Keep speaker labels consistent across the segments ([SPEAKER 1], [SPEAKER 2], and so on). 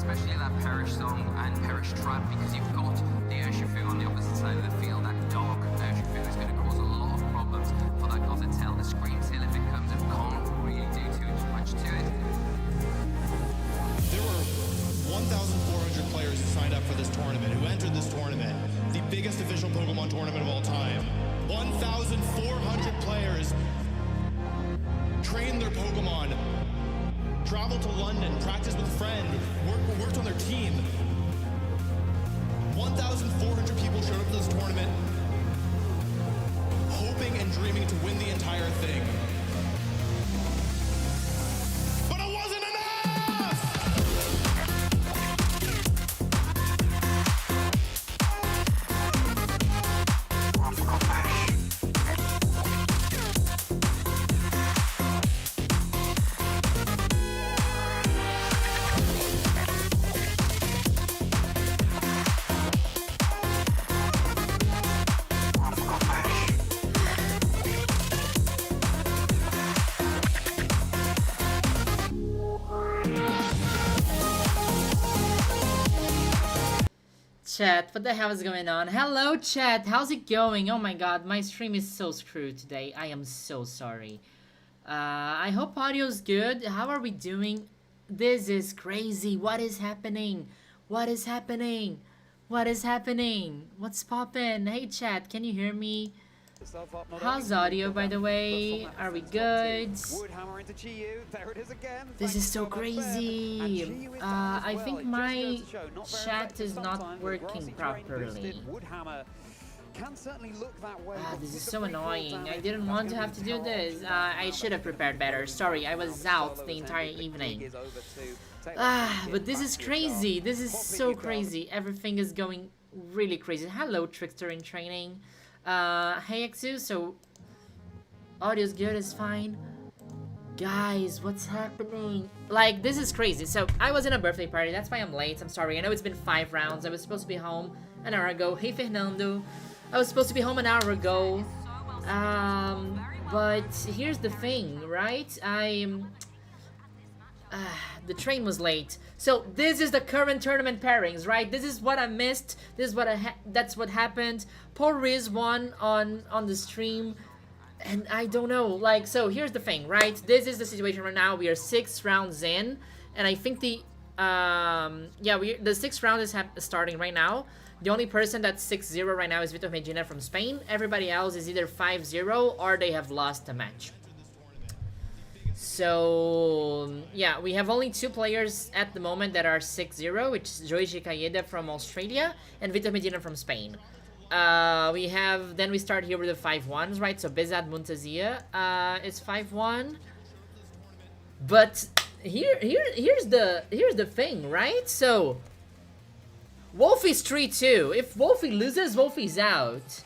[SPEAKER 1] especially that Perish song and Perish trap, because you've got the Urshifu on the opposite side of the field. That dog Urshifu is going to cause a lot of problems for that Gothitelle. The Scream Tail, if it comes, it can't really do too much to it.
[SPEAKER 2] There were 1,400 players who signed up for this tournament, who entered this tournament, the biggest official Pokemon tournament of all time. 1,400 players trained their Pokemon, traveled to London, practiced with a friend, worked on their team. 1,400 people showed up to this tournament, hoping and dreaming to win the entire thing. But it wasn't enough!
[SPEAKER 3] Chat, what the hell is going on? Hello chat, how's it going? Oh my god, my stream is so screwed today. I am so sorry. I hope audio's good. How are we doing? This is crazy. What is happening? What is happening? What is happening? What's poppin'? Hey chat, can you hear me? How's audio, by the way? Are we good? This is so crazy. I think my chat is not working properly. This is so annoying. I didn't want to have to do this. I should have prepared better. Sorry, I was out the entire evening. But this is crazy. This is so crazy. Everything is going really crazy. Hello, Trickster in training. Hey Exu, so audio's good, is fine. Guys, what's happening? Like, this is crazy. So I was in a birthday party, that's why I'm late. I'm sorry, I know it's been 5 rounds. I was supposed to be home an hour ago. Hey Fernando, I was supposed to be home an hour ago. But here's the thing, right? The train was late. So this is the current tournament pairings, right? This is what I missed. This is what that's what happened. Poor Riz won on the stream, and I don't know. Like, so here's the thing, right? This is the situation right now. We are 6 rounds in, and I think the 6th round is starting right now. The only person that's 6-0 right now is Vitor Medina from Spain. Everybody else is either 5-0 or they have lost a match. So, yeah, we have only 2 players at the moment that are 6-0, which is Joichi Kaeda from Australia and Vitor Medina from Spain. Then we start here with the 5-1s, right? So Bezad Muntazia is 5-1. But here's the thing, right? So Wolfie's 3-2. If Wolfie loses, Wolfie's out.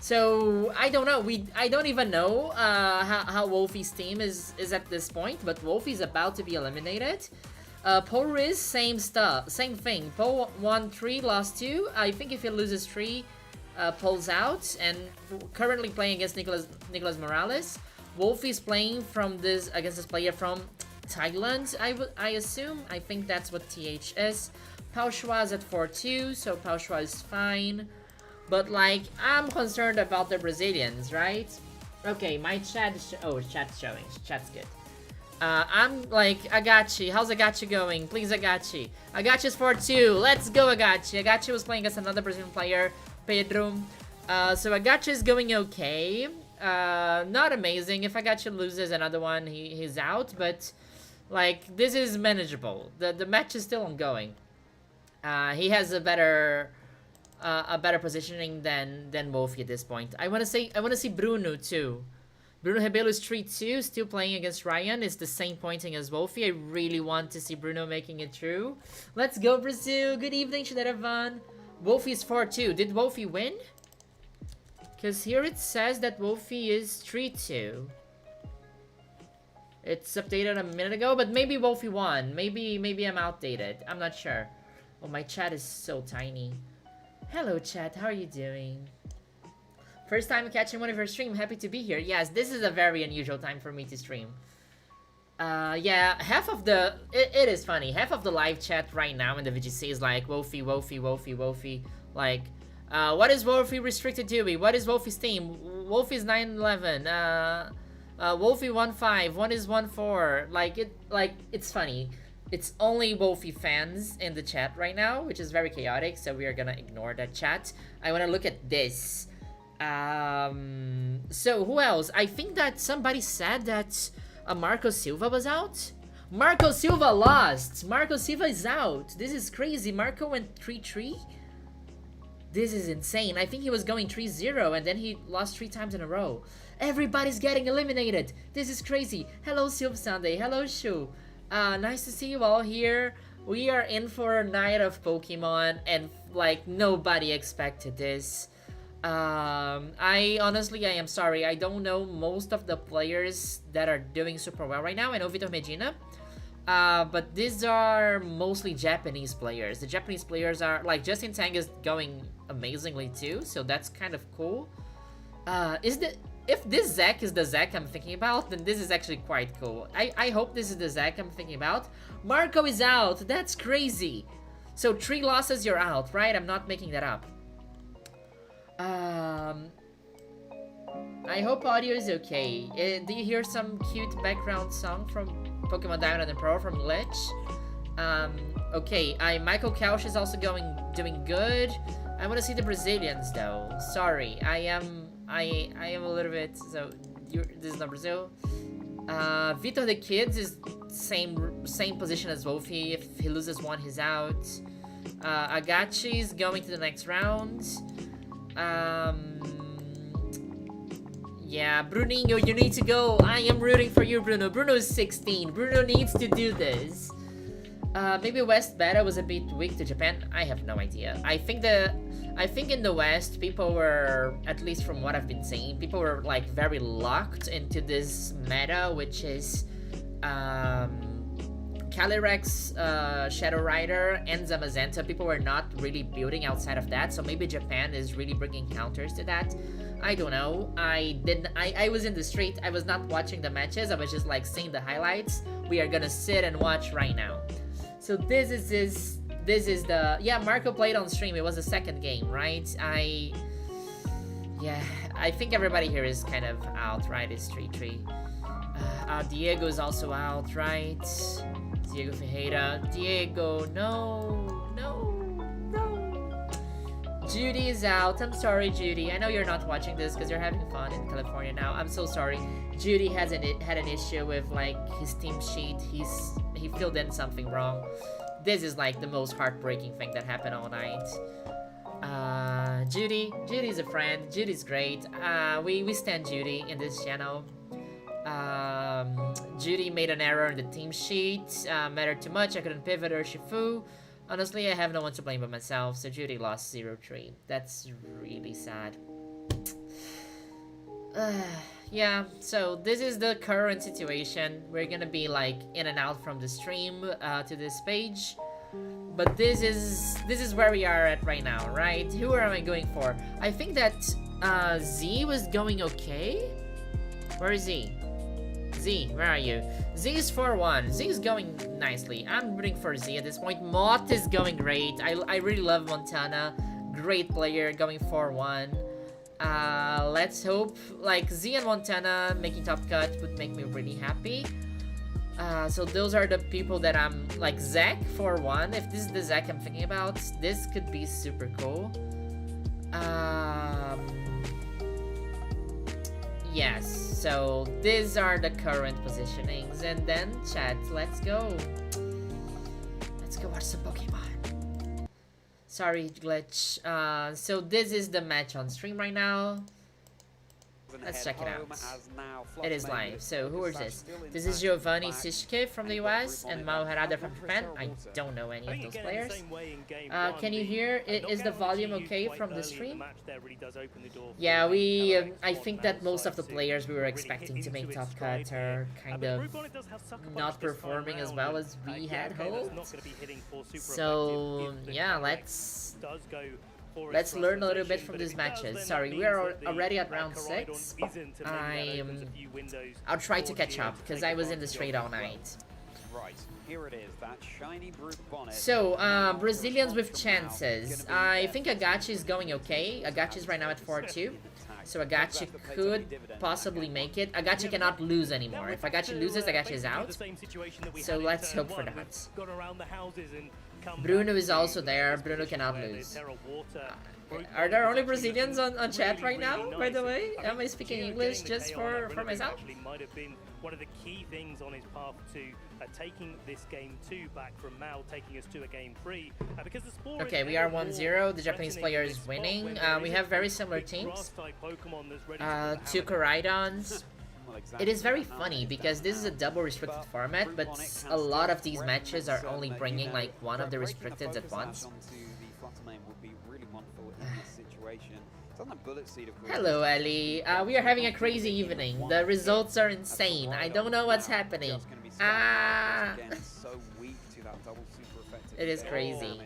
[SPEAKER 3] So I don't know. I don't even know how Wolfie's team is at this point, but Wolfie's about to be eliminated. Paul Riz, same thing. Paul won 3, lost 2. I think if he loses 3, Paul's out, and currently playing against Nicolas Morales. Wolfie's playing against this player from Thailand, I assume. I think that's what TH is. Pao Shua is at 4-2, so Pao Shua is fine. But, like, I'm concerned about the Brazilians, right? Okay, my chat is chat's showing. Chat's good. I'm like, Agachi. How's Agachi going? Please, Agachi. Agachi's 4-2. Let's go, Agachi. Agachi was playing against another Brazilian player, Pedro. So Agachi is going okay. Not amazing. If Agachi loses another one, he's out. But, like, this is manageable. The match is still ongoing. He has a better positioning than Wolfie at this point. I want to see Bruno too. Bruno Rebelo is 3-2, still playing against Ryan. It's the same pointing as Wolfie. I really want to see Bruno making it through. Let's go, Brazil. Good evening, Shaderavan. Wolfie is 4-2. Did Wolfie win? Because here it says that Wolfie is 3-2. It's updated a minute ago, but maybe Wolfie won. Maybe I'm outdated. I'm not sure. Oh, my chat is so tiny. Hello chat, how are you doing? First time catching one of your stream, happy to be here. Yes, this is a very unusual time for me to stream. Yeah, half of the... It is funny. Half of the live chat right now in the VGC is like, Wolfie, Wolfie, Wolfie, Wolfie. Like, what is Wolfie restricted to? What is Wolfie's team? Wolfie's 911. Wolfie 1-5. One is 1-4. Like, it's funny. It's only Wolfie fans in the chat right now, which is very chaotic, so we are gonna ignore that chat. I wanna look at this. So who else? I think that somebody said that Marco Silva was out. Marco Silva lost. Marco Silva is out. This is crazy. Marco went 3-3. This is insane. I think he was going 3-0 and then he lost 3 times in a row. Everybody's getting eliminated. This is crazy. Hello Silva Sunday. Hello Shu. Nice to see you all here. We are in for a night of Pokemon and like nobody expected this. I am sorry. I don't know most of the players that are doing super well right now. I know Vitor Medina. But these are mostly Japanese players. The Japanese players are like Justin Tang is going amazingly too, so that's kind of cool. If this Zack is the Zack I'm thinking about, then this is actually quite cool. I hope this is the Zack I'm thinking about. Marco is out. That's crazy. So 3 losses, you're out, right? I'm not making that up. I hope audio is okay. Do you hear some cute background song from Pokemon Diamond and Pearl from Glitch? Okay, Michael Kausch is also doing good. I want to see the Brazilians though. Sorry, I am a little bit. So this is not Brazil. Vitor the Kids is same position as Wolfie. If he loses one, he's out. Agachi is going to the next round. Yeah, Bruninho, you need to go. I am rooting for you, Bruno. Bruno is 16. Bruno needs to do this. Maybe West Beta was a bit weak to Japan. I have no idea. I think in the West, people were, at least from what I've been seeing, people were like very locked into this meta, which is Calyrex, Shadow Rider, and Zamazenta. People were not really building outside of that, so maybe Japan is really bringing counters to that. I don't know. I was in the street. I was not watching the matches. I was just like seeing the highlights. We are gonna sit and watch right now. So this is the... Yeah, Marco played on stream. It was the second game, right? Yeah, I think everybody here is kind of out, right? It's 3-3. Diego is also out, right? Diego Ferreira. Diego, no. Judy is out. I'm sorry, Judy. I know you're not watching this because you're having fun in California now. I'm so sorry. Judy had an issue with like his team sheet. He filled in something wrong. This is like the most heartbreaking thing that happened all night. Judy's a friend. Judy's great. We stand Judy in this channel. Judy made an error in the team sheet. Mattered too much. I couldn't pivot or Shifu. Honestly, I have no one to blame but myself, so Judy lost 0-3. That's really sad. Yeah, so this is the current situation. We're gonna be like in and out from the stream to this page. But this is where we are at right now, right? Who am I going for? I think that Z was going okay. Where is Z? Z, where are you? Z is 4-1. Z is going nicely. I'm rooting for Z at this point. Mott is going great. I really love Montana. Great player, going 4-1. Let's hope, like, Z and Montana making top cut would make me really happy. So those are the people that I'm, like, Zack 4-1. If this is the Zack I'm thinking about, this could be super cool. Yes, so these are the current positionings, and then chat, let's go watch some Pokemon. Sorry, glitch. So this is the match on stream right now. Let's check it out. It is live. So who is this? This is Giovanni Sishke from the US and Mao Harada from Japan. I don't know any of those players. Can you hear? Is the volume okay from the stream? Yeah, I think that most of the players we were expecting to make top cut are kind of not performing as well as we had hoped. So yeah, let's Let's learn a little bit from these matches. Sorry, we are already at round 6. I'll try to catch up, because I was in the straight all night.
[SPEAKER 4] Right, here it is, that shiny brute bonnet.
[SPEAKER 3] So, Brazilians with chances. I think Agachi is going okay. Agachi is right now at 4-2. So Agachi could possibly make it. Agachi cannot lose anymore. If Agachi loses, Agachi is out. So let's hope for that. Bruno is also there. Bruno cannot lose. Are there only Brazilians on chat right now, by the way? Am I speaking English just for myself?
[SPEAKER 5] Might have been one of the key things on his path to taking this game 2 back from Mal, taking us to a game 3. Because the score
[SPEAKER 3] okay, we are 1-0. The Japanese player is winning. We have very similar teams. 2 Koraidons. It is very funny because this is a double restricted format, but a lot of these matches are only bringing like one of the restricteds at once. Hello, Ellie. We are having a crazy evening. The results are insane. I don't know what's happening. Ah! It is crazy.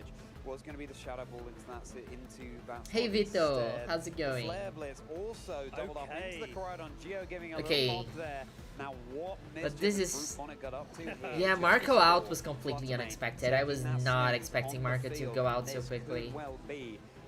[SPEAKER 3] Hey Vito, how's it going? Okay. But this is... Yeah, Marco out was completely unexpected. I was not expecting Marco to go out so quickly.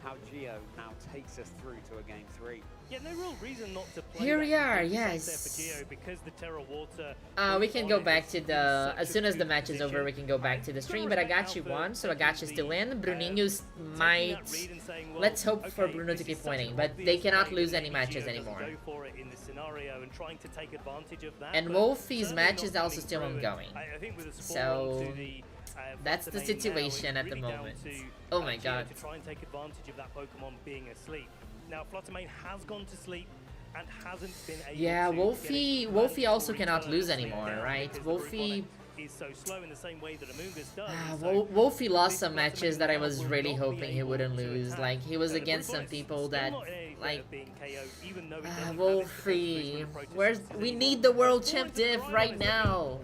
[SPEAKER 4] How Gio now takes us through to a game 3.
[SPEAKER 5] Yeah, no real reason not to play.
[SPEAKER 3] Here we are, yes.
[SPEAKER 5] Because the Terra Water
[SPEAKER 3] we can go back to the... As soon as the match is over, we can go back to the stream, but Agachi won, so Agachi's still in. Bruninho's might... Let's hope for Bruno to keep winning, but they cannot lose any matches anymore. And Wolfie's match is also still ongoing. So... That's the situation at the moment. Oh my god.
[SPEAKER 5] To try and take advantage of that Pokemon being asleep. Now Fluttermane has gone to sleep and hasn't been able
[SPEAKER 3] yeah,
[SPEAKER 5] to
[SPEAKER 3] Wolfie also cannot lose anymore, right? Wolfie
[SPEAKER 5] is so slow in the same way that Amoonguss does.
[SPEAKER 3] Wolfie lost some matches that I was really hoping he wouldn't lose. Like, he was against some people that, like... Wolfie... We need the World Champ diff right now!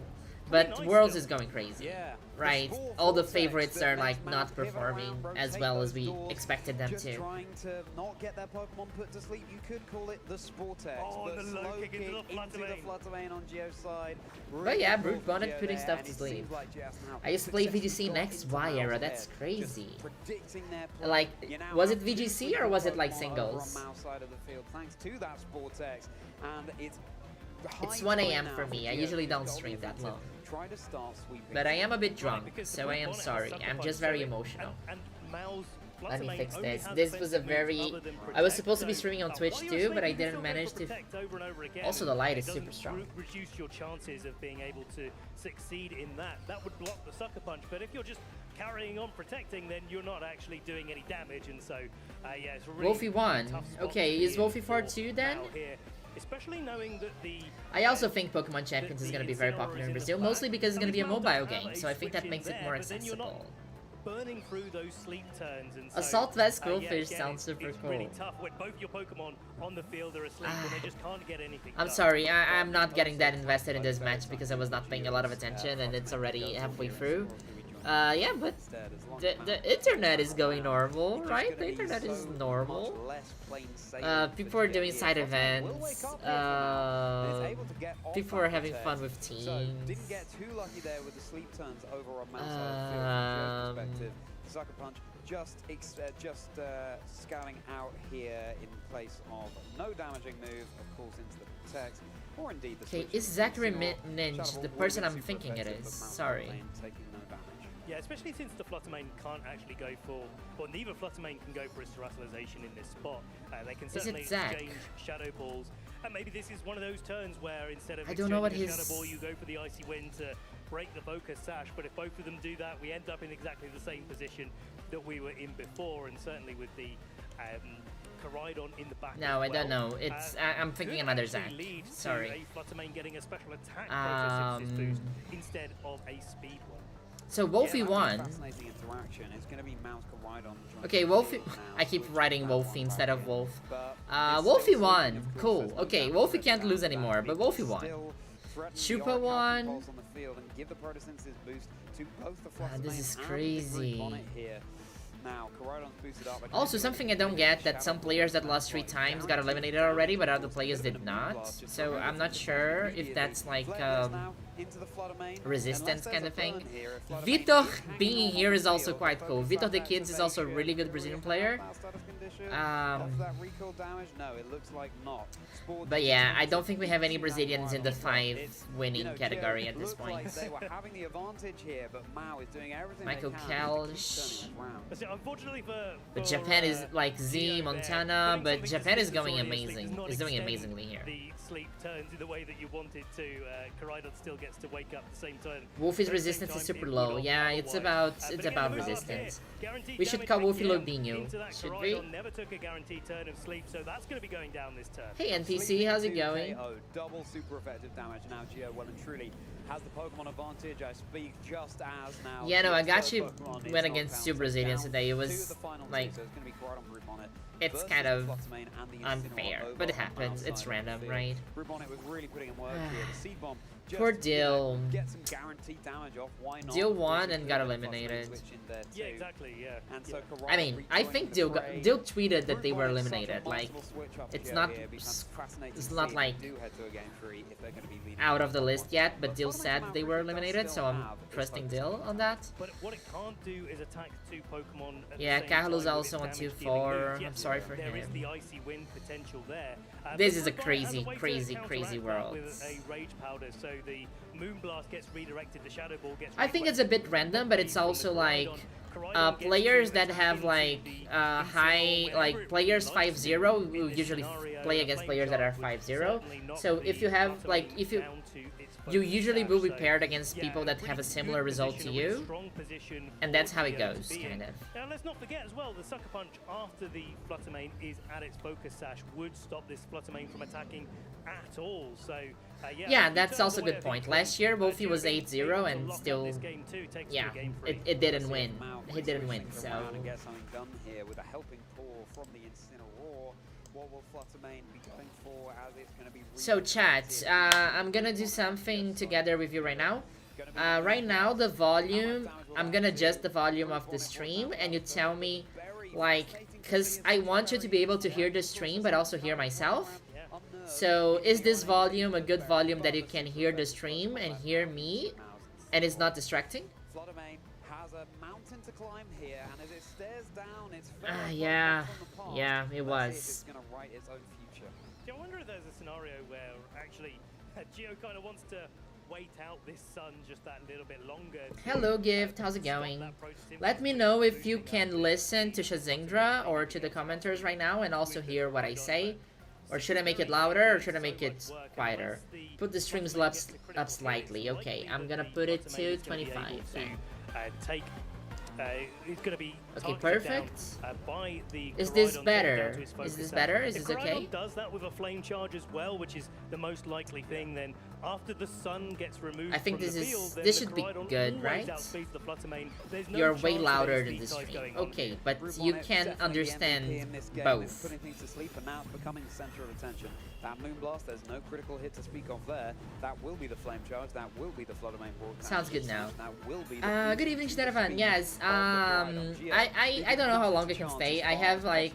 [SPEAKER 3] But Worlds is going crazy. Right, all the favorites are like not performing as well as we expected them to.
[SPEAKER 4] Trying to not get their Pokemon put to sleep, you could call it the Sportex.
[SPEAKER 5] Oh, the low kick into the
[SPEAKER 4] Fluttermane on Geo's side.
[SPEAKER 3] But yeah, Brute Bonnet putting stuff to sleep. I used to play VGC next Y era, that's crazy. Like, was it VGC or was it like singles? It's 1 AM for me, I usually don't stream that long. But I am a bit drunk, so I am sorry. I'm just very emotional. Let me fix this. This was a very... I was supposed to be streaming on Twitch too, but I didn't manage to... Also, the light is super strong.
[SPEAKER 5] Reduce your chances of being able to succeed in that. That would block the Sucker Punch, but if you're just carrying on protecting, then you're not actually doing any damage, and so, yeah, it's really
[SPEAKER 3] Wolfie won. Okay, is Wolfie 4-2 then?
[SPEAKER 5] Especially knowing that
[SPEAKER 3] I also think Pokemon Champions is going to be very popular in Brazil, mostly because it's going to be a mobile game, so I think that makes it more accessible.
[SPEAKER 5] Burning through those sleep turns, and so,
[SPEAKER 3] Assault Vest Grillfish sounds super cool.
[SPEAKER 5] Really tough when both your Pokemon on the field are asleep and they just can't get anything
[SPEAKER 3] I'm
[SPEAKER 5] done.
[SPEAKER 3] sorry, I'm not getting that invested in this match because I was not paying a lot of attention and it's already halfway through. Yeah, but the internet is going normal, right? The internet is normal. People are doing side events. People are having fun with teams.
[SPEAKER 4] Didn't get too lucky there with the sleep turns over on Mal's perspective. Sucker Punch just scouting out here in place of no damaging move, of course, into the protect. Or indeed the
[SPEAKER 3] okay, is Zachary Ninja the person I'm thinking it is? Sorry.
[SPEAKER 5] Yeah, especially since the Fluttermane can't actually go for, or neither Fluttermane can go for a Terastallization in this spot. They can certainly exchange Shadow Balls, and maybe this is one of those turns where instead of exchanging a Shadow Ball, you go for the Icy Wind to break the Focus Sash. But if both of them do that, we end up in exactly the same position that we were in before, and certainly with the Koraidon in the back.
[SPEAKER 3] No, I don't know. It's I'm thinking another Zach. Sorry.
[SPEAKER 5] Fluttermane getting a special attack process boost instead of a speed one.
[SPEAKER 3] So Wolfie won. Okay, Wolfie. I keep writing Wolfie instead of Wolf. Wolfie won. Cool. Okay, Wolfie can't lose anymore, but Wolfie won. Chupa won.
[SPEAKER 4] This
[SPEAKER 3] is crazy.
[SPEAKER 4] Now, Koraidon's boosted up.
[SPEAKER 3] Also, something I don't get, that some players that lost 3 times got eliminated already, but other players did not. So I'm not sure if that's like resistance kind of thing. Vitor being here is also quite cool. Vitor the Kids is also a really good Brazilian player. But yeah, I don't think we have any Brazilians in the 5 winning category at this point. Michael Kelch. But Japan is like Z, Montana, but Japan is going amazing. Is doing amazingly here.
[SPEAKER 5] The sleep turns in the way that you want it to. Koraidon still gets to wake up at the same time.
[SPEAKER 3] Wolfie's resistance is super low. Yeah, it's about resistance. We should call Wolfie Lodinho, should we?
[SPEAKER 5] Never took a guaranteed turn of sleep, so that's going to be going down this turn.
[SPEAKER 3] Hey NPC, how's it going?
[SPEAKER 4] Double super effective damage. Now Geo well and truly has the Pokemon advantage. I speak just as now.
[SPEAKER 3] Yeah, no, I got you went against 2 Brazilians today. It was like, it's kind of unfair, but it happens. It's random, right? Poor Dill. Dill won and got eliminated.
[SPEAKER 5] Yeah, exactly, yeah.
[SPEAKER 3] I mean, I think Dill tweeted that they were eliminated. Like, it's not like out of the list yet, but Dill said they were eliminated, so I'm trusting Dill on that.
[SPEAKER 5] But what it can't do is attack 2 Pokemon at
[SPEAKER 3] yeah,
[SPEAKER 5] the same
[SPEAKER 3] Carlos
[SPEAKER 5] time
[SPEAKER 3] also on
[SPEAKER 5] with damage
[SPEAKER 3] 2-4.
[SPEAKER 5] dealing
[SPEAKER 3] I'm sorry for
[SPEAKER 5] there
[SPEAKER 3] him.
[SPEAKER 5] is the icy wind potential there.
[SPEAKER 3] This is a
[SPEAKER 5] But
[SPEAKER 3] crazy,
[SPEAKER 5] has a way to
[SPEAKER 3] crazy,
[SPEAKER 5] counteract
[SPEAKER 3] crazy
[SPEAKER 5] that
[SPEAKER 3] world.
[SPEAKER 5] With a Rage Powder, so the Moonblast gets redirected, the Shadow Ball gets
[SPEAKER 3] I think it's a bit random, but it's also like players that have like high, like players 5-0 will usually play against players that are 5-0. So if you have like, you usually will be paired against people that have a similar result to you, and that's how it goes, kind of.
[SPEAKER 5] Now let's not forget as well, the Sucker Punch after the Flutter Mane is at its focus sash would stop this Flutter Mane from attacking at all. So
[SPEAKER 3] yeah, that's also a good point. Last year Wolfie was 8-0 and still, yeah, it didn't win. He didn't win, so. So chat, I'm gonna do something together with you right now. Right now the volume, I'm gonna adjust the volume of the stream and you tell me, like, cause I want you to be able to hear the stream but also hear myself. So is this volume a good volume that you can hear the stream and hear me and it's not distracting? Yeah, it was.
[SPEAKER 5] I wonder if there's a scenario where actually Geo kind of wants to wait out this sun just that little bit longer.
[SPEAKER 3] Hello Gift, how's it going? Let me know if you can listen to Shazindra or to the commenters right now and also hear what I say. Or should I make it louder or should I make it quieter? Put the streams up slightly. Okay, I'm gonna put it to 25 then.
[SPEAKER 5] It's going to be
[SPEAKER 3] okay, perfect.
[SPEAKER 5] By the
[SPEAKER 3] is this better? Is this better? Is this okay?
[SPEAKER 5] Does that with a flame charge as well, which is the most likely thing. Then after the sun gets removed,
[SPEAKER 3] I think
[SPEAKER 5] from
[SPEAKER 3] this
[SPEAKER 5] the
[SPEAKER 3] is
[SPEAKER 5] field,
[SPEAKER 3] this should be good, right?
[SPEAKER 5] No
[SPEAKER 3] You're way louder than the stream. Okay, but you can understand both.
[SPEAKER 4] Putting things to sleep, and now it's becoming the center of attention. That Moonblast, there's no critical hit to speak of there. That will be the flame charge. That will be the Flutter Mane broadcast.
[SPEAKER 3] Sounds good now.
[SPEAKER 4] That will be the
[SPEAKER 3] good evening, Shadowvan. Yes. I don't know how long I can stay. I have like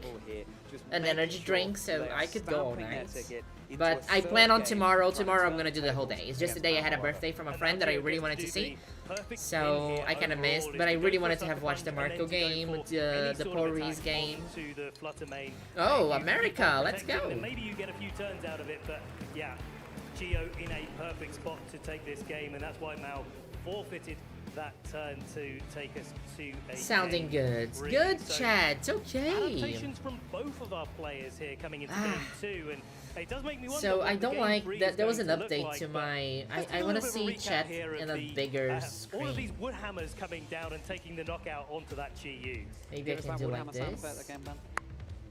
[SPEAKER 3] an energy drink, so I could go all night. But I plan on tomorrow. Tomorrow I'm gonna do the whole day. It's just the day I had a birthday from a friend that I really wanted to see. So I kind of missed, but I really wanted to have watched the Marco game, the Paul Rees game. Oh, America, let's go!
[SPEAKER 5] Maybe you get a few turns out of it, but yeah, Geo in a perfect spot to take this game, and that's why Mao forfeited that turn to take us to a
[SPEAKER 3] sounding good. Good chat, okay.
[SPEAKER 5] Adaptations from both of our players here coming into game 2, and it does make me wonder.
[SPEAKER 3] So I don't like that there was an update to my. I want to see chat in a bigger screen.
[SPEAKER 5] All of these Woodhammers coming down and taking the knockout onto that GU.
[SPEAKER 3] Maybe I can do like this.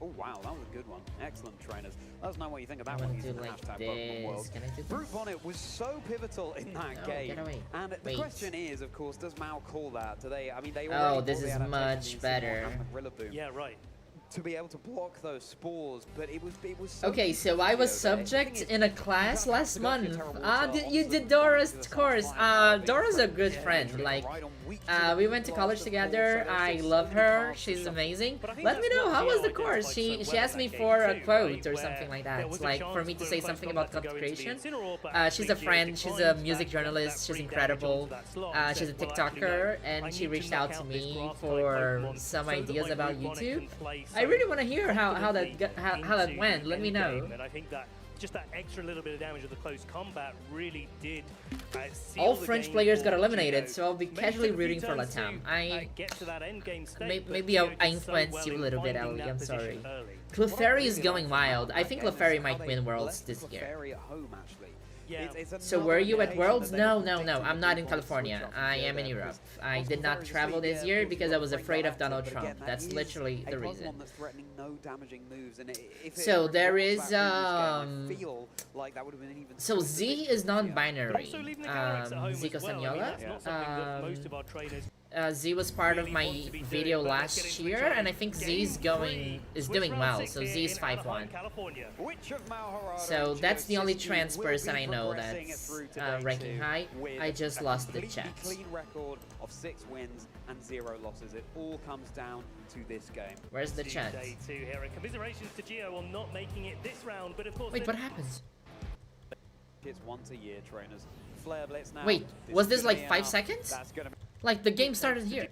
[SPEAKER 4] Oh wow, that was a good one. Excellent trainers. Let us know what you think of that
[SPEAKER 3] I
[SPEAKER 4] one.
[SPEAKER 3] Want to do like this. Can I do this?
[SPEAKER 4] Brute Bonnet was so pivotal in that game.
[SPEAKER 3] Get away.
[SPEAKER 4] And the question is, of course, does Mao call that? Do they? I mean, they.
[SPEAKER 3] Oh, this is much better.
[SPEAKER 5] Yeah, right.
[SPEAKER 4] To be able to block those spores, but it was so
[SPEAKER 3] okay, so I was subject in a class last month. You did Dora's course. Dora's a good friend. Like, We went to college together. I love her. She's amazing. Let me know, how was the course? She asked me for a quote or something like that. It's like for me to say something about content creation. She's a friend. She's a music journalist. She's incredible. She's a TikToker, and she reached out to me for some ideas about YouTube. I really want to hear how that went. Let me know.
[SPEAKER 5] And I think that just that extra little bit of damage of the close combat really did seal
[SPEAKER 3] all
[SPEAKER 5] the
[SPEAKER 3] French
[SPEAKER 5] game
[SPEAKER 3] players got
[SPEAKER 5] for
[SPEAKER 3] eliminated,
[SPEAKER 5] Gio.
[SPEAKER 3] so I'll be
[SPEAKER 5] Maybe
[SPEAKER 3] casually
[SPEAKER 5] took a few
[SPEAKER 3] rooting for
[SPEAKER 5] turns
[SPEAKER 3] Latam.
[SPEAKER 5] to, get to that end game state,
[SPEAKER 3] Maybe
[SPEAKER 5] but
[SPEAKER 3] I
[SPEAKER 5] Gio did so
[SPEAKER 3] influenced
[SPEAKER 5] well
[SPEAKER 3] you a
[SPEAKER 5] in
[SPEAKER 3] little bit,
[SPEAKER 5] finding
[SPEAKER 3] Ali.
[SPEAKER 5] that
[SPEAKER 3] I'm
[SPEAKER 5] position
[SPEAKER 3] sorry.
[SPEAKER 5] early.
[SPEAKER 3] Clefairy is going wild. I think Clefairy might win Worlds this year.
[SPEAKER 4] Clefairy at home, actually.
[SPEAKER 5] Yeah.
[SPEAKER 3] So were you at Worlds? No. I'm not in California. I am in Europe. I did not travel this year because I was afraid of Donald Trump. That's literally the reason. So there is so Z is non-binary. Zico Sagnola. Z was part of my video last year, and I think Z is doing well. So Z is 5-1. So that's the only trans person I know that's ranking high. I just lost the chat.
[SPEAKER 4] Clean record of 6 wins and 0 losses. It all comes down to this game.
[SPEAKER 3] Where's the chat?
[SPEAKER 5] Day 2 here, and commiserations to Gio on not making it this round, but of course.
[SPEAKER 3] Wait, what happens?
[SPEAKER 4] It's once a year, trainers. Flare Blitz now.
[SPEAKER 3] Wait, was this like 5 seconds? Like the game started here.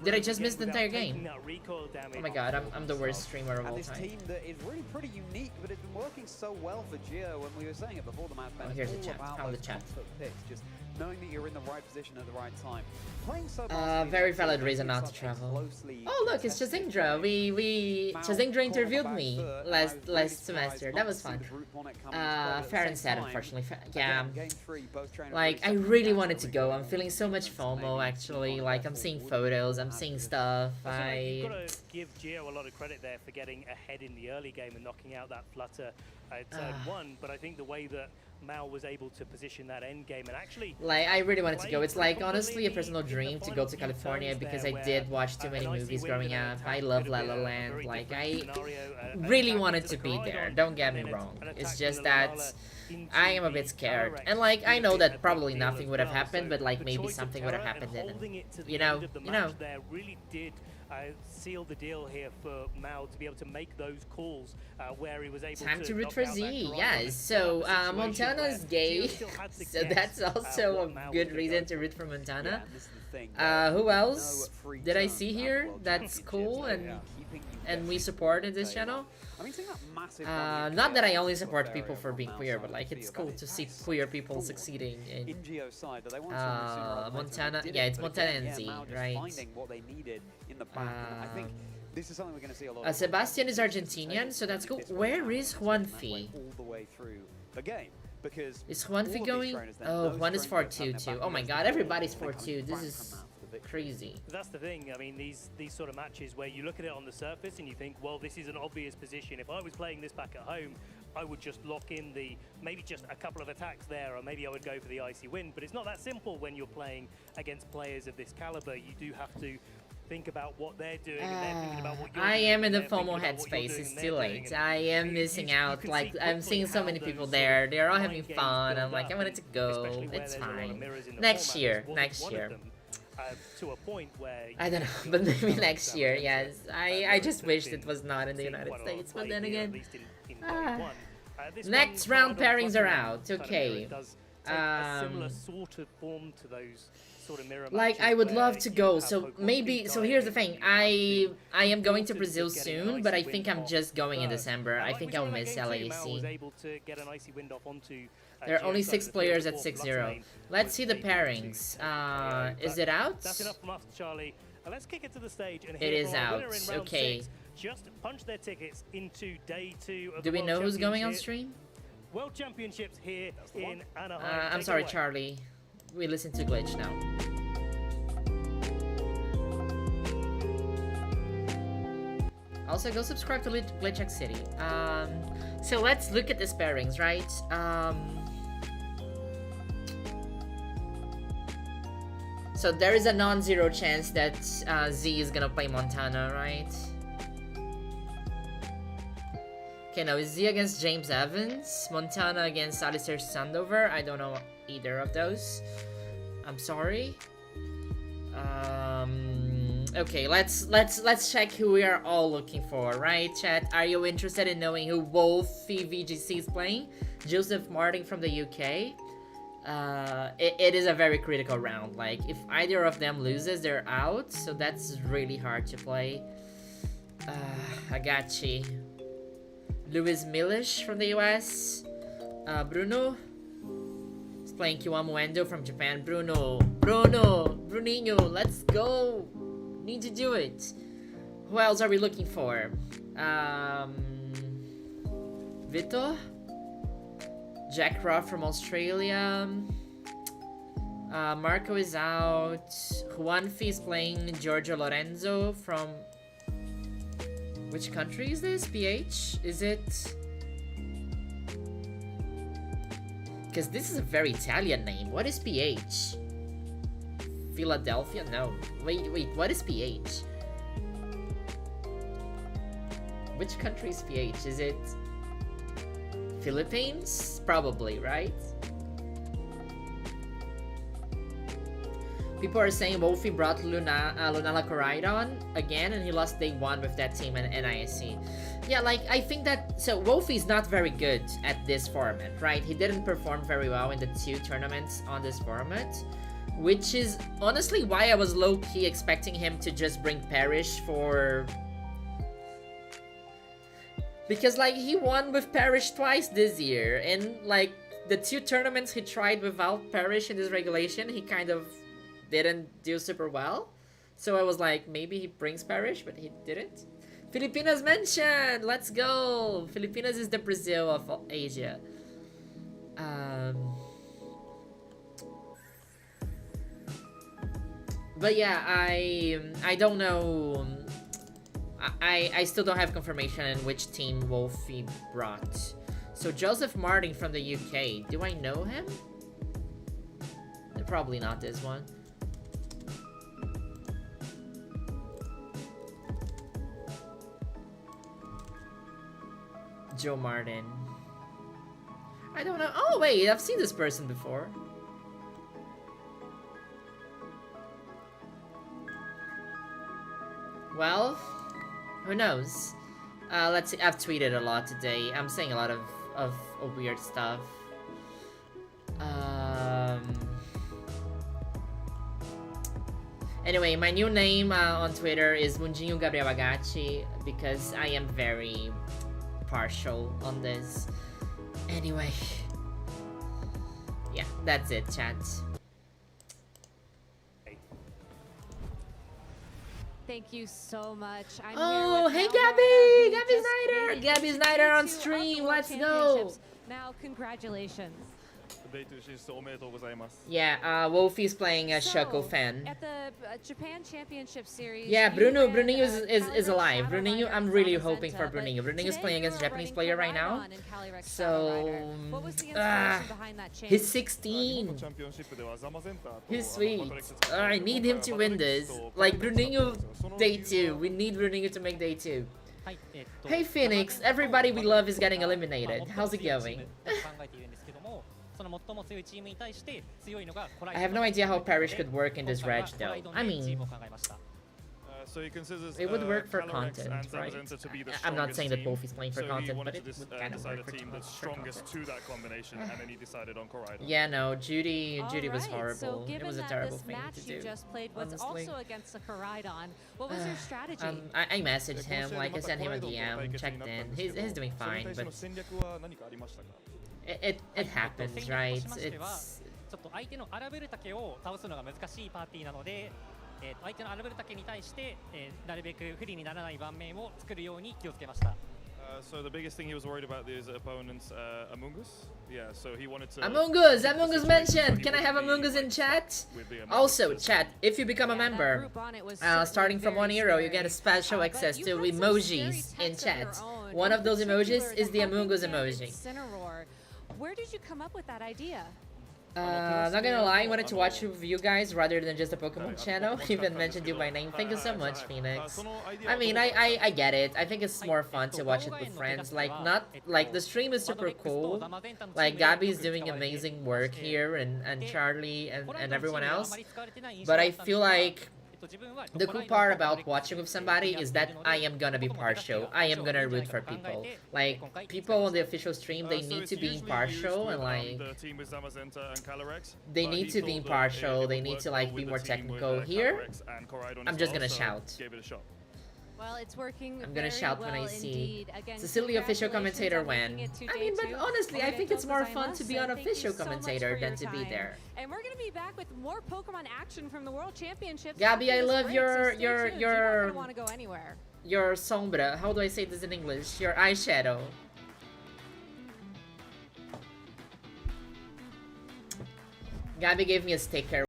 [SPEAKER 3] Did I just miss the entire game? Oh my god, I'm the worst streamer of all
[SPEAKER 4] this
[SPEAKER 3] time.
[SPEAKER 4] team that is really pretty unique, but it's been working so well for Gio, and we were saying it before the match.
[SPEAKER 3] Oh, here's the chat. Found the chat.
[SPEAKER 4] Just knowing that you're in the right position at the right time. Playing so
[SPEAKER 3] very valid reason not to travel. Oh look, it's Chazindra. Chazindra interviewed me last semester. That was fun. Fair and sad, unfortunately. Yeah. Like I really wanted to go. I'm feeling so much FOMO actually. Like I'm seeing photos, I'm seeing stuff.
[SPEAKER 5] You've got to give Gio a lot of credit there for getting ahead in the early game and knocking out that flutter at turn 1. But I think the way that Mal was able to position that end game and actually
[SPEAKER 3] like I really wanted to go. It's like honestly a personal dream to go to California because I did watch too many movies growing up. I love La La Land. Like I really wanted to be there. Don't get me wrong. It's just that I am a bit scared. And like I know that probably nothing would have happened, but like maybe something would have happened and you know.
[SPEAKER 5] There really did seal the deal here for Mal to be able to make those calls where he was able
[SPEAKER 3] Time to root for Z, yes. So Montana's gay, so that's also a good reason to root for Montana. Who else did I see here? That's cool and we supported this channel. Not that I only support people for being queer, but like it's cool to see queer people succeeding in Montana. Yeah, it's Montana and Z, right? Sebastian is Argentinian, so that's cool. Where is Juanfi? Is Juanfi going? Oh, Juan is 4-2 too. Oh my god, everybody's 4-2. This is crazy.
[SPEAKER 5] That's the thing. I mean, these sort of matches where you look at it on the surface and you think, well, this is an obvious position. If I was playing this back at home, I would just lock in maybe just a couple of attacks there, or maybe I would go for the icy win. But it's not that simple when you're playing against players of this caliber. You do have to think about what they're doing and they're thinking about what you're doing.
[SPEAKER 3] I am in the FOMO headspace. It's too late. I am missing out. Like I'm seeing so many people there. They're all having fun. I'm like I wanted to go. It's fine. Next year.
[SPEAKER 5] To a point where
[SPEAKER 3] I don't know, but maybe next year. Yes, I just wished it was not in the United States, but then again, next round pairings are out. Okay. Like I would love to go. So maybe. So here's the thing. I am going to Brazil soon, but I think I'm just going in December. I think I'll miss LAC. There are only 6 players at 6-0. Let's see the pairings. Is it out?
[SPEAKER 5] That's enough from us, Charlie. Let's kick it to the stage. And
[SPEAKER 3] it is out. Okay.
[SPEAKER 5] Just punch their tickets into day 2 of
[SPEAKER 3] Do we know who's going on stream?
[SPEAKER 5] World Championships here in Anaheim.
[SPEAKER 3] I'm sorry, Charlie. We listen to Glitch now. Also, go subscribe to Glitch City. So let's look at the pairings, right? So there is a non-zero chance that Z is gonna play Montana, right? Okay, now is Z against James Evans? Montana against Alistair Sandover? I don't know either of those. I'm sorry. Okay, let's check who we are all looking for, right, chat? Are you interested in knowing who Wolfie VGC is playing? Joseph Martin from the UK. It is a very critical round. Like, if either of them loses, they're out. So that's really hard to play. Agachi. Louis Milish from the US. Bruno is playing Kiwamu Endo from Japan. Bruninho, let's go. Need to do it. Who else are we looking for? Vito? Jack Ruff from Australia. Marco is out. Juanfi is playing Giorgio Lorenzo from... Which country is this? PH? Is it... Because this is a very Italian name. What is PH? Philadelphia? No. Wait, what is PH? Which country is PH? Is it... Philippines? Probably, right? People are saying Wolfie brought Lunala Coridon again, and he lost day 1 with that team in NISC. Yeah, like, I think that... So, Wolfie's not very good at this format, right? He didn't perform very well in the 2 tournaments on this format, which is honestly why I was low-key expecting him to just bring Parrish for... Because, like, he won with Parrish twice this year, and, like, the 2 tournaments he tried without Parrish in this regulation, he kind of didn't do super well. So I was like, maybe he brings Parrish, but he didn't. Filipinas mentioned! Let's go! Filipinas is the Brazil of Asia. But yeah, I don't know... I still don't have confirmation on which team Wolfie brought. So Joseph Martin from the UK. Do I know him? Probably not this one. Joe Martin. I don't know. Oh wait, I've seen this person before. Well, who knows? Let's see. I've tweeted a lot today. I'm saying a lot of weird stuff. Anyway, my new name on Twitter is Munjinho Gabriel Agachi because I am very partial on this. Anyway. Yeah, that's it, chat.
[SPEAKER 6] Thank you so much. I'm
[SPEAKER 3] oh,
[SPEAKER 6] here with
[SPEAKER 3] hey
[SPEAKER 6] Malware,
[SPEAKER 3] Gabby! Gabby Snyder on
[SPEAKER 6] into
[SPEAKER 3] stream,
[SPEAKER 6] World
[SPEAKER 3] let's go!
[SPEAKER 6] Championships. Now, congratulations.
[SPEAKER 3] Yeah, Wolfie's playing a
[SPEAKER 6] So,
[SPEAKER 3] Shoko fan.
[SPEAKER 6] At the Japan Championship Series,
[SPEAKER 3] Yeah,
[SPEAKER 6] you
[SPEAKER 3] Bruno,
[SPEAKER 6] ran,
[SPEAKER 3] Bruninho is
[SPEAKER 6] Calirex
[SPEAKER 3] alive.
[SPEAKER 6] Shadow
[SPEAKER 3] Bruninho,
[SPEAKER 6] Rider
[SPEAKER 3] I'm really
[SPEAKER 6] from
[SPEAKER 3] hoping for
[SPEAKER 6] Zenta, but
[SPEAKER 3] Bruninho. Bruninho's
[SPEAKER 6] today
[SPEAKER 3] playing
[SPEAKER 6] you
[SPEAKER 3] against a
[SPEAKER 6] were
[SPEAKER 3] Japanese
[SPEAKER 6] running
[SPEAKER 3] player right now.
[SPEAKER 6] Koraidon in Calirex Shadow
[SPEAKER 3] So,
[SPEAKER 6] Rider. What was the inspiration behind that change?
[SPEAKER 3] he's 16. He's sweet. I need him to win this. Like, Bruninho, day 2. We need Bruninho to make day 2. Hey Phoenix, everybody we love is getting eliminated. How's it going? I have no idea how Parrish could work in this reg though. I mean, it would work for content, right? I'm not saying that Wolfie's playing for content, but it would kind of work for content. Yeah, no, Judy was horrible. It was a terrible thing to do. Honestly.
[SPEAKER 6] What was your strategy?
[SPEAKER 3] I messaged him, like I sent him a DM, checked in. He's doing fine, but it happens, right? It's
[SPEAKER 7] ちょっと相手のアラベルタケを倒すのが難しいパーティーなので、相手のアラベルタケに対して、なるべく不利にならない盤面を作るように気をつけました。
[SPEAKER 8] So the biggest thing he was worried about is opponents Among Us. Yeah, so he wanted to...
[SPEAKER 3] Among Us mentioned! Can I have Among Us in chat? Also, chat, if you become a member, starting from €1, you get a special access to emojis in chat. One of those emojis is the Among Us emoji.
[SPEAKER 6] Where did you come up with that idea?
[SPEAKER 3] Not gonna lie, I wanted to watch with you guys rather than just the Pokemon channel. Even mentioned you by name. Thank you so much, Phoenix. I mean, I get it. I think it's more fun to watch it with friends. Like, not like the stream is super cool. Like, Gabby's doing amazing work here, and Charlie and everyone else. But I feel like the cool part about watching with somebody is that I am gonna be partial. I am gonna root for people. Like, people on the official stream, they need to be impartial and like... They need to be impartial, they need to like be more technical. Here, I'm just gonna shout.
[SPEAKER 6] Well, it's working.
[SPEAKER 3] I'm gonna shout when I see
[SPEAKER 6] Again,
[SPEAKER 3] Cecilia official commentator
[SPEAKER 6] making
[SPEAKER 3] when.
[SPEAKER 6] it 2
[SPEAKER 3] I mean, but
[SPEAKER 6] day 2.
[SPEAKER 3] honestly, I think it's more fun to be an official commentator than to be there.
[SPEAKER 6] And we're gonna be back with more Pokemon action from the World Championships.
[SPEAKER 3] Gabby, I love your
[SPEAKER 6] want to go anywhere.
[SPEAKER 3] Your sombra. How do I say this in English? Your eyeshadow. Gabby gave me a sticker.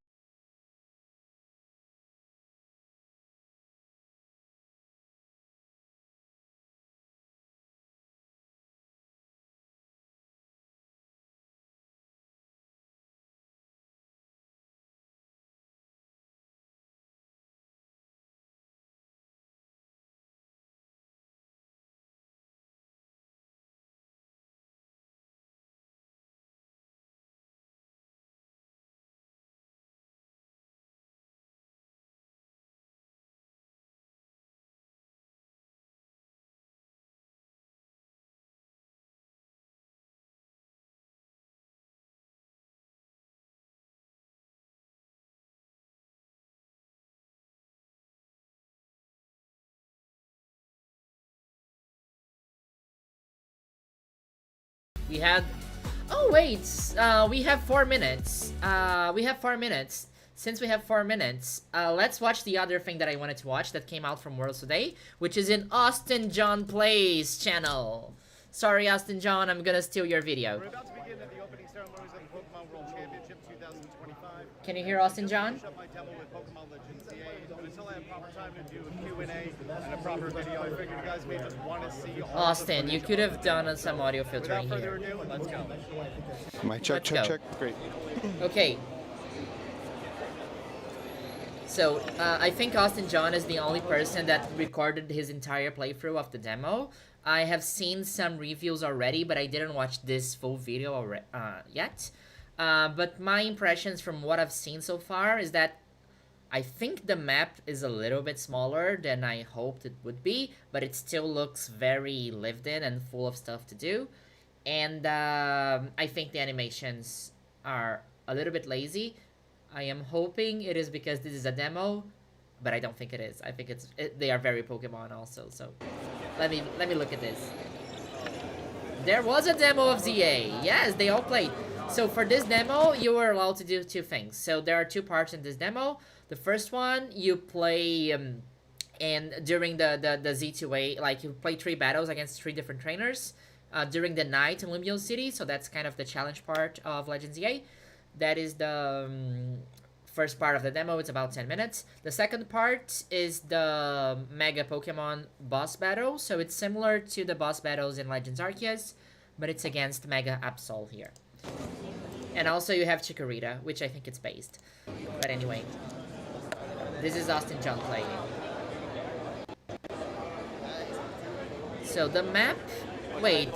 [SPEAKER 3] We had... Oh wait, we have 4 minutes. We have 4 minutes. Since we have 4 minutes, let's watch the other thing that I wanted to watch that came out from Worlds today, which is in Austin John Plays channel. Sorry, Austin John, I'm gonna steal your video.
[SPEAKER 9] We're about to begin at the opening ceremonies of the Pokémon World Championships 2025.
[SPEAKER 3] Can you hear Austin John?
[SPEAKER 9] Finish up my demo with Pokémon Legends EA, but until I have proper time to do a Q&A and a proper video, I figured you guys may just want to see all
[SPEAKER 3] Austin, you could have done some audio filtering
[SPEAKER 9] Without further
[SPEAKER 3] here.
[SPEAKER 9] ado, let's go.
[SPEAKER 10] Mic check,
[SPEAKER 3] Let's
[SPEAKER 10] check,
[SPEAKER 3] go.
[SPEAKER 10] check. Great.
[SPEAKER 3] Okay. So, I think Austin John is the only person that recorded his entire playthrough of the demo. I have seen some reviews already, but I didn't watch this full video yet. But my impressions from what I've seen so far is that I think the map is a little bit smaller than I hoped it would be, but it still looks very lived in and full of stuff to do. And I think the animations are a little bit lazy. I am hoping it is because this is a demo, but I don't think it is. I think they are very Pokemon also. So let me look at this. There was a demo of ZA. Yes, they all played. So for this demo, you were allowed to do 2 things. So there are 2 parts in this demo. The first one, you play and during the Z2A, like you play 3 battles against 3 different trainers during the night in Lumiose City. So that's kind of the challenge part of Legends EA. That is the first part of the demo. It's about 10 minutes. The second part is the Mega Pokemon boss battle. So it's similar to the boss battles in Legends Arceus, but it's against Mega Absol here. And also you have Chikorita, which I think it's based. But anyway, this is Austin John playing. So the map... Wait,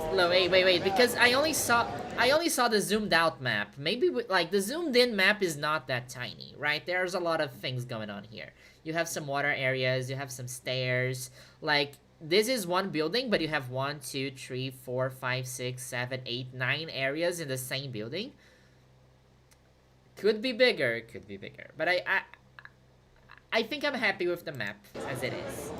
[SPEAKER 3] because I only saw the zoomed out map. Maybe, like, the zoomed in map is not that tiny, right? There's a lot of things going on here. You have some water areas, you have some stairs. Like, this is one building, but you have 1, 2, 3, 4, 5, 6, 7, 8, 9 areas in the same building. Could be bigger, But I think I'm happy with the map as it is.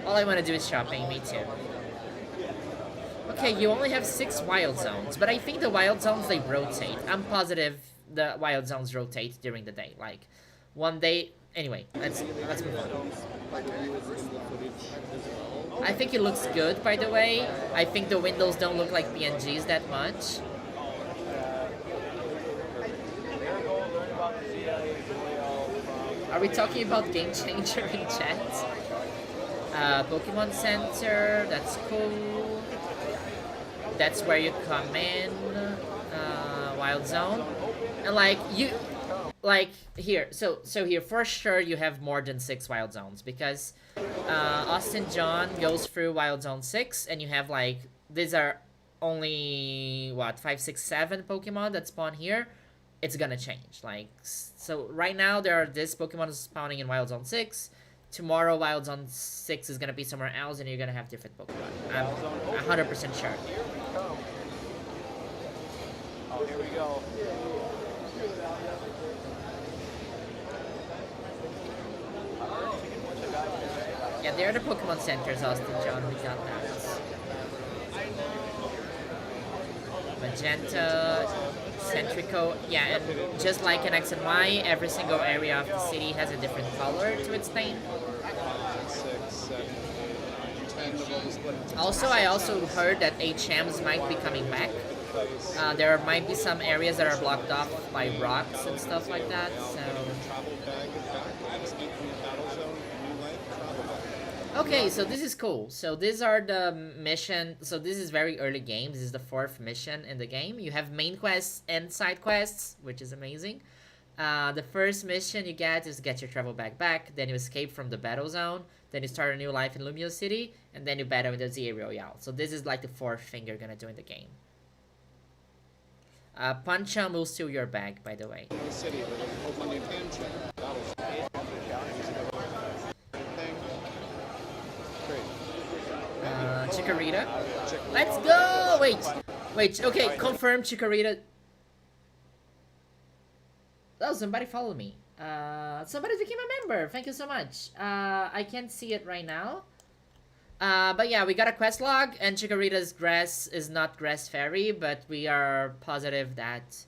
[SPEAKER 3] All I want to do is shopping, me too. Okay, you only have 6 wild zones, but I think the wild zones, they rotate. I'm positive the wild zones rotate during the day. Like, one day... Anyway, let's move on. I think it looks good, by the way. I think the windows don't look like PNGs that much. Are we talking about Game Changer in chat? Pokemon Center, that's cool. that's where you come in, Wild Zone, and like here. So here for sure you have more than 6 Wild Zones because Austin John goes through Wild Zone 6, and you have like these are only what 5, 6, 7 Pokemon that spawn here. It's gonna change. Like, so right now there are this Pokemon spawning in Wild Zone 6. Tomorrow Wild Zone 6 is gonna be somewhere else, and you're gonna have different Pokemon. I'm 100% sure.
[SPEAKER 10] Oh, here we go.
[SPEAKER 3] Yeah, there are the Pokemon centers, Austin John. We got that. Magenta, Centrico, yeah, and just like in X and Y, every single area of the city has a different color to its name. Also, I also heard that HMs might be coming back. There might be some areas that are blocked off by rocks and stuff like that, so... Okay, so this is cool. So these are the mission. So this is very early game. This is the 4th mission in the game. You have main quests and side quests, which is amazing. The first mission you get is get your travel bag back. Then you escape from the battle zone. Then you start a new life in Lumio City. And then you battle in the ZA Royale. So this is like the 4th thing you're gonna do in the game. Pancham will steal your bag, by the way. Chikorita. Let's go! Wait, okay, confirm Chikorita. Oh, somebody followed me. Somebody became a member. Thank you so much. I can't see it right now. But yeah, we got a quest log, and Chikorita's grass is not Grass Fairy, but we are positive that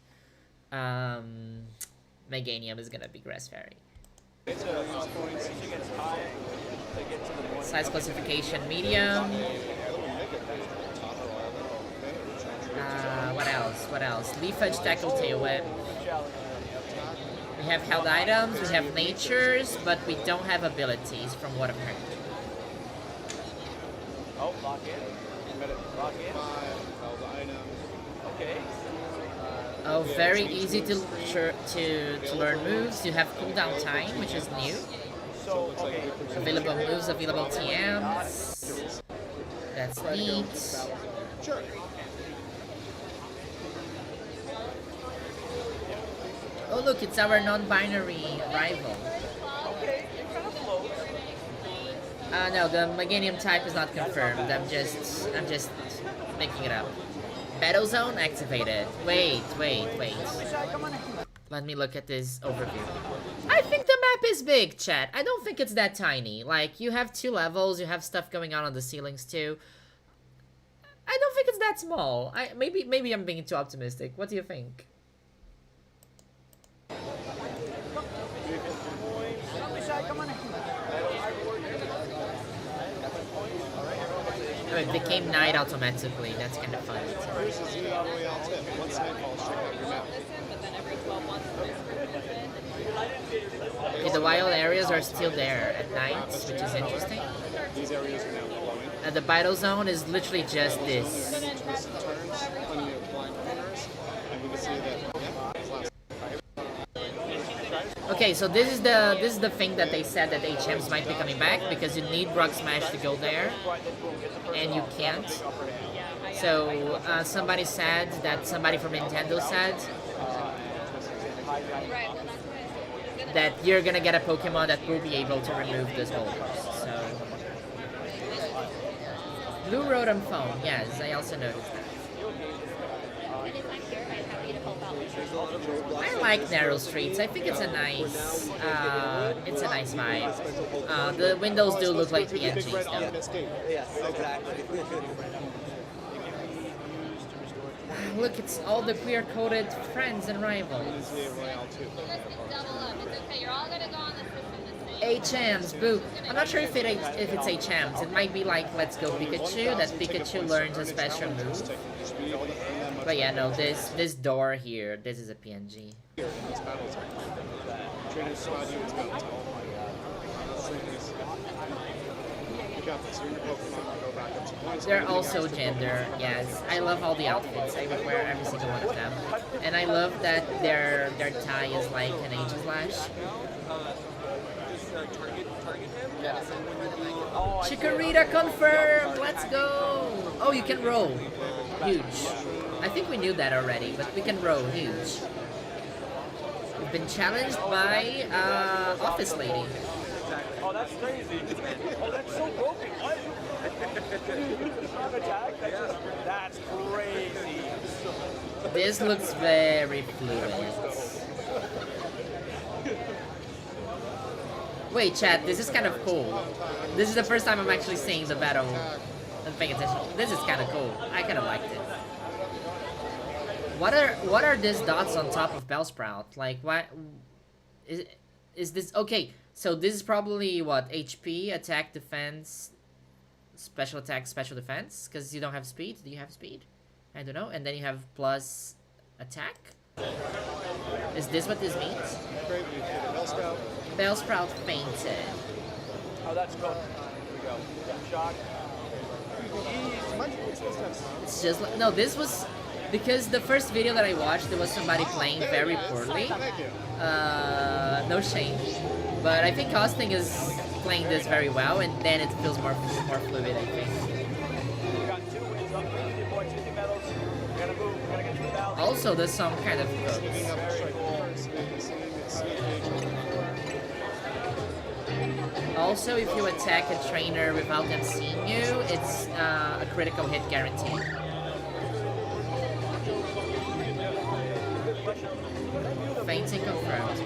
[SPEAKER 3] Meganium is gonna be Grass Fairy. Size classification medium. What else? Leafage, Tackle, Tail Whip. We have held items, we have natures, but we don't have abilities from what I've heard.
[SPEAKER 10] Oh, lock in. Lock in. Held items. Okay.
[SPEAKER 3] Oh, very easy to learn moves. You have cooldown time, which is new. Available moves, available TMs. That's neat.
[SPEAKER 9] Sure.
[SPEAKER 3] Oh look, it's our non-binary rival. No, the Meganium type is not confirmed. I'm just making it up. Battle zone activated. Wait. Let me look at this overview. I think the map is big, chat. I don't think it's that tiny. Like, you have 2 levels, you have stuff going on the ceilings too. I don't think it's that small. Maybe I'm being too optimistic. What do you think? Oh, it became night automatically. That's kind of fun. Okay, the wild areas are still there at night, which is interesting. And the battle zone is literally just this. Okay, so this is the thing that they said that HMs might be coming back because you need Rock Smash to go there, and you can't. So somebody said that somebody from Nintendo said that you're gonna get a Pokemon that will be able to remove those boulders. So Blue Rotom phone, yes, I also noticed that. I like narrow streets. I think it's a nice vibe. The windows do look like PNGs though. Look, it's all the queer-coded friends and rivals. HMs, boo. I'm not sure if it's HMs. It might be like Let's Go Pikachu, that Pikachu learns a special move. But yeah, no, this door here, this is a PNG.
[SPEAKER 10] careful, so your Pokemon will go back up to points.
[SPEAKER 3] They're also gender, yes. I love all the outfits. I would wear every single one of them. And I love that their tie is like an angel slash. Chikorita confirmed! Let's go! Oh, you can roll. Huge. I think we knew that already, but we can roll. Huge. We've been challenged by Office Lady.
[SPEAKER 11] Oh, that's crazy. Oh, that's so broken. What? That's crazy.
[SPEAKER 3] This looks very fluid. Wait, chat, this is kind of cool. This is the first time I'm actually seeing the battle and paying attention. This is kind of cool. I kind of liked it. What are these dots on top of Bellsprout? Like, what is this? Okay, so this is probably what? HP, attack, defense, special attack, special defense, because you don't have speed. Do you have speed? I don't know. And then you have plus attack. Is this what this means? Bellsprout fainted.
[SPEAKER 11] Oh, that's cool. Here we go. Shock.
[SPEAKER 3] It's just like, no, this was because the first video that I watched, there was somebody playing very poorly. No shame, but I think Costing is playing this very well, and then it feels more fluid, I think. Also, there's some kind of also, if you attack a trainer without them seeing you, it's a critical hit guarantee. Fainting confirmed.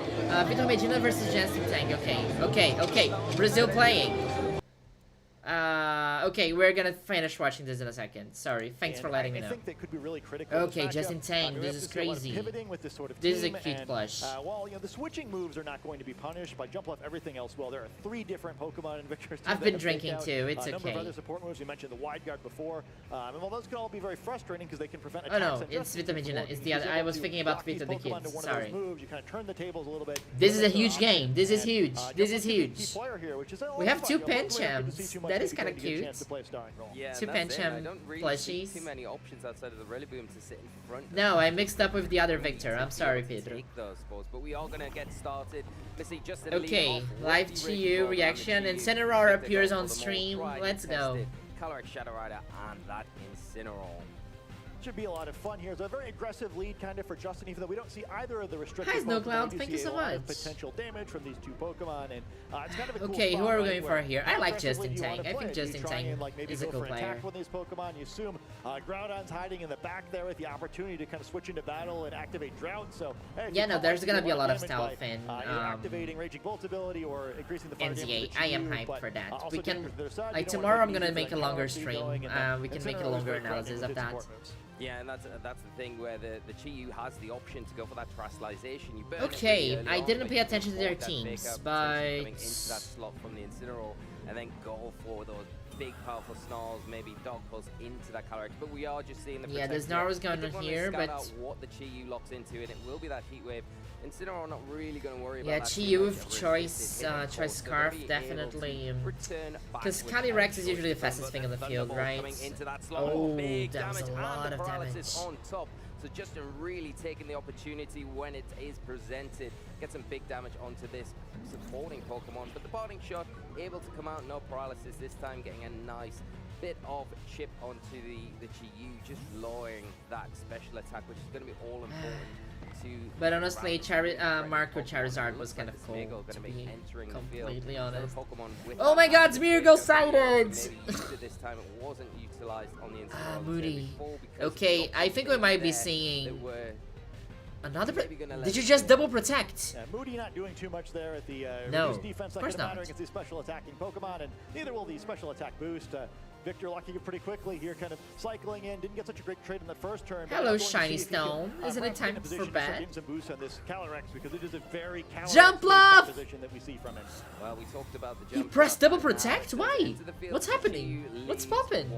[SPEAKER 3] Vitor Medina versus Jensen Tang. Okay. Brazil playing. Okay, we're gonna finish watching this in a second. Sorry, thanks for letting me know.
[SPEAKER 12] I think that could be really critical.
[SPEAKER 3] Okay, Justin Tang, this is crazy. This is a cute plush.
[SPEAKER 12] Well, you know, the switching moves are not going to be punished by jump off everything else. Well, there are 3 different Pokemon and Victor's.
[SPEAKER 3] I've been drinking too. It's
[SPEAKER 12] a number
[SPEAKER 3] okay.
[SPEAKER 12] of other support moves. You mentioned the wide guard before. And while those can all be very frustrating because they can prevent
[SPEAKER 3] attacks. Oh no, it's Vitor Medina. It's the other. I was thinking about Vita the Kids. Sorry.
[SPEAKER 12] You kind of turn the tables a little bit.
[SPEAKER 3] This is a huge game. This is huge. This is huge. We have 2 Penchams. That is kind of cute.
[SPEAKER 1] Yeah,
[SPEAKER 3] 2 Pencham plushies.
[SPEAKER 1] Too many options outside of the Reliboom to sit in front.
[SPEAKER 3] No, I mixed up with the other Victor. I'm sorry, Pedro.
[SPEAKER 1] But we are gonna get started.
[SPEAKER 3] Okay, live Chiyu reaction. Incineroar appears on stream. Let's go.
[SPEAKER 1] Calyrex Shadow Rider and that Incineroar.
[SPEAKER 12] Should be a lot of fun here. It's a very aggressive lead kind of for Justin, even though we don't see either of the restricted
[SPEAKER 3] Hi, Snowcloud. Thank you so much.
[SPEAKER 12] Potential damage from these 2 Pokemon, and it's kind of a cool
[SPEAKER 3] okay, who are we going
[SPEAKER 12] for
[SPEAKER 3] here? I like Justin Tang. I think Justin Tang is a cool player.
[SPEAKER 12] With these Pokemon, you assume Groudon's hiding in the back there with the opportunity to kind of switch into battle and activate Drought. So
[SPEAKER 3] yeah, no, there's gonna be a lot of stealth in
[SPEAKER 12] activating Raging Bolt ability or increasing the fire
[SPEAKER 3] NZA. I am hyped for that. We can like tomorrow. I'm gonna make a longer stream. We can make a longer analysis of that.
[SPEAKER 1] Yeah, and that's the thing where the Chiyu has the option to go for that terrestrialization. You
[SPEAKER 3] okay, I didn't pay attention to their teams, but
[SPEAKER 1] into that slot from the Incineroar and then go for those big powerful snarls, maybe dog pulse into that Calyrex. But we are just seeing the
[SPEAKER 3] the Snarl's going on here, but
[SPEAKER 1] what the Chiyu locks into, and it will be that heat wave. Incineroar not really going to worry about that.
[SPEAKER 3] Yeah, Chiyu with choice Scarf definitely, because Calyrex is usually the fastest thing in the field, right? Oh, that was a lot of damage.
[SPEAKER 1] On top. So Justin really taking the opportunity when it is presented, get some big damage onto this supporting Pokemon. But the parting shot able to come out, no paralysis this time, getting a nice bit of chip onto the Chiyu, just lowering that special attack, which is going to be all important.
[SPEAKER 3] But honestly, Marco Charizard was kind of cool, to be completely honest. Oh my god, Smeargle sighted!
[SPEAKER 1] This time it wasn't utilized on the
[SPEAKER 3] Moody. Okay, I think we might be seeing another. Did you just double protect?
[SPEAKER 12] Moody not doing too much there at the
[SPEAKER 3] no,
[SPEAKER 12] defense
[SPEAKER 3] of course not.
[SPEAKER 12] Against the special attacking Pokemon, and neither will the special attack boost. Victor locking it pretty quickly here, kind of cycling in. Didn't get such a great trade in the first turn.
[SPEAKER 3] Hello, Shiny Stone. Isn't it time for bed?
[SPEAKER 12] Getting some boost on this Calyrex because it is a very
[SPEAKER 3] jump love
[SPEAKER 12] position that we see from him.
[SPEAKER 1] Well, we talked about the jump.
[SPEAKER 3] He pressed double protect? Why? What's happening? What's popping?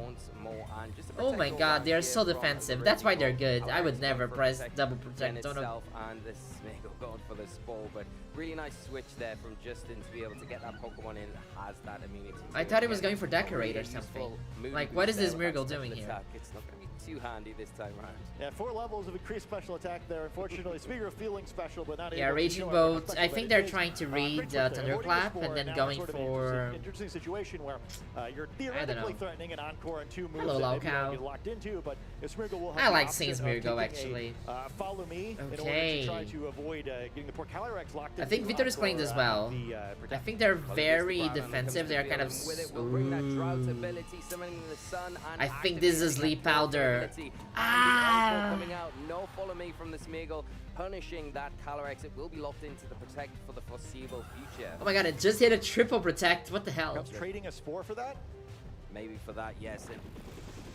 [SPEAKER 3] Oh my god, they are so defensive. That's why they're good. I would never press double protect. Don't know.
[SPEAKER 1] And this Smeagol going for the spore, but really nice switch there from Justin to be able to get that Pokemon in that has that immunity.
[SPEAKER 3] I thought he was going for Decorate or something. Like, what is this Smeagol doing here?
[SPEAKER 1] It's not going to be too handy this time around.
[SPEAKER 12] Yeah, 4 levels of increased special attack there. Unfortunately, Smeagol feeling special, but not able
[SPEAKER 3] yeah,
[SPEAKER 12] to
[SPEAKER 3] Raging Bolt. I think they're trying to read Thunderclap and then going for...
[SPEAKER 12] Interesting situation where you're theoretically threatening an Encore and 2 moves
[SPEAKER 3] Hello,
[SPEAKER 12] that
[SPEAKER 3] Lowcow.
[SPEAKER 12] get locked into, but Smeagol will have
[SPEAKER 3] I like seeing Smeagol, actually.
[SPEAKER 12] Follow me in order to try to avoid getting the poor Calyrex locked in.
[SPEAKER 3] I think Victor is playing this well. I think they're very defensive. They're kind of... I think this is Sleep Powder.
[SPEAKER 1] Coming out, no follow me from the Smeagol, punishing that Calyrex. It will be locked into the Protect for the foreseeable future.
[SPEAKER 3] Oh my god, it just hit a triple Protect. What the hell?
[SPEAKER 12] Trading a Spore for that?
[SPEAKER 1] Maybe for that, yes. And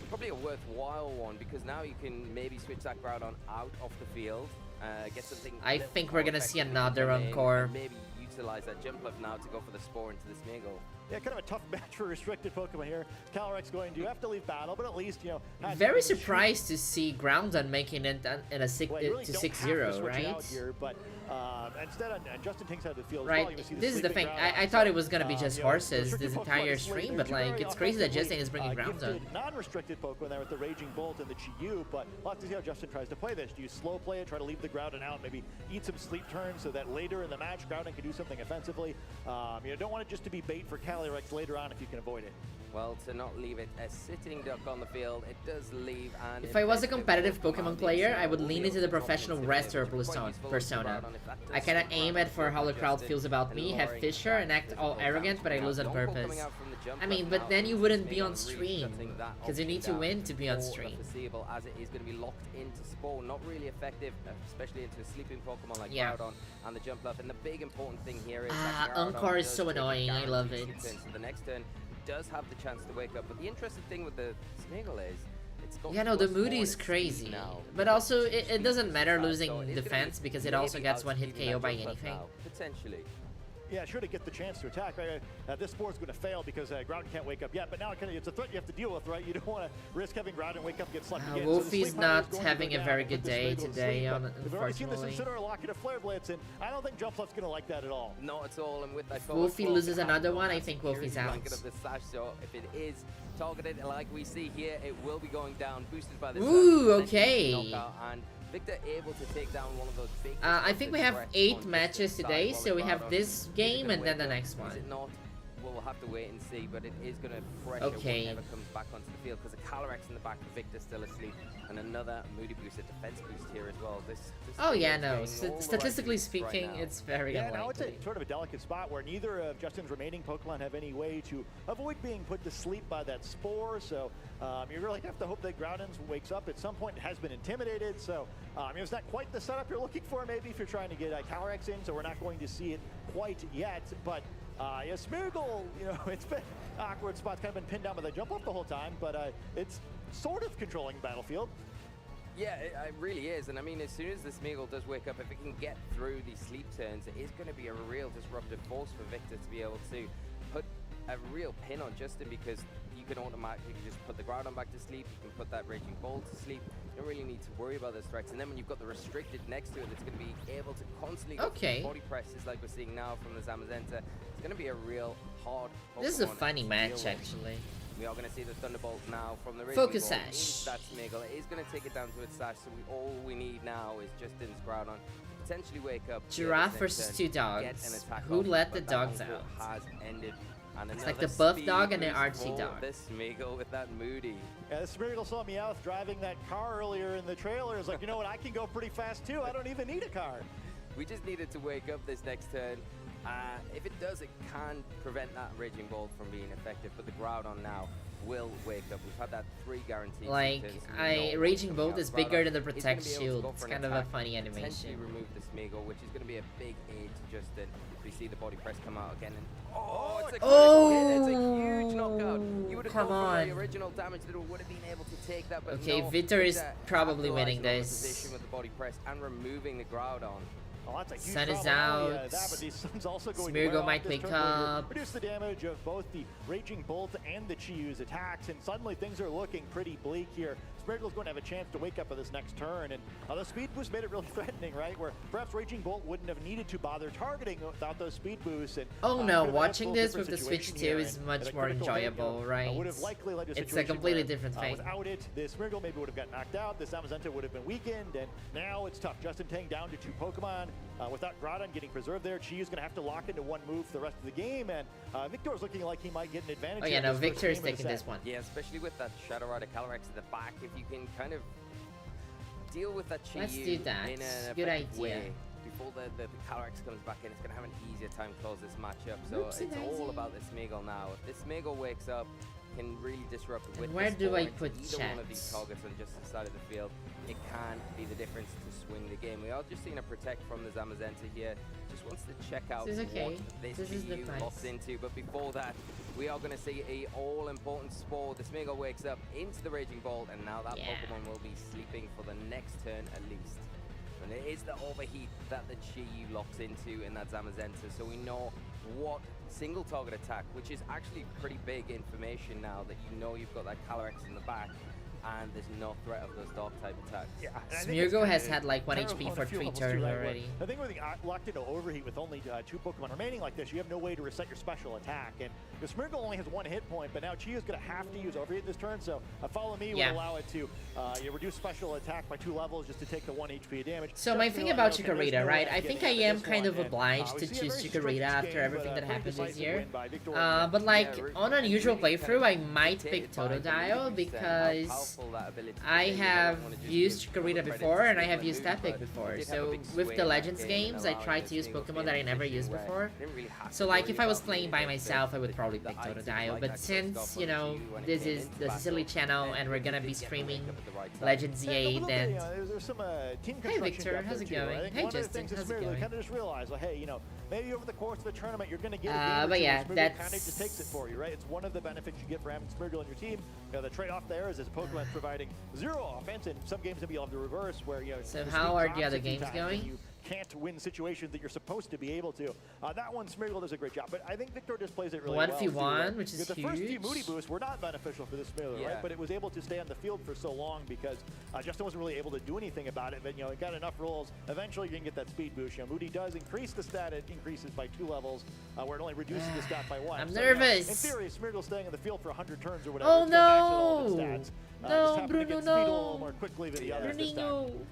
[SPEAKER 1] probably a worthwhile one because now you can maybe switch that Groudon out of the field. Get something.
[SPEAKER 3] I think we're gonna see another Encore.
[SPEAKER 1] Maybe utilize that Jump Lift now to go for the Spore into the Smeagol.
[SPEAKER 12] Yeah, kind of a tough match for restricted Pokemon here. Calyrex going to have to leave battle, but at least, you know...
[SPEAKER 3] Very surprised to see Groudon making it in a 6-0, right?
[SPEAKER 12] Here, but instead, Justin takes out the field.
[SPEAKER 3] Right,
[SPEAKER 12] well,
[SPEAKER 3] this is the thing. I thought it was gonna be just horses this entire stream, but like, it's crazy that Justin is bringing Groudon.
[SPEAKER 12] Non-restricted Pokemon there with the Raging Bolt and the Chi-Yu, but we'll have to see how Justin tries to play this. Do you slow play it, try to leave the Groudon out, maybe eat some sleep turns so that later in the match, Groudon can do something offensively? You don't want it just to be bait for Calyrex later on if you can avoid it.
[SPEAKER 1] Well, to not leave it a sitting duck on the field, it does leave an...
[SPEAKER 3] If I was a competitive Pokemon player, I would lean into the professional wrestler persona. I kinda aim at for how the crowd feels about me, have Fisher, and act all arrogant, but I lose on purpose. I mean, but then you wouldn't be on stream, because you need to win to be on stream.
[SPEAKER 1] As it is going to be locked into Spore, not really effective, especially into a sleeping Pokemon like Groudon and the Jump Bluff. And the big important thing here is that
[SPEAKER 3] Encore is so annoying, I love it.
[SPEAKER 1] So the next turn does have the chance to wake up, but the interesting thing with the Smeagol is it's got
[SPEAKER 3] yeah, no, the Moody is crazy, but also it doesn't matter losing defense because it also gets one hit KO by anything.
[SPEAKER 1] Potentially.
[SPEAKER 12] Yeah, sure to get the chance to attack. Right? This Spore is going to fail because Groudon can't wake up yet, but now it's a threat you have to deal with, right? You don't want to risk having Groudon wake up and get slept again.
[SPEAKER 3] Wolfie's not having a very good day today, unfortunately.
[SPEAKER 12] We've already seen this in Incineroar locking a Flare Blitz, and I don't think Jump Left's going to like that at all.
[SPEAKER 1] Not at all, and with that
[SPEAKER 3] Wolfie loses another one, I think Wolfie's out.
[SPEAKER 1] Of the sash, so if it is targeted like we see here, it will be going down, boosted by the
[SPEAKER 3] Ooh, okay.
[SPEAKER 1] And Victor able to take down one of those big...
[SPEAKER 3] I think we have 8 matches today, so we have this game and then the next one.
[SPEAKER 1] Is it not? We'll have to wait and see, but it is going to pressure whatever comes back onto the field because the Calyrex in the back, Victor still asleep, and another Moody boost, a defense boost here as well. This
[SPEAKER 3] oh yeah, no. Statistically speaking, it's very unlikely.
[SPEAKER 12] Now it's sort of a delicate spot where neither of Justin's remaining Pokemon have any way to avoid being put to sleep by that Spore, so you really have to hope that Groudon wakes up at some point. It has been intimidated, so it's not quite the setup you're looking for maybe if you're trying to get Calyrex in, so we're not going to see it quite yet, but yeah, Smeagol, it's been awkward spot's kind of been pinned down by the Jump Up the whole time, but it's sort of controlling the battlefield.
[SPEAKER 1] Yeah, it really is, and I mean, as soon as the Smeagol does wake up, if it can get through these sleep turns, it is going to be a real disruptive force for Victor to be able to put a real pin on Justin because you can automatically just put the Groudon back to sleep, you can put that Raging Bolt to sleep, you don't really need to worry about those threats, and then when you've got the restricted next to it that's going to be able to constantly go through body presses like we're seeing now from the Zamazenta, it's going to be a real hard Pokemon.
[SPEAKER 3] This is a funny match, actually.
[SPEAKER 1] We are going to see the Thunderbolt now from the
[SPEAKER 3] Focus Sash.
[SPEAKER 1] That Smeagol. It is going to take it down to its Sash, so all we need now is Justin's Groudon to potentially wake up.
[SPEAKER 3] Giraffe versus 2 dogs. Who let the dogs out?
[SPEAKER 1] Has ended.
[SPEAKER 3] It's like the buff dog and the artsy dog.
[SPEAKER 1] This Smeagol with that Moody.
[SPEAKER 12] Yeah, the Smeagol saw Meowth driving that car earlier in the trailer. It's like, you know what, I can go pretty fast too. I don't even need a car.
[SPEAKER 1] We just needed to wake up this next turn. If it does, it can prevent that Raging Bolt from being effective. But the Groudon now
[SPEAKER 13] will wake up. We've had that 3 guaranteed.
[SPEAKER 3] Like, Raging Bolt is bigger than the Protect Shield. It's kind of a funny animation.
[SPEAKER 13] Potentially remove the Smeagol, which is going to be a big aid to Justin. We see the body press come out again, and it's a critical hit. It's a huge knockout. You would have
[SPEAKER 3] come on.
[SPEAKER 13] The original damage that would have been able to take that, but
[SPEAKER 3] okay,
[SPEAKER 13] no,
[SPEAKER 3] Victor is probably winning this.
[SPEAKER 13] Position with the body press and removing the Groudon.
[SPEAKER 12] Oh, that's a huge
[SPEAKER 3] Sun is
[SPEAKER 12] problem.
[SPEAKER 3] out.
[SPEAKER 12] But these Suns also going
[SPEAKER 3] Smeargle might wake up.
[SPEAKER 12] Reduce the damage of both the Raging Bolt and the Chiyu's attacks, and suddenly things are looking pretty bleak here. Smeargle's going to have a chance to wake up for this next turn, and the speed boost made it really threatening, right? Where perhaps Raging Bolt wouldn't have needed to bother targeting without those speed boosts. And
[SPEAKER 3] oh no, watching this with the Switch 2 is much more enjoyable, right?
[SPEAKER 12] Would have likely led to
[SPEAKER 3] it's a completely different thing.
[SPEAKER 12] Without it, the Smeargle maybe would have got knocked out, the Zamazenta would have been weakened, and now it's tough. Justin Tang down to 2 Pokemon. Without Groudon getting preserved there, Chiyu's going to have to lock into 1 move for the rest of the game, and Victor's looking like he might get an advantage.
[SPEAKER 3] Oh yeah, no, Victor's taking this one.
[SPEAKER 13] Yeah, especially with that Shadow Rider Calyrex at the back, if you can kind of deal with that Chiyu
[SPEAKER 3] Let's do that.
[SPEAKER 13] in an
[SPEAKER 3] good
[SPEAKER 13] effective
[SPEAKER 3] idea.
[SPEAKER 13] way before the Calyrex comes back in, it's going to have an easier time close this matchup. So it's all about the Smeagol now. If this Smeagol wakes up, can really disrupt with
[SPEAKER 3] where do I put
[SPEAKER 13] either one of these targets on just the side of the field. It can be the difference to swing the game. We are just seeing a protect from the Zamazenta here. Just wants to check out what this Chiyu locks into. But before that, we are going to see a all-important Spore. The Smeagol wakes up into the Raging Bolt, and now that Pokemon will be sleeping for the next turn at least. And it is the overheat that the Chiyu locks into in that Zamazenta, so we know what single target attack, which is actually pretty big information now that you know you've got that Calyrex in the back, and there's no threat of those dark type attacks.
[SPEAKER 12] Yeah,
[SPEAKER 3] Smeargle has had like 1 HP for 3 turns already.
[SPEAKER 12] I think with locked into overheat with only 2 Pokemon remaining like this, you have no way to reset your special attack. And the Smeargle only has 1 hit point, but now Chiyu's going to have to use overheat this turn. So Follow Me would allow it to reduce special attack by 2 levels just to take the 1 HP damage.
[SPEAKER 3] So my thing about Chikorita, right? I think I am kind of obliged to choose Chikorita after everything that happened this year. But like on an unusual playthrough, I might pick Totodile because I have used Chikorita before and I have used Epic before. So with the Legends games, I try to use Pokemon that I never used before. So like if I was playing by myself, I would probably pick Totodile. But since, you know, this is the Cecily channel and we're gonna be streaming Legends EA, then... Hey Victor, how's it going? Hey Justin, how's it going?
[SPEAKER 12] Kind of just realize, like, hey, you know, maybe over the course of the tournament, you're going to get a game
[SPEAKER 3] but yeah,
[SPEAKER 12] that kind of just takes it for you, right? It's one of the benefits you get for having Smeargle on your team. You know, the trade-off there is Pokemon providing 0 offense, and some games maybe you'll have the reverse, where, you know...
[SPEAKER 3] So how are the other games going?
[SPEAKER 12] You can't win situations that you're supposed to be able to. That one, Smeargle does a great job, but I think Victor just plays it really well.
[SPEAKER 3] 1v1, which is
[SPEAKER 12] the
[SPEAKER 3] huge.
[SPEAKER 12] First few Moody boosts were not beneficial for this Smeargle, right? But it was able to stay on the field for so long because Justin wasn't really able to do anything about it, but, you know, it got enough rolls. Eventually, you can get that speed boost. You know, Moody does increase the stat. It increases by 2 levels, where it only reduces the stat by 1.
[SPEAKER 3] I'm
[SPEAKER 12] so,
[SPEAKER 3] nervous.
[SPEAKER 12] You know, in theory, Smeargle staying on the field for 100 turns or whatever.
[SPEAKER 3] Oh, no!
[SPEAKER 12] No, Bruno, no! More quickly than the others this time.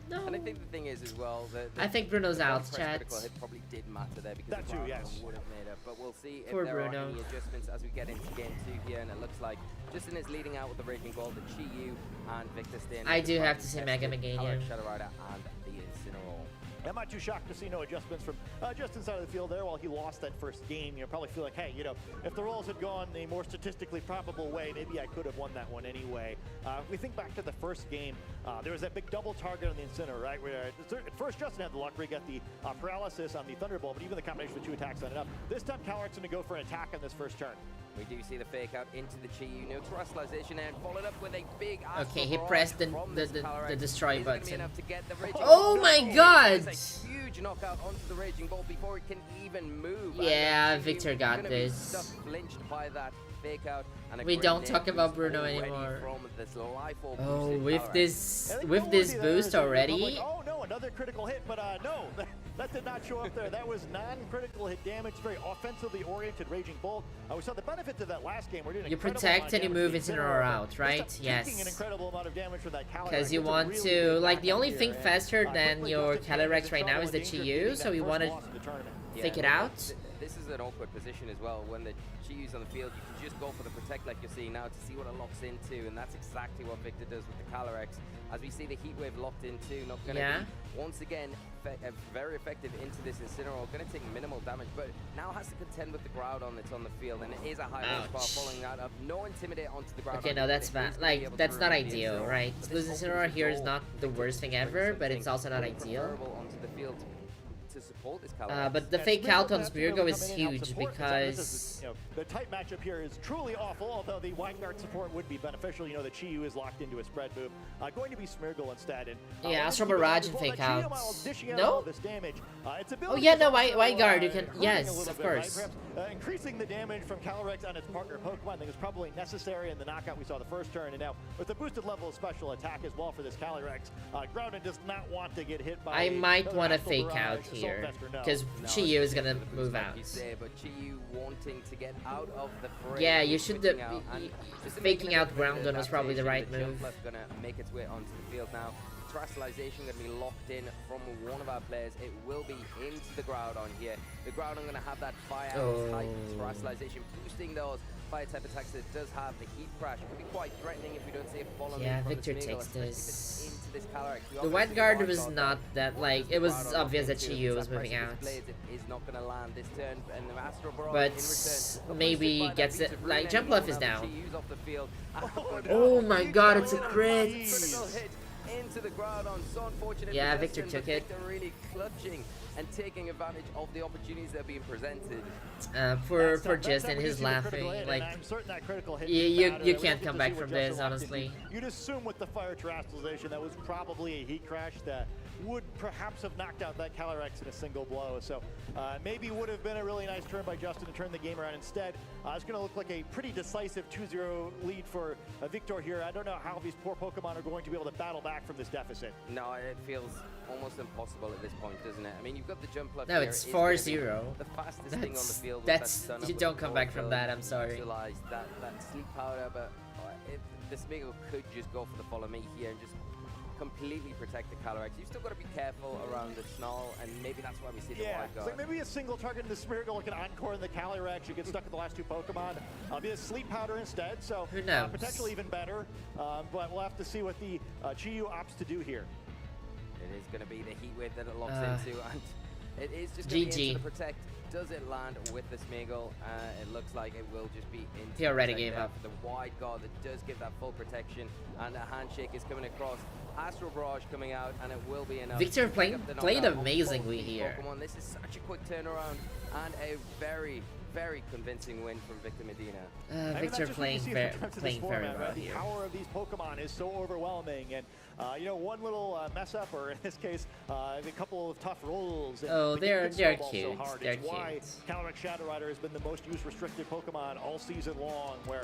[SPEAKER 3] No.
[SPEAKER 13] And I think the thing is as well,
[SPEAKER 3] I think Bruno's out, chat.
[SPEAKER 13] Critical hit probably did matter there because
[SPEAKER 12] that too, yes.
[SPEAKER 13] would have made it. But we'll see if
[SPEAKER 3] Poor
[SPEAKER 13] there
[SPEAKER 3] Bruno.
[SPEAKER 13] are any adjustments as we get into game 2 here, and it looks like Justin is leading out with the Raging Ball, the Chiyu, and Victor staying.
[SPEAKER 3] I do have to say Mega Meganium.
[SPEAKER 13] Shadow Rider and the Incineroar.
[SPEAKER 12] I'm not too shocked to see no adjustments from Justin's side of the field there while he lost that first game. You know, probably feel like, hey, you know, if the rolls had gone a more statistically probable way, maybe I could have won that one anyway. We think back to the first game, there was that big double target on the Incineroar, right? Where at first Justin had the luck where he got the paralysis on the Thunderbolt, but even the combination of the 2 attacks not enough. This time Calyrex going to go for an attack on this first turn.
[SPEAKER 13] We do see the fake out into the Chiyu, no terrestrialization, and followed up with a big.
[SPEAKER 3] Okay, he pressed the destroy button.
[SPEAKER 13] Oh
[SPEAKER 3] my god!
[SPEAKER 13] Huge knockout onto the Raging Ball before it can even move.
[SPEAKER 3] Yeah, Victor got this.
[SPEAKER 13] By that fake out, and
[SPEAKER 3] we don't talk about Bruno anymore. Oh, with this boost already?
[SPEAKER 12] Oh no, another critical hit, but no, that did not show up there. That was non-critical hit damage, very offensively oriented Raging Bolt. We saw the benefit to that last game. We're doing
[SPEAKER 3] you protect and you move Incineroar out, right? Yes.
[SPEAKER 12] An incredible amount of damage from that Calyrex.
[SPEAKER 3] Because you want to, like, the only thing faster than your Calyrex right now is the Chiyu, so we want to fake it out.
[SPEAKER 13] this is an awkward position as well. When the Chiyu's on the field, you can just go for the protect like you're seeing now to see what it locks into, and that's exactly what Victor does with the Calyrex. As we see the Heat Wave locked in too, not going to be, once again, very effective into this Incineroar, going to take minimal damage, but now has to contend with the Groudon that's on the field, and it is a high horsepower following that up. No Intimidate onto the Groudon.
[SPEAKER 3] Okay, no, that's bad. Like, that's not ideal, right? Losing Incineroar here is not the worst thing ever, but it's also not ideal.
[SPEAKER 13] Onto the field to support this
[SPEAKER 3] but the fake out on Smeargle is huge because
[SPEAKER 12] the tight matchup here is truly awful, although the wide guard support would be beneficial. You know, the Chiyu is locked into a spread move. Going to be Smeargle instead. And,
[SPEAKER 3] yeah, Astral Barrage and fake out. No?
[SPEAKER 12] Oh
[SPEAKER 3] yeah, no, wide guard, you can, yes, of course.
[SPEAKER 12] Increasing the damage from Calyrex on its partner Pokemon, I think is probably necessary in the knockout we saw the first turn, and now with the boosted level of special attack as well for this Calyrex, Groudon does not want to get hit by
[SPEAKER 3] I might want to fake out here, because Chiyu is gonna move out.
[SPEAKER 13] But Chiyu wanting to get out of the fray.
[SPEAKER 3] Yeah, you should, faking out Groudon was probably the right move.
[SPEAKER 13] Gonna make its way onto the field now. Terrestrialization going to be locked in from one of our players. It will be into the Groudon here. The Groudon going to have that fire type Terrestrialization, boosting those fire type attacks. It does have the Heat Crash. It could be quite threatening if you don't see it follow.
[SPEAKER 3] Yeah, Victor takes this. The Wet Guard was not that, like, it was obvious that Chiyu was moving out.
[SPEAKER 13] Is not going to land this turn, and the Astral Barrage
[SPEAKER 3] but maybe gets it, like, Jump Bluff is down. Oh my god, it's a crit!
[SPEAKER 13] Into the Groudon, so unfortunate.
[SPEAKER 3] Yeah, Victor took it.
[SPEAKER 13] Victor really clutching and taking advantage of the opportunities that are being presented.
[SPEAKER 3] For Justin, he's laughing. Like, you can't come back from this, honestly.
[SPEAKER 12] You'd assume with the fire terrestrialization that was probably a Heat Crash that would perhaps have knocked out that Calyrex in a single blow. So maybe would have been a really nice turn by Justin to turn the game around. Instead, it's going to look like a pretty decisive 2-0 lead for Victor here. I don't know how these poor Pokemon are going to be able to battle back from this deficit.
[SPEAKER 13] No, it feels almost impossible at this point, doesn't it? I mean, you've got the jump left.
[SPEAKER 3] No, it's 4-0.
[SPEAKER 13] The fastest thing on the field.
[SPEAKER 3] That's you don't come back from that. I'm sorry.
[SPEAKER 13] That sleep powder, but the Smeargle could just go for the follow me here and just completely protect the Calyrex. You've still got to be careful around the Snarl, and maybe that's why we see the wide guard.
[SPEAKER 12] Like maybe a single target in the Smeargle, like an encore in the Calyrex. You get stuck with the last two Pokemon. Be a sleep powder instead, so
[SPEAKER 3] who knows?
[SPEAKER 12] Potentially even better. But we'll have to see what the Chiyu opts to do here.
[SPEAKER 13] It is going to be the Heat Wave that it locks into, and it is just going to be into the protect. Does it land with the Smeargle? It looks like it will just be into
[SPEAKER 3] he already gave up.
[SPEAKER 13] The wide guard that does give that full protection, and a handshake is coming across. Astral Barrage coming out, and it will be enough.
[SPEAKER 3] Victor played amazingly here.
[SPEAKER 13] Pokemon. This is such a quick turnaround, and a very, very convincing win from Victor Medina.
[SPEAKER 3] Victor playing very well
[SPEAKER 12] here. The power of these Pokemon is so overwhelming, and you know, one little mess up, or in this case, a couple of tough rolls. And
[SPEAKER 3] they're cute.
[SPEAKER 12] So
[SPEAKER 3] They're
[SPEAKER 12] cute. Why Calyrex Shadow Rider has been the most used restricted Pokemon all season long. Where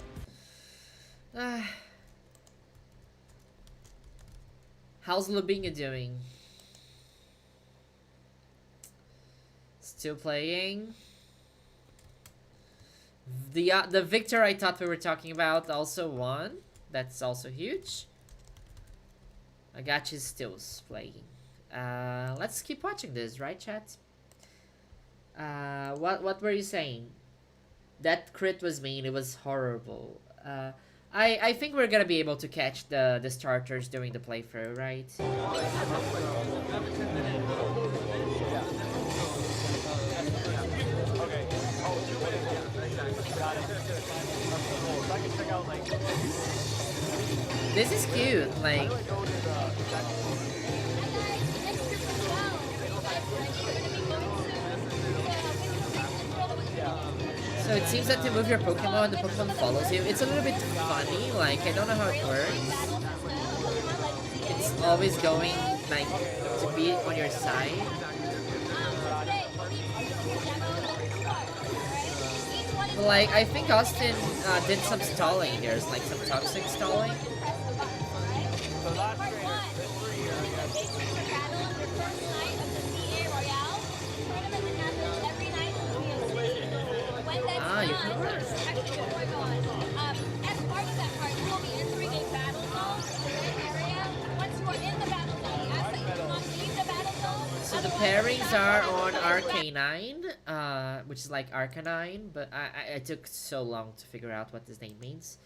[SPEAKER 3] how's Lubinga doing? Still playing. The Victor I thought we were talking about also won. That's also huge. Agachi's still playing. Let's keep watching this, right, chat? What were you saying? That crit was mean. It was horrible. I think we're gonna be able to catch the starters during the playthrough, right? This is cute, like. So it seems that to move your Pokemon, the Pokemon follows you. It's a little bit funny, like, I don't know how it works. It's always going, like, to be on your side. But, like, I think Austin did some stalling here, like some toxic stalling. Ah, you can run.
[SPEAKER 6] As part of that part, you will be entering a battle zone in that area. Once you are in the battle zone, you ask that you do not leave the battle zone.
[SPEAKER 3] So The pairings are on Arcanine, which is like Arcanine, but I took so long to figure out what this name means.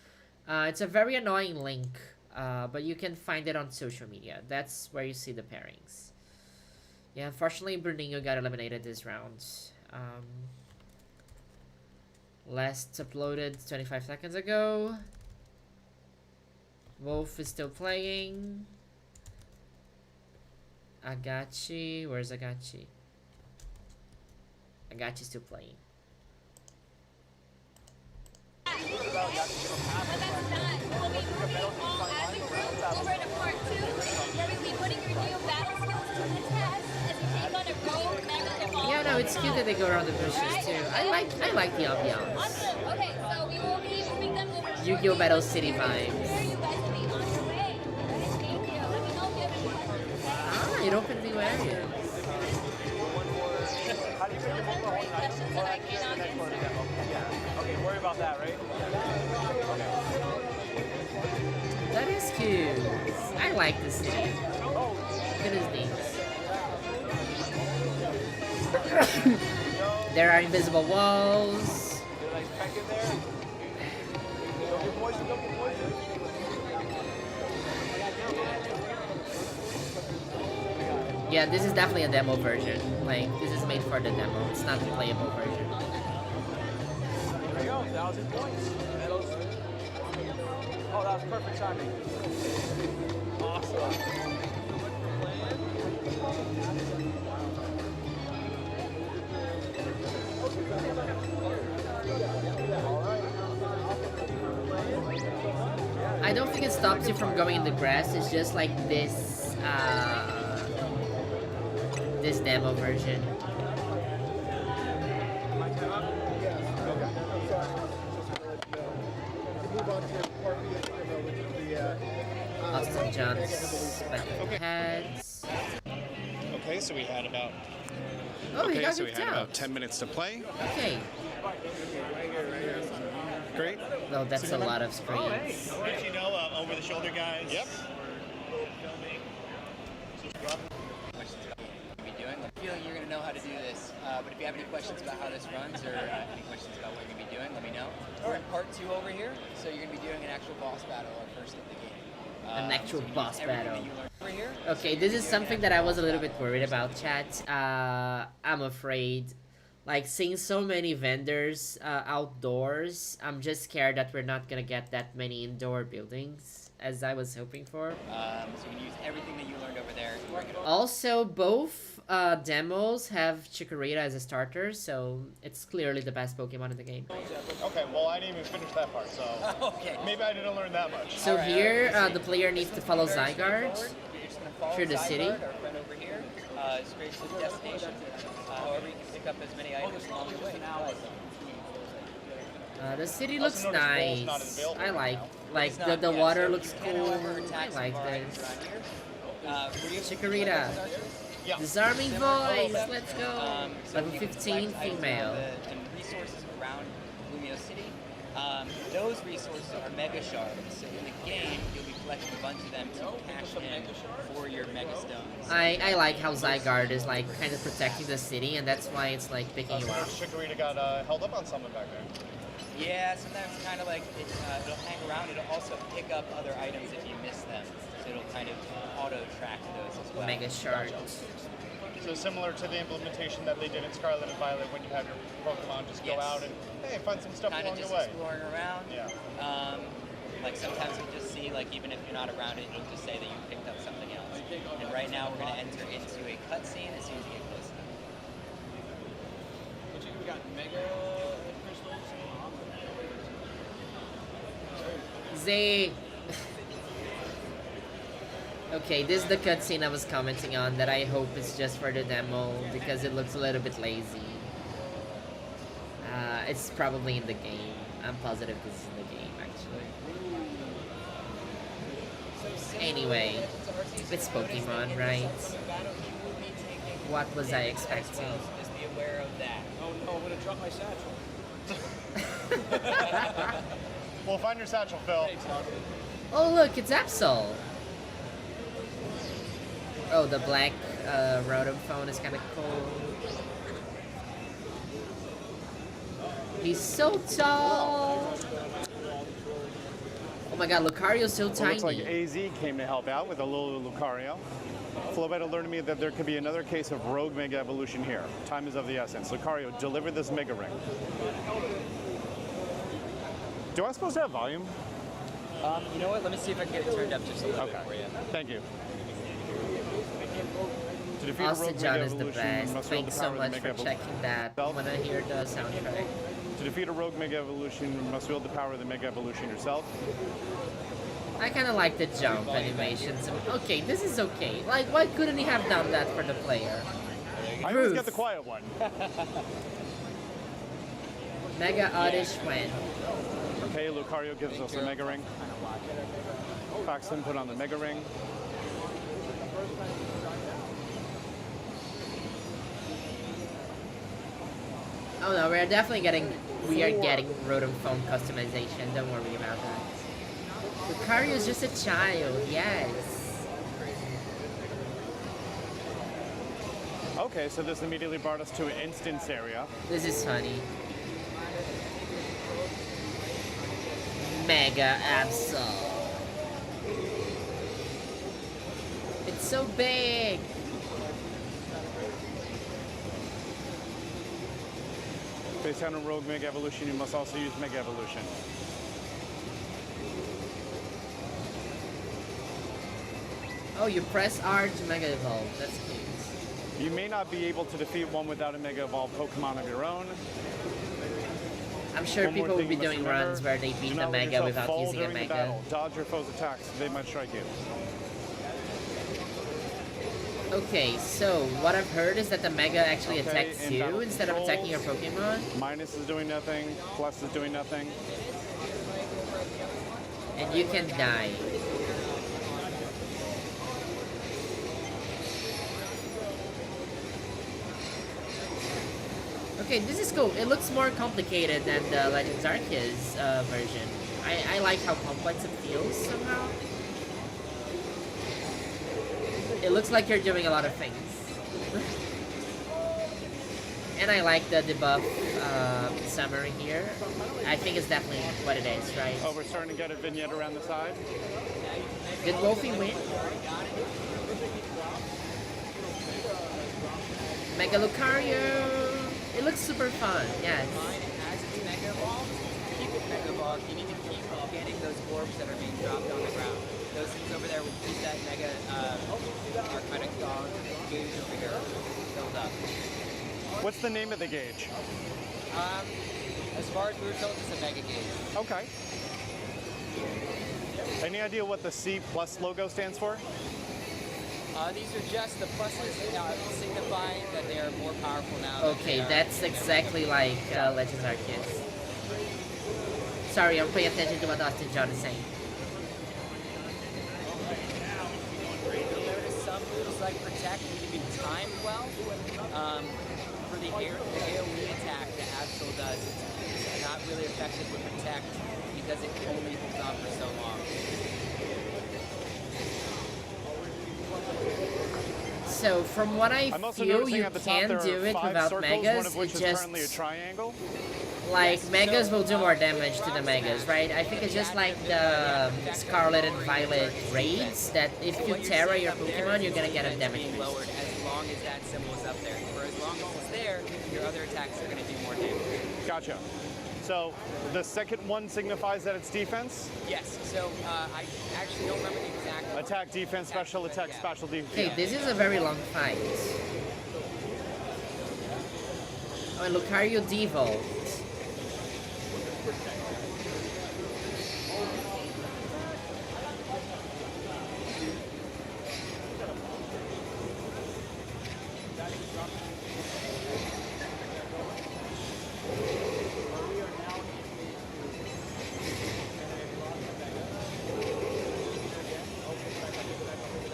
[SPEAKER 3] It's a very annoying link, but you can find it on social media. That's where you see the pairings. Yeah, unfortunately, Bruninho got eliminated this round. Last uploaded 25 seconds ago. Wolf is still playing. Agachi, where's Agachi? Agachi's still playing. Yeah, no, it's cute that they go around the bushes too. I like the ambiance.
[SPEAKER 14] Okay, so we will be moving them over.
[SPEAKER 3] Yu-Gi-Oh! Battle City vibes. Ah, it opened new areas.
[SPEAKER 11] Okay, worry about that, right?
[SPEAKER 3] That is cute. I like this city. It is neat. There are invisible walls. Yeah, this is definitely a demo version. Like, this is made for the demo. It's not the playable version.
[SPEAKER 11] There you go, 1,000 points. Oh, that was perfect timing. Awesome.
[SPEAKER 3] I don't think it stops you from going in the grass. It's just like this, this demo version. Austin John's back of the heads.
[SPEAKER 15] Okay, so we had about.
[SPEAKER 3] Oh,
[SPEAKER 15] okay,
[SPEAKER 3] he got
[SPEAKER 15] so we
[SPEAKER 3] kicked
[SPEAKER 15] had
[SPEAKER 3] out.
[SPEAKER 15] about 10 minutes to play.
[SPEAKER 3] Okay.
[SPEAKER 15] Great.
[SPEAKER 3] No, that's a lot of screens.
[SPEAKER 12] As you know, over-the-shoulder guys.
[SPEAKER 15] Yep.
[SPEAKER 16] Be doing. I feel you're going to know how to do this, but if you have any questions about how this runs or any questions about what you're going to be doing, let me know. We're in part 2 over here, so you're going to be doing an actual boss battle, our first of the game.
[SPEAKER 3] An actual boss battle.
[SPEAKER 16] Over here.
[SPEAKER 3] Okay, this is something that I was a little bit worried about, chat. I'm afraid. Like, seeing so many vendors outdoors, I'm just scared that we're not gonna get that many indoor buildings as I was hoping for.
[SPEAKER 16] So you can use everything that you learned over there.
[SPEAKER 3] Also, both demos have Chikorita as a starter, so it's clearly the best Pokemon in the game.
[SPEAKER 9] Okay, well, I didn't even finish that part, so
[SPEAKER 16] okay.
[SPEAKER 9] Maybe I didn't learn that much.
[SPEAKER 3] So here, the player needs to follow Zygarde through the city.
[SPEAKER 16] Our friend over here, straight to the destination. However, you can pick up as many items along the way.
[SPEAKER 3] The city looks nice. I like the water looks cool. I like this. Chikorita. Disarming voice. Let's go. Level 15 female.
[SPEAKER 16] And resources around Lumio City. Those resources are Mega Shards. So in the game, you'll be collecting a bunch of them to cash in for your Mega Stones.
[SPEAKER 3] I like how Zygarde is like kind of protecting the city, and that's why it's like picking you up.
[SPEAKER 9] Chikorita got held up on something back there.
[SPEAKER 16] Yeah, sometimes kind of like it'll hang around. It'll also pick up other items if you miss them. So it'll kind of auto-track those as well.
[SPEAKER 3] Mega Shards.
[SPEAKER 9] So similar to the implementation that they did in Scarlet and Violet when you have your Pokemon just go out and, hey, find some stuff along the way.
[SPEAKER 16] Exploring around.
[SPEAKER 9] Yeah.
[SPEAKER 16] Like sometimes you'll just see, like even if you're not around it, it'll just say that you picked up something else. And right now we're going to enter into a cutscene as soon as you get close enough.
[SPEAKER 10] We got Mega Crystals.
[SPEAKER 3] Z. Okay, this is the cutscene I was commenting on that I hope is just for the demo because it looks a little bit lazy. It's probably in the game. I'm positive this is in the game, actually. Anyway, it's Pokemon, right? What was I expecting?
[SPEAKER 16] Just be aware of that.
[SPEAKER 10] Oh no, I'm gonna drop my satchel.
[SPEAKER 9] Well, find your satchel, Phil.
[SPEAKER 3] Oh look, it's Absol. Oh, the black Rotom phone is kind of cool. He's so tall. Oh my god, Lucario's so tiny.
[SPEAKER 9] It looks like AZ came to help out with a little Lucario. Flowbet alerted me that there could be another case of Rogue Mega Evolution here. Time is of the essence. Lucario, deliver this Mega Ring. Do I supposed to have volume?
[SPEAKER 16] You know what? Let me see if I can get it turned up just a little bit for you.
[SPEAKER 9] Thank you.
[SPEAKER 3] Austin John is the best. Thanks so much for checking that. I want to hear the soundtrack.
[SPEAKER 9] To defeat a Rogue Mega Evolution, you must wield the power of the Mega Evolution yourself.
[SPEAKER 3] I kind of like the jump animations. Okay, this is okay. Like, why couldn't he have done that for the player?
[SPEAKER 9] I always get the quiet one.
[SPEAKER 3] Mega Oddish when?
[SPEAKER 9] Okay, Lucario gives us a Mega Ring. Paxton put on the Mega Ring.
[SPEAKER 3] Oh no, we are getting Rotom phone customization. Don't worry about that. Lucario is just a child, yes.
[SPEAKER 9] Okay, so this immediately brought us to an instance area.
[SPEAKER 3] This is funny. Mega Absol. It's so big.
[SPEAKER 9] Based on a Rogue Mega Evolution, you must also use Mega Evolution.
[SPEAKER 3] Oh, you press R to Mega Evolve. That's cute.
[SPEAKER 9] You may not be able to defeat one without a Mega Evolved Pokemon of your own.
[SPEAKER 3] I'm sure people will be doing runs where they beat the Mega without using a Mega.
[SPEAKER 9] Dodge your foe's attacks. They might strike you.
[SPEAKER 3] Okay, so what I've heard is that the Mega actually attacks you instead of attacking your Pokemon.
[SPEAKER 9] Minus is doing nothing. Plus is doing nothing.
[SPEAKER 3] And you can die. Okay, this is cool. It looks more complicated than the Legends Arceus version. I like how complex it feels somehow. It looks like you're doing a lot of things. And I like the debuff summary here. I think it's definitely what it is, right?
[SPEAKER 9] Oh, we're starting to get a vignette around the side.
[SPEAKER 3] Did Wolfie win? Mega Lucario! It looks super fun, yes.
[SPEAKER 16] As it's Mega Evolved, keep it Mega Evolved. You need to keep getting those orbs that are being dropped on the ground. Those things over there will keep that Mega Arctic Dog gauge over here filled up.
[SPEAKER 9] What's the name of the gauge?
[SPEAKER 16] As far as we were told, it's a Mega Gauge.
[SPEAKER 9] Okay. Any idea what the C+ logo stands for?
[SPEAKER 16] These are just the pluses signifying that they are more powerful now.
[SPEAKER 3] Okay, that's exactly like Legends Arceus. Sorry, I'm paying attention to what Austin John is saying.
[SPEAKER 16] Notice some moves like Protect need to be timed well. For the AoE attack that Absol does, it's not really effective with Protect because it only holds on for so long.
[SPEAKER 3] So from what I feel, you can do it without Megas. It's just
[SPEAKER 9] currently a triangle.
[SPEAKER 3] Like Megas will do more damage to the Megas, right? I think it's just like the Scarlet and Violet raids that if you Terra your Pokemon, you're gonna get a damage boost.
[SPEAKER 16] Lowered as long as that symbol is up there. For as long as it's there, your other attacks are gonna do more damage.
[SPEAKER 9] Gotcha. So the second one signifies that it's defense?
[SPEAKER 16] Yes, so I actually don't remember the exact...
[SPEAKER 9] Attack, defense, special attack, special defense.
[SPEAKER 3] Okay, this is a very long fight. Oh, and Lucario devolved.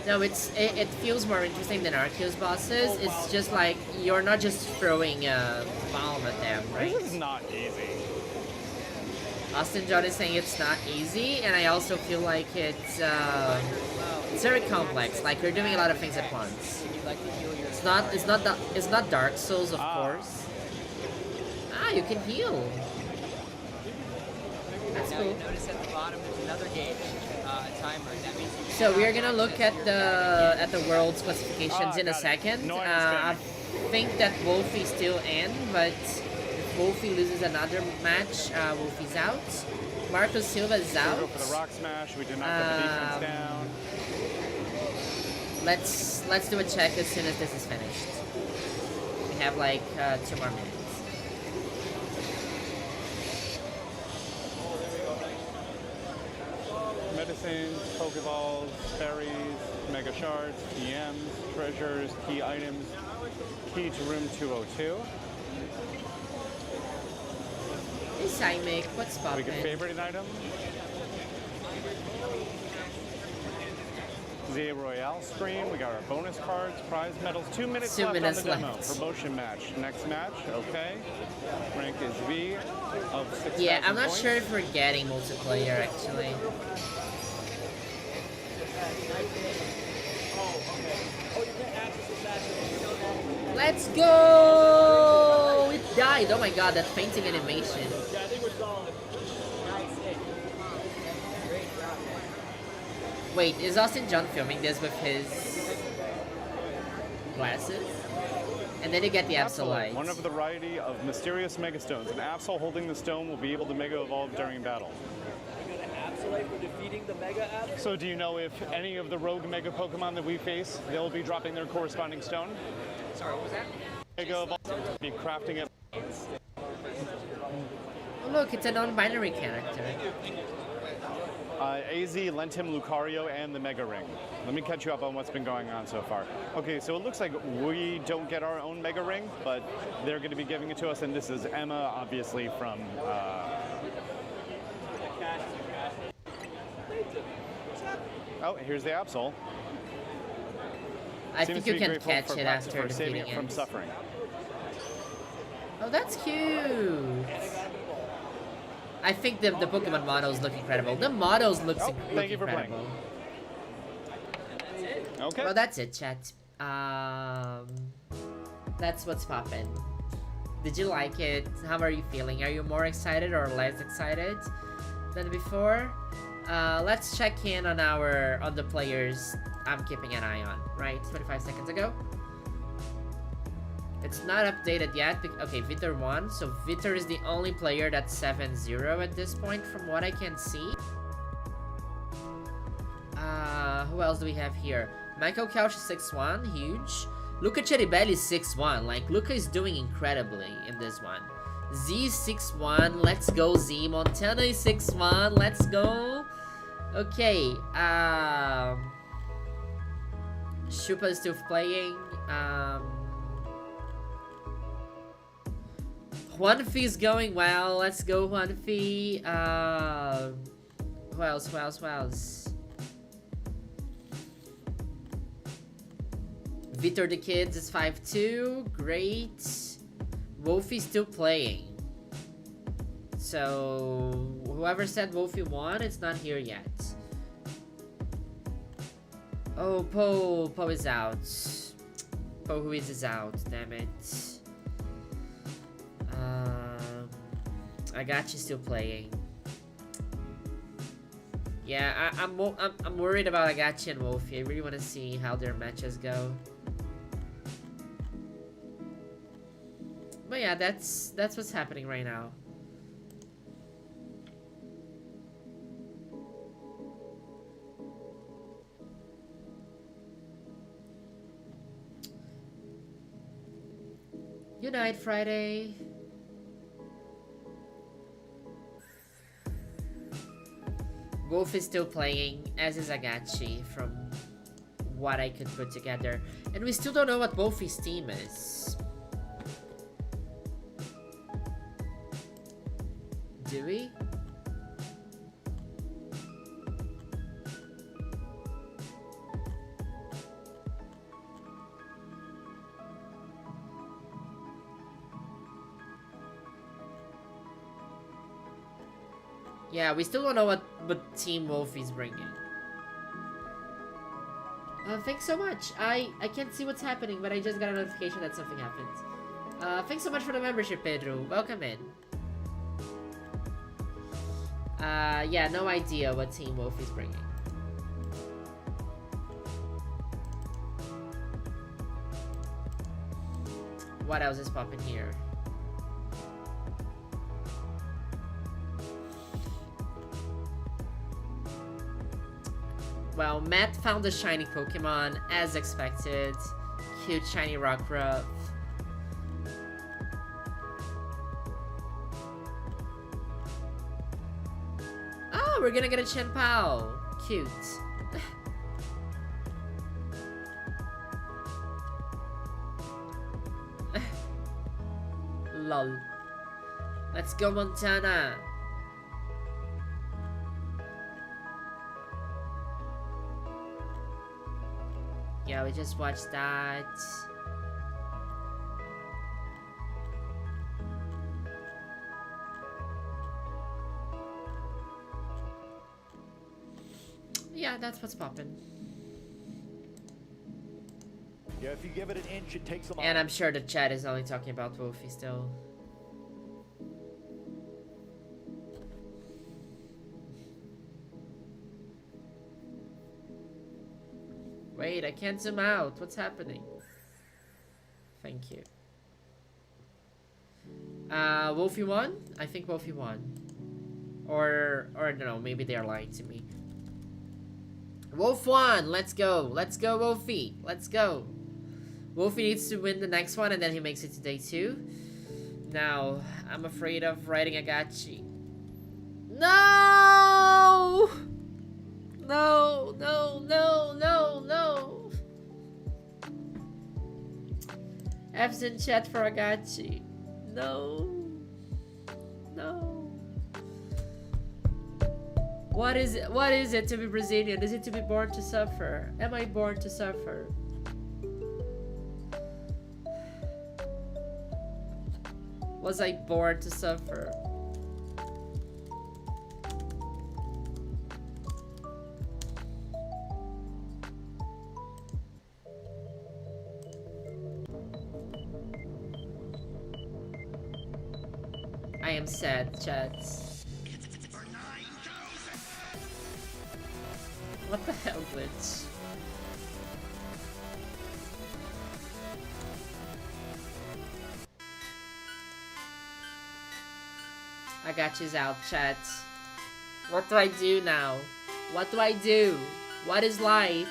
[SPEAKER 3] No, it feels more interesting than Arceus bosses. It's just like you're not just throwing a bomb at them, right?
[SPEAKER 9] This is not easy.
[SPEAKER 3] Austin John is saying it's not easy, and I also feel like it's It's very complex. Like you're doing a lot of things at once. It's not Dark Souls, of course. Ah, you can heal. That's cool.
[SPEAKER 16] Notice at the bottom there's another gauge timer. That means
[SPEAKER 3] so we are gonna look at the world's classifications in a second. I think that Wolfie's still in, but if Wolfie loses another match, Wolfie's out. Marco Silva is out.
[SPEAKER 9] Go for the rock smash. We did not get the defense down.
[SPEAKER 3] Let's do a check as soon as this is finished. We have like 2 more minutes.
[SPEAKER 9] Medicines, Pokeballs, berries, Mega Shards, EMs, treasures, key items, key to room 202.
[SPEAKER 3] Hey Cymic, what's poppin'?
[SPEAKER 9] We get favorite an item. The Royale screen, we got our bonus cards, prize medals, 2 minutes left on the demo. Promotion match. Next match, okay. Rank is V of 6,000
[SPEAKER 3] Yeah, I'm not
[SPEAKER 9] points.
[SPEAKER 3] sure if we're getting multiplayer actually. Let's go! It died! Oh my god, that fainting animation.
[SPEAKER 11] Yeah, I think we're solid.
[SPEAKER 3] Wait, is Austin John filming this with his glasses? And then you get the Absolite.
[SPEAKER 9] One of the variety of mysterious Mega Stones. An Absol holding the stone will be able to Mega Evolve during battle.
[SPEAKER 11] We got an Absolite for defeating the Mega Absol.
[SPEAKER 9] So do you know if any of the rogue Mega Pokemon that we face, they'll be dropping their corresponding stone?
[SPEAKER 16] Sorry, what was that?
[SPEAKER 9] Mega Evolve, be crafting it.
[SPEAKER 3] Oh look, it's a non-binary character.
[SPEAKER 9] AZ lent him Lucario and the Mega Ring. Let me catch you up on what's been going on so far. Okay, so it looks like we don't get our own Mega Ring, but they're going to be giving it to us, and this is Emma, obviously from... Oh, here's the Absol.
[SPEAKER 3] I think you can catch it after
[SPEAKER 9] saving
[SPEAKER 3] defeating
[SPEAKER 9] it from
[SPEAKER 3] it.
[SPEAKER 9] suffering.
[SPEAKER 3] Oh, that's cute! I think the Pokemon models look incredible. The models look incredible.
[SPEAKER 9] Okay.
[SPEAKER 3] Well, that's it, chat. That's what's poppin'. Did you like it? How are you feeling? Are you more excited or less excited than before? Let's check in on the players I'm keeping an eye on, right? 25 seconds ago. It's not updated yet. Okay, Vitor won. So Vitor is the only player that's 7-0 at this point from what I can see. Who else do we have here? Michael Couch is 6-1, huge. Luca Cheribelli is 6-1. Like, Luca is doing incredibly in this one. Z is 6-1. Let's go, Z. Montana is 6-1. Let's go. Okay. Shupa is still playing. Juanfi is going well. Let's go, Juanfi. Who else? Who else? Who else? Vitor the Kids is 5-2. Great. Wolfie's still playing. So whoever said Wolfie won, it's not here yet. Oh, Poe is out. Poe Ruiz is out. Damn it. Agachi's still playing. Yeah, I'm worried about Agachi and Wolfie. I really want to see how their matches go. But yeah, that's what's happening right now. Good night, Friday. Wolf is still playing, as is Agachi, from what I could put together. And we still don't know what Wolfie's team is. Do we? Yeah, we still don't know what Team Wolfie's bringing. Thanks so much. I can't see what's happening, but I just got a notification that something happened. Thanks so much for the membership, Pedro. Welcome in. Yeah, no idea what team Wolf is bringing. What else is popping here? Well, Matt found a shiny Pokemon, as expected. Cute shiny Rockruff. Oh, we're gonna get a Chenpao. Cute. Lol. Let's go, Montana. Yeah, we just watched that. Yeah, that's what's poppin'.
[SPEAKER 12] Yeah, if you give it an inch, it takes them
[SPEAKER 3] And I'm sure the chat is only talking about Wolfie still. Wait, I can't zoom out. What's happening? Thank you. Wolfie won? I think Wolfie won. Or no, maybe they're lying to me. Wolf won! Let's go! Let's go, Wolfie! Let's go! Wolfie needs to win the next one and then he makes it to day 2. Now, I'm afraid of writing a gachi. No! No, no, no, no, no! F's in chat for a gachi. No. No. What is it to be Brazilian? Is it to be born to suffer? Am I born to suffer? Was I born to suffer? I am sad, chats. What the hell, glitch? I got yous out, chat. What do I do now? What do I do? What is life?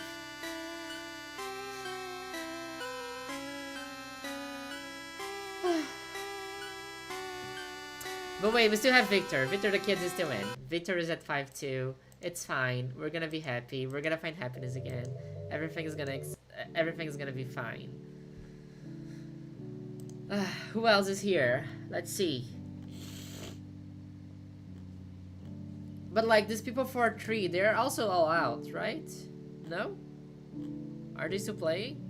[SPEAKER 3] But wait, we still have Victor. Victor the kid is still in. Victor is at 5-2. It's fine. We're gonna be happy. We're gonna find happiness again. Everything is gonna be fine. Who else is here? Let's see. But like these people 4-3, they're also all out, right? No? Are they still playing?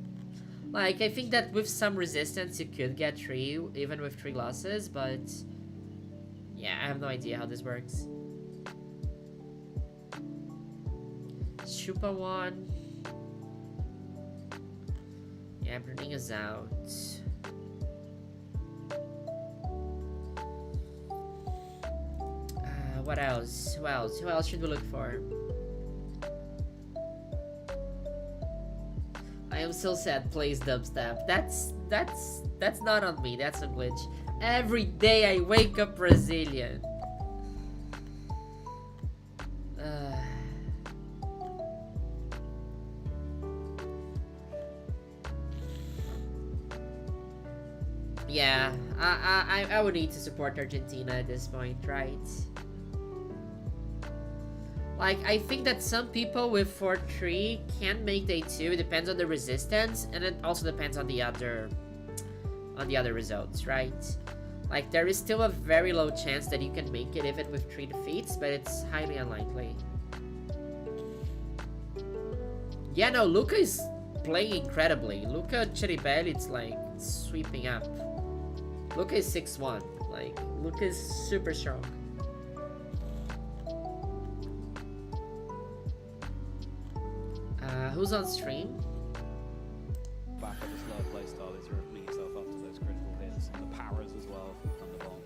[SPEAKER 3] Like, I think that with some resistance you could get 3, even with 3 losses, but yeah, I have no idea how this works. Shupa won. Yeah, Bruning is out. What else? Who else? Who else should we look for? I am so sad plays dubstep. That's not on me. That's a glitch. Every day I wake up Brazilian. Yeah, I would need to support Argentina at this point, right? Like, I think that some people with 4-3 can make day 2. It depends on the resistance, and it also depends on the other results, right? Like, there is still a very low chance that you can make it even with 3 defeats, but it's highly unlikely. Yeah, no, Luca is playing incredibly. Luca Cheribelli, it's like sweeping up. Luca is 6-1. Like, Luca is super strong. Who's on stream?
[SPEAKER 17] Back at the slower playstyle is you're opening yourself up to those critical hits and the powers as well from Thunderbolt.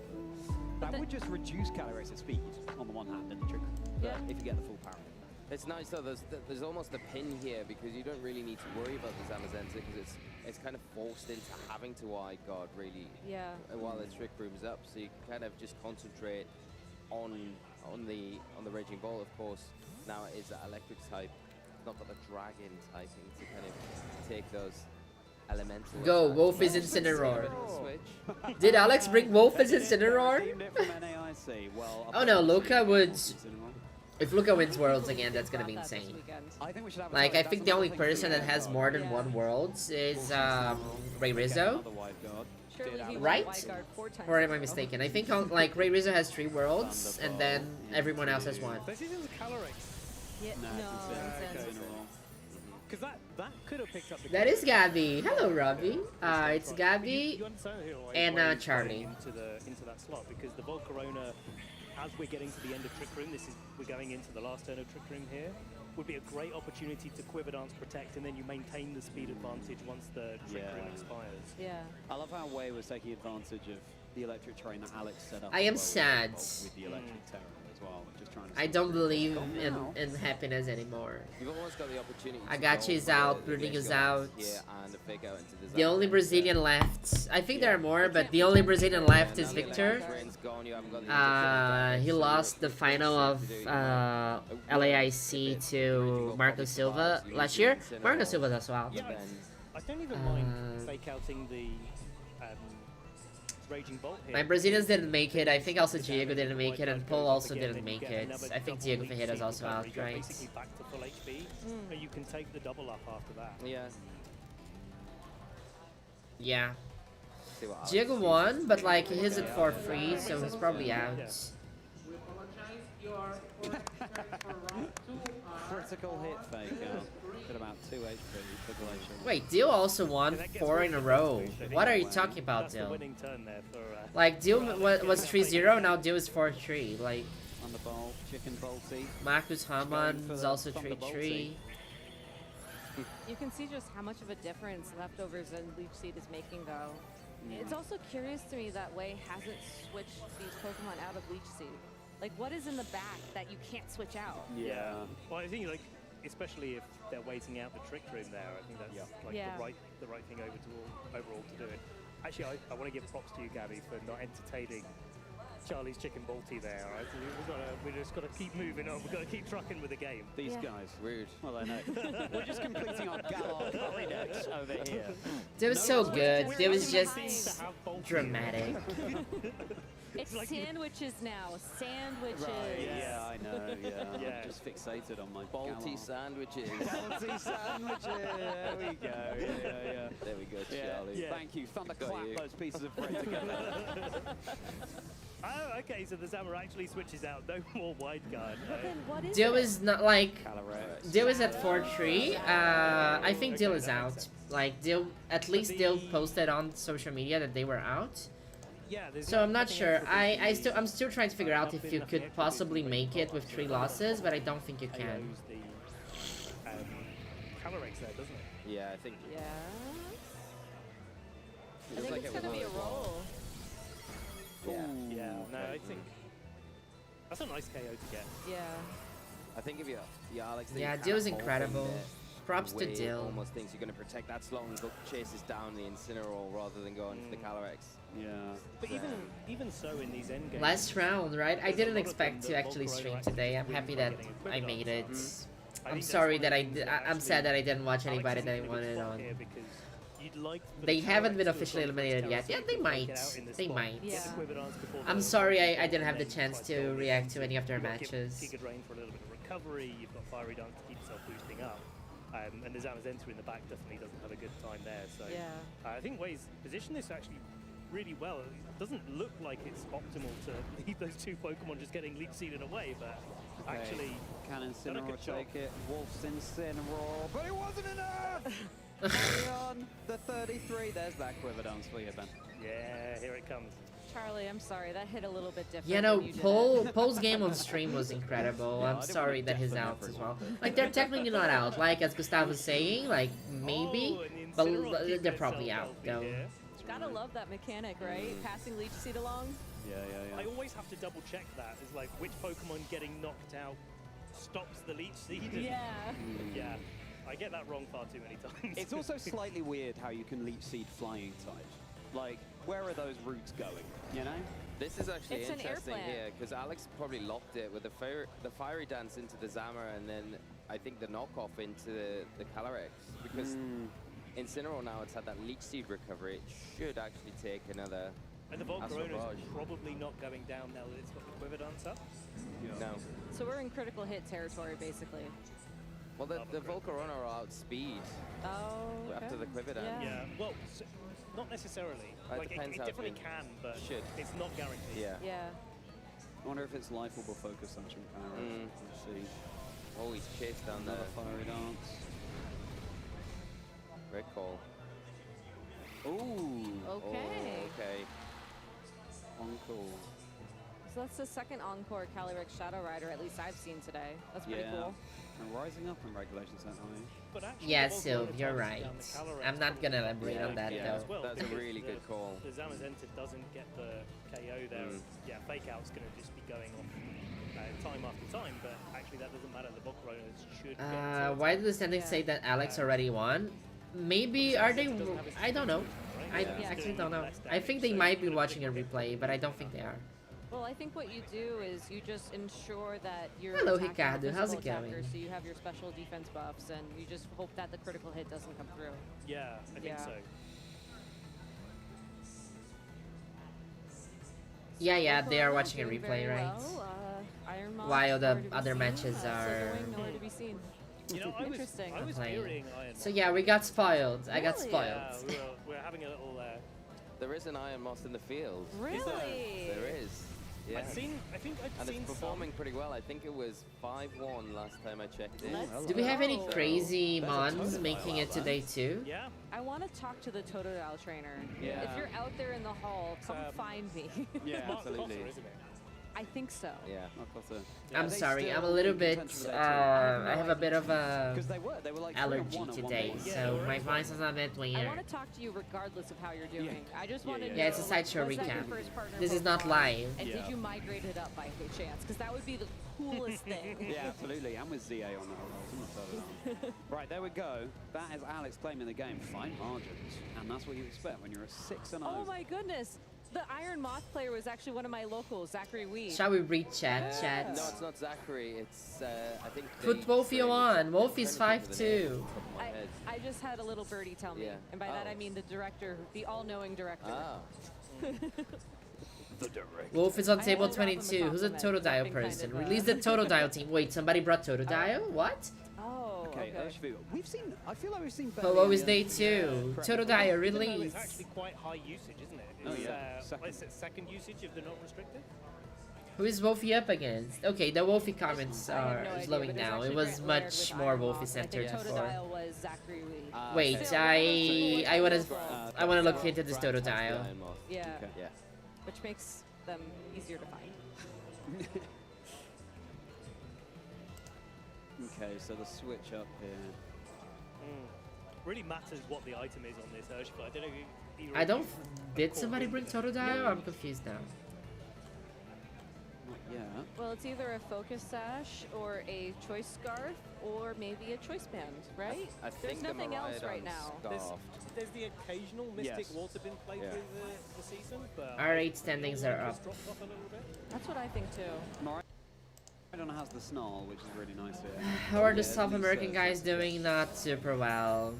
[SPEAKER 17] But that would just reduce Calyrex's speed on the one hand in the trick.
[SPEAKER 13] Yeah.
[SPEAKER 17] If you get the full power.
[SPEAKER 13] It's nice though, there's almost a pin here because you don't really need to worry about the Zamazenta because it's kind of forced into having to eye guard really while the Trick Room's up, so you can kind of just concentrate on the Raging Ball. Of course, now it is that electric type, it's not got the dragon typing to kind of take those elemental.
[SPEAKER 3] Go, Wolf is Incineroar. Did Alex bring Wolf as Incineroar? Oh no, Luca would. If Luca wins Worlds again, that's gonna be insane. Like, I think the only person that has more than one Worlds is Ray Rizzo. Right? Or am I mistaken? I think like Ray Rizzo has 3 Worlds, and then everyone else has 1. That is Gabby. Hello, Robbie. It's Gabby and Charlie.
[SPEAKER 5] Into that slot because the Volcarona, as we're getting to the end of Trick Room, we're going into the last turn of Trick Room here, would be a great opportunity to Quiver Dance Protect, and then you maintain the speed advantage once the Trick Room expires.
[SPEAKER 6] Yeah.
[SPEAKER 17] I love how Wei was taking advantage of the electric terrain that Alex set up.
[SPEAKER 3] I am sad.
[SPEAKER 17] With the electric terror as well. Just trying to
[SPEAKER 3] I don't believe in happiness anymore.
[SPEAKER 13] You've almost got the opportunity.
[SPEAKER 3] Agachi is out, Bruning is out. The only Brazilian left, I think there are more, but the only Brazilian left is Victor. He lost the final of LAIC to Marco Silva last year. Marco Silva as well.
[SPEAKER 5] I don't even mind fake outing the Raging Bolt here.
[SPEAKER 3] My Brazilians didn't make it. I think also Diego didn't make it, and Paul also didn't make it. I think Diego Ferreira's also out, right?
[SPEAKER 5] Basically back to full HP, and you can take the double up after that.
[SPEAKER 13] Yeah.
[SPEAKER 3] Yeah. Diego won, but like he hits it for free, so he's probably out.
[SPEAKER 17] Critical hit fake out. At about 2 HP.
[SPEAKER 3] Wait, Dio also won 4 in a row. What are you talking about, Dio? Like, Dio was 3-0, now Dio is 4-3. Like,
[SPEAKER 17] on the ball, chicken bolty.
[SPEAKER 3] Marcus Hamann is also 3-3.
[SPEAKER 6] You can see just how much of a difference Leftovers and Leech Seed is making, though. It's also curious to me that Wei hasn't switched these Pokemon out of Leech Seed. Like, what is in the back that you can't switch out?
[SPEAKER 5] Yeah. Well, I think, like, especially if they're waiting out the Trick Room there, I think that's like the right thing overall to do it. Actually, I want to give props to you, Gabby, for not entertaining Charlie's chicken balti there. Right? We just got to keep moving on. We've got to keep trucking with the game.
[SPEAKER 17] These guys.
[SPEAKER 13] Rude.
[SPEAKER 17] Well, I know. We're just completing our Galar curry decks over here.
[SPEAKER 3] It was so good. It was just dramatic.
[SPEAKER 6] It's sandwiches now. Sandwiches.
[SPEAKER 17] Right, yeah, I know. Yeah. Just fixated on my
[SPEAKER 13] Balti sandwiches.
[SPEAKER 17] Balti sandwiches. There we go. Yeah.
[SPEAKER 13] There we go, Charlie.
[SPEAKER 17] Yeah. Thank you. Thunderclap those pieces of bread together.
[SPEAKER 5] Oh, okay, so the Zammer actually switches out. No more wide guard. No.
[SPEAKER 3] Dio is not like... Dio is at 4-3. I think Dio is out. Like, Dio, at least Dio posted on social media that they were out. So I'm not sure. I'm still trying to figure out if you could possibly make it with 3 losses, but I don't think you can.
[SPEAKER 5] Calyrex there, doesn't it?
[SPEAKER 13] Yeah, I think.
[SPEAKER 6] Yeah. I think it's gonna be a roll.
[SPEAKER 5] Yeah. No, I think that's a nice KO to get.
[SPEAKER 6] Yeah.
[SPEAKER 13] I think if you're Alex.
[SPEAKER 3] Yeah, Dio's incredible. Props to Dio.
[SPEAKER 13] Almost thinks you're going to protect that slot and go chases down the Incineroar rather than going for the Calyrex.
[SPEAKER 17] Yeah.
[SPEAKER 5] But even so, in these end games.
[SPEAKER 3] Last round, right? I didn't expect to actually stream today. I'm happy that I made it. I'm sorry that I'm sad that I didn't watch anybody that I wanted on. They haven't been officially eliminated yet. Yeah, they might. They might.
[SPEAKER 6] Yeah.
[SPEAKER 3] I'm sorry I didn't have the chance to react to any of their matches.
[SPEAKER 5] Giga Drain for a little bit of recovery. You've got Fiery Dance to keep yourself boosting up. And the Zamazenta in the back definitely doesn't have a good time there. So I think Wei's positioned this actually really well. It doesn't look like it's optimal to leave those 2 Pokemon just getting Leech Seeded away, but actually...
[SPEAKER 17] Can Incineroar take it? Wolf's Incineroar, but it wasn't enough! Carry on, the 33. There's that Quiver Dance for you, Ben.
[SPEAKER 5] Yeah, here it comes.
[SPEAKER 6] Charlie, I'm sorry, that hit a little bit different.
[SPEAKER 3] You know,
[SPEAKER 6] when you did it.
[SPEAKER 3] Paul's game on stream was incredible. I'm sorry that he's out as well. Like, they're technically not out. Like, as Gustav was saying, like, maybe, but they're probably out, though.
[SPEAKER 6] Gotta love that mechanic, right? Passing Leech Seed along.
[SPEAKER 5] Yeah. I always have to double check that. It's like, which Pokemon getting knocked out stops the Leech Seed?
[SPEAKER 6] Yeah.
[SPEAKER 5] Yeah. I get that wrong far too many times.
[SPEAKER 17] It's also slightly weird how you can Leech Seed flying type. Like, where are those routes going, you know?
[SPEAKER 13] This is actually
[SPEAKER 6] It's an
[SPEAKER 13] interesting
[SPEAKER 6] airplant.
[SPEAKER 13] here, because Alex probably locked it with the Fiery Dance into the Zama, and then I think the knockoff into the Calyrex, because Incineroar now it's had that Leech Seed recovery. It should actually take another.
[SPEAKER 5] And the Volcarona is probably not going down now that it's got the Quiver Dance up.
[SPEAKER 13] No.
[SPEAKER 6] So we're in critical hit territory, basically.
[SPEAKER 13] Well, the Volcarona are outspeed
[SPEAKER 6] Oh,
[SPEAKER 13] after the Quiver Dance.
[SPEAKER 5] Yeah. Well, not necessarily. Like,
[SPEAKER 13] depends
[SPEAKER 5] it
[SPEAKER 13] how
[SPEAKER 5] definitely
[SPEAKER 13] good.
[SPEAKER 5] can, but
[SPEAKER 13] Should.
[SPEAKER 5] it's not guaranteed.
[SPEAKER 13] Yeah.
[SPEAKER 6] Yeah.
[SPEAKER 17] I wonder if it's lifeable focus on from Calyrex. Let's see.
[SPEAKER 13] Oh, he's chased down there.
[SPEAKER 17] Another Fiery Dance.
[SPEAKER 13] Red call.
[SPEAKER 17] Ooh.
[SPEAKER 6] Okay.
[SPEAKER 13] Okay.
[SPEAKER 17] Encore.
[SPEAKER 6] So that's the second Encore Calyrex Shadow Rider, at least I've seen today. That's pretty cool.
[SPEAKER 17] And rising up in regulations that high.
[SPEAKER 5] But actually,
[SPEAKER 3] Yeah,
[SPEAKER 5] the
[SPEAKER 3] Sylv,
[SPEAKER 5] Volcarona
[SPEAKER 3] you're
[SPEAKER 5] tosses
[SPEAKER 3] right.
[SPEAKER 5] down the Calyrex
[SPEAKER 3] I'm not gonna elaborate on that,
[SPEAKER 13] yeah.
[SPEAKER 3] though.
[SPEAKER 5] as well,
[SPEAKER 13] That's a
[SPEAKER 5] because
[SPEAKER 13] really good call.
[SPEAKER 5] The Zamazenta doesn't get the KO there. Yeah, Fake Out's going to just be going off time after time, but actually that doesn't matter. The Volcarona should get
[SPEAKER 3] Why did the standings say that Alex already won? Maybe, are they... I don't know. I actually don't know. I think they might be watching a replay, but I don't think they are.
[SPEAKER 6] Well, I think what you do is you just ensure that you're
[SPEAKER 3] Hello,
[SPEAKER 6] attacking the
[SPEAKER 3] Ricardo. How's it
[SPEAKER 6] physical
[SPEAKER 3] going?
[SPEAKER 6] attacker, so you have your special defense buffs, and you just hope that the critical hit doesn't come through.
[SPEAKER 5] Yeah, I think so.
[SPEAKER 3] Yeah, they are watching a
[SPEAKER 6] Doing
[SPEAKER 3] replay,
[SPEAKER 6] very
[SPEAKER 3] right?
[SPEAKER 6] well. Iron Moth,
[SPEAKER 3] While the
[SPEAKER 6] nowhere to be
[SPEAKER 3] other
[SPEAKER 6] seen.
[SPEAKER 3] matches
[SPEAKER 6] Silver
[SPEAKER 3] are...
[SPEAKER 6] Wing, nowhere to be seen.
[SPEAKER 5] You know,
[SPEAKER 6] Interesting.
[SPEAKER 5] I was
[SPEAKER 3] playing.
[SPEAKER 5] hearing Iron
[SPEAKER 3] So yeah, we got spoiled. I got
[SPEAKER 6] Really?
[SPEAKER 3] spoiled.
[SPEAKER 5] Yeah, we're having a little...
[SPEAKER 13] There is an Iron Moss in the field.
[SPEAKER 6] Really?
[SPEAKER 13] There is. Yeah.
[SPEAKER 5] I think I've
[SPEAKER 13] And
[SPEAKER 5] seen
[SPEAKER 13] it's performing pretty well. I think it was 5-1 last time I checked in.
[SPEAKER 3] Do we have any
[SPEAKER 6] Oh.
[SPEAKER 3] crazy mons making it today too?
[SPEAKER 5] Yeah.
[SPEAKER 6] I want to talk to the Totodile trainer.
[SPEAKER 17] Yeah.
[SPEAKER 6] If you're out there in the hall, come find me.
[SPEAKER 17] Yeah,
[SPEAKER 5] Mark
[SPEAKER 17] absolutely.
[SPEAKER 5] Cotter, isn't it?
[SPEAKER 6] I think so.
[SPEAKER 13] Yeah.
[SPEAKER 3] I'm sorry, I'm a little bit, I have a bit of a
[SPEAKER 17] They were like
[SPEAKER 3] allergy
[SPEAKER 17] 3-1 at one
[SPEAKER 3] today,
[SPEAKER 17] point.
[SPEAKER 3] so my voice is a bit
[SPEAKER 6] I
[SPEAKER 3] weird.
[SPEAKER 6] want to talk to you regardless of how you're doing. I just want to know.
[SPEAKER 3] Yeah, it's a sideshow
[SPEAKER 6] was that your
[SPEAKER 3] recap.
[SPEAKER 6] first partner
[SPEAKER 3] This is not
[SPEAKER 6] Pokemon?
[SPEAKER 3] live.
[SPEAKER 6] And did you migrate it up by chance? Because that would be the coolest thing.
[SPEAKER 17] Yeah, absolutely. And with ZA on that. Right, there we go. That is Alex claiming the game. Fine margins. And that's what you expect when you're a 6-0.
[SPEAKER 6] Oh my goodness. The Iron Moth player was actually one of my locals, Zachary Weed.
[SPEAKER 3] Shall we read chat?
[SPEAKER 13] No, it's not Zachary. It's, I think...
[SPEAKER 3] Put Wolfie on. Wolfie's 5'2".
[SPEAKER 6] I just had a little birdie tell me.
[SPEAKER 13] Yeah.
[SPEAKER 6] And by that I mean the director, the all-knowing director.
[SPEAKER 13] Ah.
[SPEAKER 17] The director.
[SPEAKER 3] Wolf is on
[SPEAKER 6] I
[SPEAKER 3] table
[SPEAKER 6] owe Robin the
[SPEAKER 3] 22. Who's a
[SPEAKER 6] compliment.
[SPEAKER 3] Totodile
[SPEAKER 6] Been kind
[SPEAKER 3] person?
[SPEAKER 6] of,
[SPEAKER 3] Release the Totodile team. Wait, somebody brought Totodile? What?
[SPEAKER 6] Oh,
[SPEAKER 17] Okay,
[SPEAKER 6] okay.
[SPEAKER 17] we've seen. I feel like we've seen.
[SPEAKER 3] Oh, what was
[SPEAKER 17] Belly
[SPEAKER 3] day
[SPEAKER 17] and,
[SPEAKER 3] 2?
[SPEAKER 17] Prep.
[SPEAKER 3] Totodile
[SPEAKER 5] Even though
[SPEAKER 3] release.
[SPEAKER 5] it's actually quite high usage, isn't it?
[SPEAKER 17] Oh,
[SPEAKER 5] It's,
[SPEAKER 17] yeah.
[SPEAKER 5] what is it, second usage of the not restricted?
[SPEAKER 3] Who is Wolfie up against? Okay, the Wolfie comments
[SPEAKER 6] I have
[SPEAKER 3] are
[SPEAKER 6] no idea,
[SPEAKER 3] slowing
[SPEAKER 6] but it's
[SPEAKER 3] down. It
[SPEAKER 6] actually
[SPEAKER 3] was
[SPEAKER 6] Grant Laird
[SPEAKER 3] much
[SPEAKER 6] with
[SPEAKER 3] more
[SPEAKER 6] Iron
[SPEAKER 3] Wolfie
[SPEAKER 6] Moth. I
[SPEAKER 3] centered
[SPEAKER 6] think
[SPEAKER 3] before.
[SPEAKER 6] Totodile was Zachary Weed.
[SPEAKER 3] Wait,
[SPEAKER 6] Silver
[SPEAKER 3] I wanna look into this Totodile.
[SPEAKER 6] Yeah.
[SPEAKER 13] Yeah.
[SPEAKER 6] Which makes them easier to find.
[SPEAKER 17] Okay, so the switch up here.
[SPEAKER 5] Really matters what the item is on this Urshifu. I don't know if you
[SPEAKER 3] I don't... Did somebody bring Totodile? I'm confused now.
[SPEAKER 17] Yeah.
[SPEAKER 6] Well, it's either a focus sash or a choice scarf or maybe a choice band, right?
[SPEAKER 13] I
[SPEAKER 6] There's
[SPEAKER 13] think the
[SPEAKER 6] nothing else right now.
[SPEAKER 5] There's the occasional Mystic
[SPEAKER 17] Yes.
[SPEAKER 5] Water been played
[SPEAKER 13] Yeah.
[SPEAKER 5] with the season, but
[SPEAKER 3] Our 8 standings are up.
[SPEAKER 5] dropped off a little bit.
[SPEAKER 6] That's what I think too.
[SPEAKER 17] Maridon has the snarl, which is really nice here.
[SPEAKER 3] How are the
[SPEAKER 17] Yeah,
[SPEAKER 3] South
[SPEAKER 17] Lisa
[SPEAKER 3] American
[SPEAKER 17] is
[SPEAKER 3] guys doing? Not super well.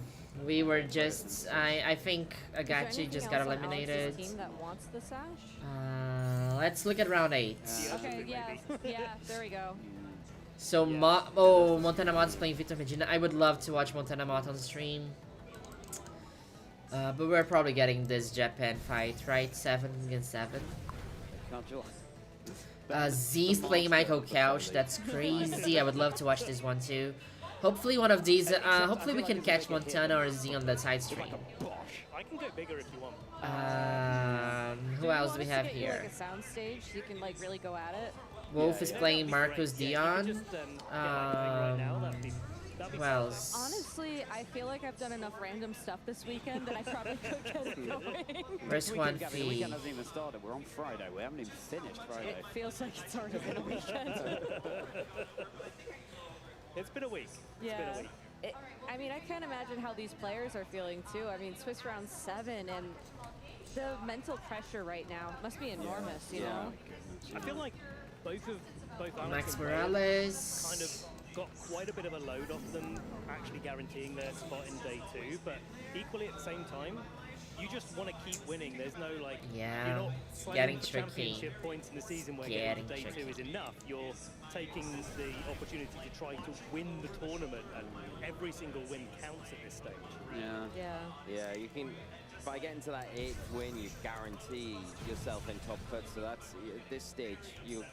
[SPEAKER 3] We were just... I think
[SPEAKER 6] Is there
[SPEAKER 3] Agachi
[SPEAKER 6] anything
[SPEAKER 3] just got
[SPEAKER 6] else on Alex's
[SPEAKER 3] eliminated.
[SPEAKER 6] team that wants the sash?
[SPEAKER 3] Let's look at round 8.
[SPEAKER 6] Okay, yeah, there we go.
[SPEAKER 3] So, Montana Mod's playing Victor Medina. I would love to watch Montana Mod on stream. But we're probably getting this Japan fight, right? 7 against 7. Z's playing Michael Couch. That's crazy. I would love to watch this one too. Hopefully one of these, hopefully we can catch Montana or Z on that side stream.
[SPEAKER 5] I can go bigger if you want.
[SPEAKER 3] Who else do we have here?
[SPEAKER 6] Like a sound stage, so you can like really go at it.
[SPEAKER 3] Wolf is playing Marcus Dion. Who else?
[SPEAKER 6] Honestly, I feel like I've done enough random stuff this weekend that I probably could get it going.
[SPEAKER 3] Where's one
[SPEAKER 17] The weekend hasn't even started. We're on Friday. We haven't even finished Friday.
[SPEAKER 6] It feels like it's already been a weekend.
[SPEAKER 5] It's been a week.
[SPEAKER 6] Yeah.
[SPEAKER 5] It's been a week.
[SPEAKER 6] I mean, I can't imagine how these players are feeling too. I mean, Swiss round 7 and the mental pressure right now must be enormous, you know?
[SPEAKER 5] I feel like both Alex
[SPEAKER 3] Max
[SPEAKER 5] and
[SPEAKER 3] Morales
[SPEAKER 5] kind of got quite a bit of a load off them, actually guaranteeing their spot in day 2, but equally at the same time, you just want to keep winning. There's no like, you're not
[SPEAKER 3] getting
[SPEAKER 5] slamming
[SPEAKER 3] tricky.
[SPEAKER 5] championship points in the season where getting to day 2 is enough. You're taking the opportunity to try to win the tournament, and every single win counts at this stage.
[SPEAKER 13] Yeah, you can, by getting to that 8th win, you guarantee yourself in top cut. So that's, at this stage, you're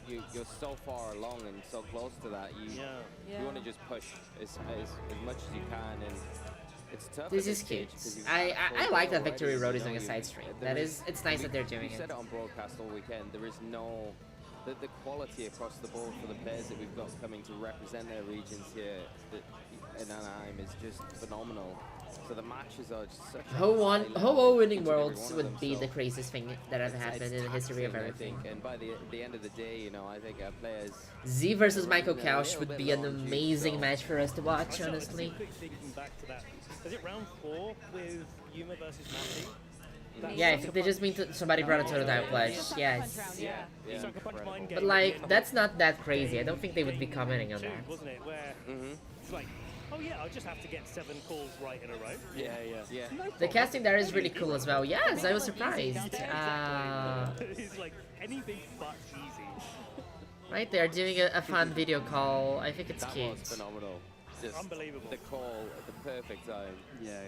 [SPEAKER 13] so far along and so close to that. You want to just push as much as you can, and it's tough.
[SPEAKER 3] This is cute. I like that Victory Road is doing a side stream. It's nice that they're doing
[SPEAKER 13] it. We said it on broadcast all weekend. There is no, the quality across the board for the players that we've got coming to represent their regions here in Anaheim is just phenomenal. So the matches are just such
[SPEAKER 3] Ho-Oh winning Worlds would be the craziest thing that ever happened in the history of everything.
[SPEAKER 13] And by the end of the day, you know, I think our players...
[SPEAKER 3] Z versus Michael Kausch would be an amazing match for us to watch, honestly.
[SPEAKER 5] Thinking back to that, is it round 4 with Yuma versus Matty?
[SPEAKER 3] Yeah, I think they just mean somebody brought it to the down pledge. Yes. But like, that's not that crazy. I don't think they would be commenting on that.
[SPEAKER 5] Wasn't it? Where it's like, oh yeah, I'll just have to get 7 calls right in a row.
[SPEAKER 13] Yeah.
[SPEAKER 3] The casting there is really cool as well. Yes, I was surprised.
[SPEAKER 5] It's like anything but easy.
[SPEAKER 3] Right, they're doing a fun video call. I think it's cute.
[SPEAKER 13] That was phenomenal. Just
[SPEAKER 5] unbelievable.
[SPEAKER 13] The call at the perfect time. Yeah.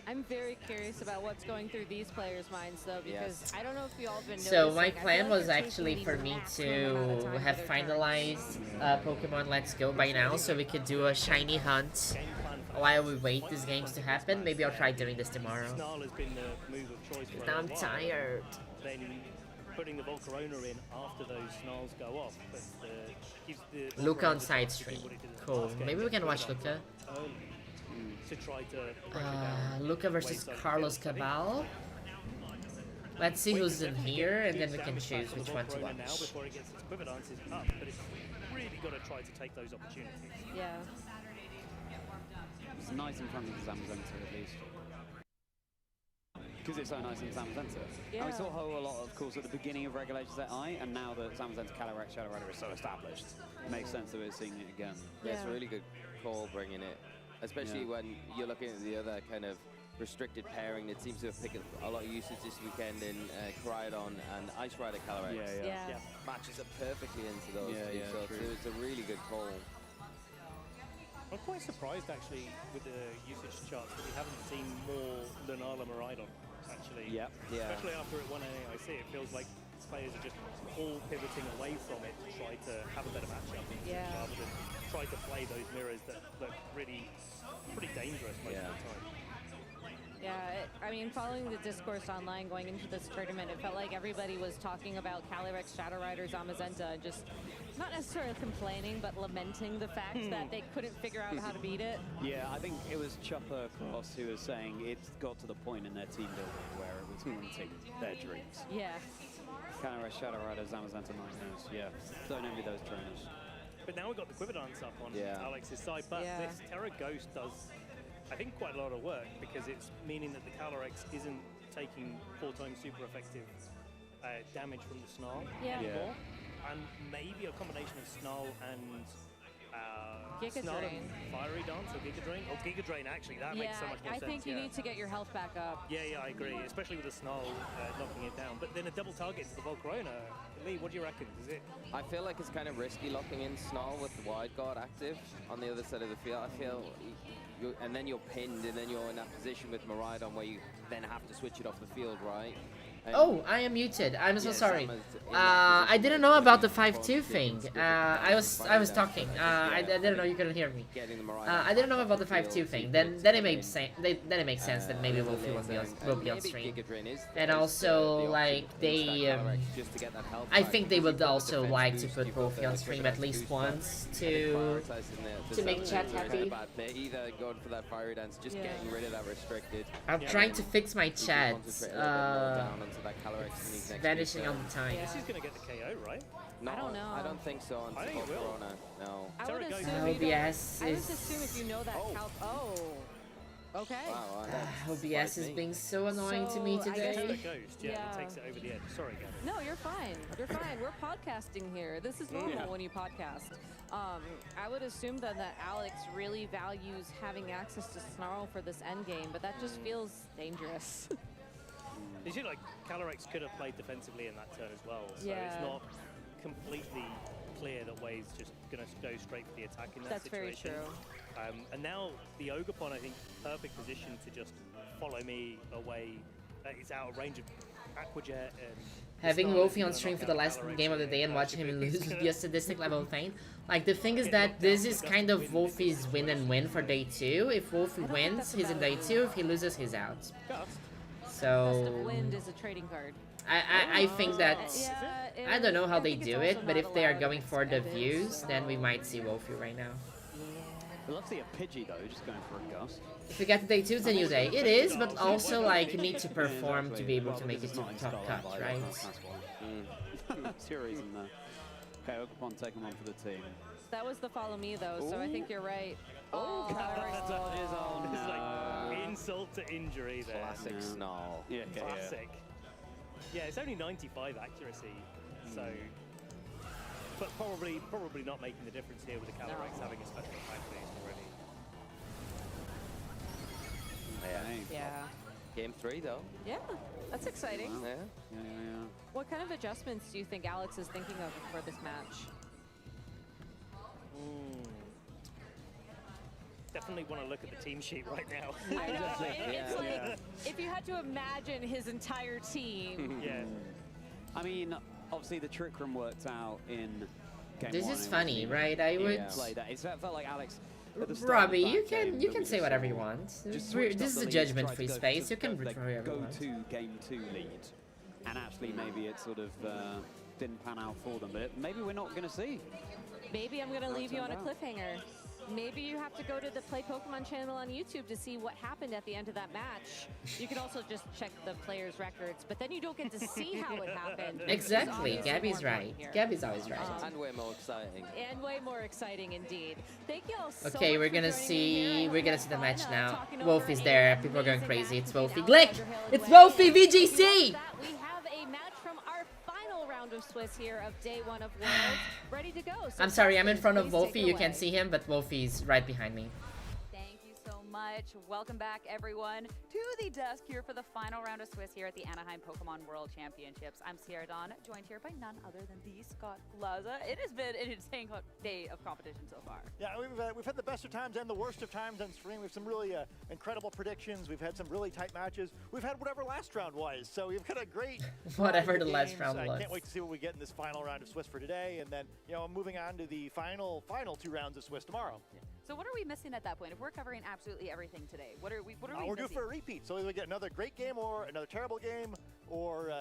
[SPEAKER 6] I'm very curious about what's going through these players' minds, though, because I don't know if you all have been noticing.
[SPEAKER 3] So my plan was actually for me to have finalized Pokemon Let's Go by now, so we could do a shiny hunt while we wait these games to happen. Maybe I'll try doing this tomorrow.
[SPEAKER 5] Snarl has been the move of choice for
[SPEAKER 3] now I'm tired.
[SPEAKER 5] Then putting the Volcarona in after those Snarls go off, but gives the
[SPEAKER 3] Luca on side stream. Cool. Maybe we can watch Luca.
[SPEAKER 5] To try to break it down.
[SPEAKER 3] Luca versus Carlos Cabal. Let's see who's in here, and then we can choose which one to watch.
[SPEAKER 5] Now before it gets its quiver dances up, but it's really got to try to take those opportunities.
[SPEAKER 6] Yeah.
[SPEAKER 17] It's nice in front of the Zamazenta at least. Because it's so nice in Zamazenta.
[SPEAKER 6] Yeah.
[SPEAKER 17] And we saw Ho a lot, of course, at the beginning of Regulations at I, and now that Zamazenta, Calyrex, Shadow Rider is so established, it makes sense that we're seeing it again.
[SPEAKER 13] Yeah, it's a really good call bringing it. Especially when you're looking at the other kind of restricted pairing that seems to have picked up a lot of usage this weekend in Crydon and Ice Rider Calyrex.
[SPEAKER 6] Yeah.
[SPEAKER 13] Matches up perfectly into those two, so it's a really good call.
[SPEAKER 5] I'm quite surprised actually with the usage charts that we haven't seen more Lunala Miraidon actually. Especially after it won AIC, it feels like players are just all pivoting away from it to try to have a better matchup rather than try to play those mirrors that look really pretty dangerous most of the time.
[SPEAKER 6] Yeah, I mean, following the discourse online going into this tournament, it felt like everybody was talking about Calyrex, Shadow Rider, Zamazenta, and just not necessarily complaining, but lamenting the fact that they couldn't figure out how to beat it.
[SPEAKER 17] Yeah, I think it was Chopper Cross who was saying it got to the point in their team building where it was haunting their dreams.
[SPEAKER 6] Yeah.
[SPEAKER 17] Calyrex, Shadow Rider, Zamazenta, Nightmares. Yeah, don't envy those trainers.
[SPEAKER 5] But now we've got the quiver dance up on Alex's side, but this Terra Ghost does, I think, quite a lot of work because it's meaning that the Calyrex isn't taking 4 times super effective damage from the Snarl anymore. And maybe a combination of Snarl and Snarl and Fiery Dance or Giga Drain. Or Giga Drain, actually, that makes so much more sense.
[SPEAKER 6] I think you need to get your health back up.
[SPEAKER 5] Yeah, I agree, especially with the Snarl knocking it down. But then a double target to the Volcarona. Lee, what do you reckon? Is it?
[SPEAKER 13] I feel like it's kind of risky locking in Snarl with the Wide Guard active on the other side of the field. I feel, and then you're pinned, and then you're in that position with Miraidon where you then have to switch it off the field, right?
[SPEAKER 3] Oh, I am muted. I'm so sorry. I didn't know about the 5-2 thing. I was talking. I didn't know you couldn't hear me. I didn't know about the 5-2 thing. Then it makes sense that maybe Wolfie will be on stream. And also like they, I think they would also like to put Wolfie on stream at least once to make chat happy. I'm trying to fix my chat. It's vanishing all the time.
[SPEAKER 5] Yes, he's gonna get the KO, right?
[SPEAKER 13] No,
[SPEAKER 6] I don't know.
[SPEAKER 13] I don't think so.
[SPEAKER 5] I think he will.
[SPEAKER 13] No.
[SPEAKER 6] I would assume
[SPEAKER 3] OBS
[SPEAKER 6] I would assume if you know that okay.
[SPEAKER 13] Wow,
[SPEAKER 3] OBS is being so annoying to me today.
[SPEAKER 5] Until it goes, it takes it over the edge. Sorry, Gavin.
[SPEAKER 6] No, you're fine. You're fine. We're podcasting here. This is normal when you podcast. I would assume that Alex really values having access to Snarl for this end game, but that just feels dangerous.
[SPEAKER 5] You see, like, Calyrex could have played defensively in that turn as well, so it's not completely clear that Wade's just going to go straight for the attack in that situation.
[SPEAKER 6] That's very true.
[SPEAKER 5] And now the Ogerpon, I think, perfect position to just follow me away. It's out of range of Aquajet and...
[SPEAKER 3] Having Wolfie on stream for the last game of the day and watching him lose would be a sadistic level of pain. Like, the thing is that this is kind of Wolfie's win and win for day 2. If Wolfie wins, he's in day 2. If he loses, he's out. So
[SPEAKER 6] Wind is a trading card.
[SPEAKER 3] I think that I don't know how they do it, but if they are going for the views, then we might see Wolfie right now.
[SPEAKER 17] We'd love to see a Pidgey though, just going for a gust.
[SPEAKER 3] If you get to day 2, it's a new day. It is, but also like you need to perform to be able to make it to the top cut, right?
[SPEAKER 17] That's your reason there. Okay, Ogerpon taking one for the team.
[SPEAKER 6] That was the follow me though, so I think you're right. Oh,
[SPEAKER 5] It's like insult to injury there.
[SPEAKER 13] Classic Snarl.
[SPEAKER 17] Yeah,
[SPEAKER 5] Classic. Yeah, it's only 95 accuracy, so... But probably not making the difference here with the Calyrex having a special attack base already.
[SPEAKER 6] Yeah.
[SPEAKER 13] Game 3 though.
[SPEAKER 6] Yeah, that's exciting.
[SPEAKER 13] Yeah.
[SPEAKER 6] What kind of adjustments do you think Alex is thinking of for this match?
[SPEAKER 5] Definitely want to look at the team sheet right now.
[SPEAKER 6] I know, it's like, if you had to imagine his entire team.
[SPEAKER 5] Yeah.
[SPEAKER 17] I mean, obviously the Trick Room worked out in game 1.
[SPEAKER 3] This is funny, right? I would...
[SPEAKER 17] Play that. It felt like Alex...
[SPEAKER 3] Robbie, you can say whatever you want. This is a judgment-free space. You can root for whoever you want.
[SPEAKER 17] Go to game 2 lead, and actually maybe it sort of didn't pan out for them. But maybe we're not going to see.
[SPEAKER 6] Maybe I'm going to leave you on a cliffhanger. Maybe you have to go to the Play Pokemon channel on YouTube to see what happened at the end of that match. You can also just check the players' records, but then you don't get to see how it happened.
[SPEAKER 3] Exactly, Gabby's right. Gabby's always right.
[SPEAKER 13] And way more exciting.
[SPEAKER 6] And way more exciting indeed. Thank you all so much.
[SPEAKER 3] Okay, we're gonna see the match now. Wolfie's there. People are going crazy. It's Wolfie. Glick! It's Wolfie VGC!
[SPEAKER 6] We have a match from our final round of Swiss here of day 1 of Worlds. Ready to go. So
[SPEAKER 3] I'm sorry, I'm in front of Wolfie. You can't see him, but Wolfie's right behind me.
[SPEAKER 18] Thank you so much. Welcome back, everyone, to the desk here for the final round of Swiss here at the Anaheim Pokémon World Championships. I'm Sierra Dawn, joined here by none other than the Scott Glaza. It has been an insane day of competition so far.
[SPEAKER 12] Yeah, we've had the best of times and the worst of times on stream. We have some really incredible predictions. We've had some really tight matches. We've had whatever last round was. So we've got a great
[SPEAKER 3] whatever the last round was.
[SPEAKER 12] I can't wait to see what we get in this final round of Swiss for today, and then moving on to the final 2 rounds of Swiss tomorrow.
[SPEAKER 18] Yeah. So what are we missing at that point? If we're covering absolutely everything today, what are we
[SPEAKER 12] we're due for a repeat. So either we get another great game or another terrible game, or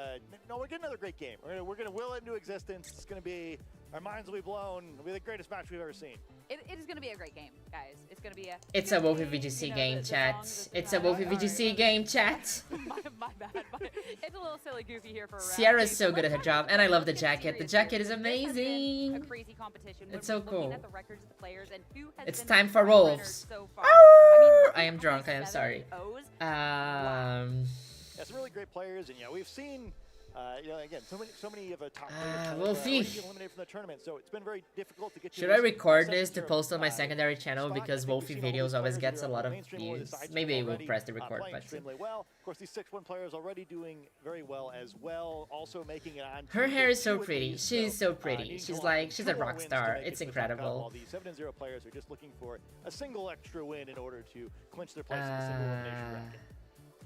[SPEAKER 12] no, we'll get another great game. We're gonna will it into existence. It's gonna be, our minds will be blown. It'll be the greatest match we've ever seen.
[SPEAKER 18] It is gonna be a great game, guys. It's gonna be a...
[SPEAKER 3] It's a Wolfie VGC game, chat. It's a Wolfie VGC game, chat.
[SPEAKER 18] my bad. It's a little silly goofy here for a round.
[SPEAKER 3] Sierra's so good at her job, and I love the jacket. The jacket is amazing.
[SPEAKER 18] A crazy competition.
[SPEAKER 3] It's so cool.
[SPEAKER 18] At the records of the players and who has
[SPEAKER 3] it's
[SPEAKER 18] been
[SPEAKER 3] time for wolves.
[SPEAKER 18] So far.
[SPEAKER 3] I am drunk. I am sorry.
[SPEAKER 12] Yeah, some really great players, and we've seen. Again, so many of the top players
[SPEAKER 3] Wolfie.
[SPEAKER 12] eliminated from the tournament, so it's been very difficult to get.
[SPEAKER 3] Should I record this to post on my secondary channel because Wolfie videos always gets a lot of views? Maybe I will press the record button.
[SPEAKER 12] Extremely well. Of course, these 6-1 players already doing very well as well. Also making it on.
[SPEAKER 3] Her hair is so pretty. She's so pretty. She's a rock star. It's incredible.
[SPEAKER 12] The 7-0 players are just looking for a single extra win in order to clinch their place in the single elimination bracket.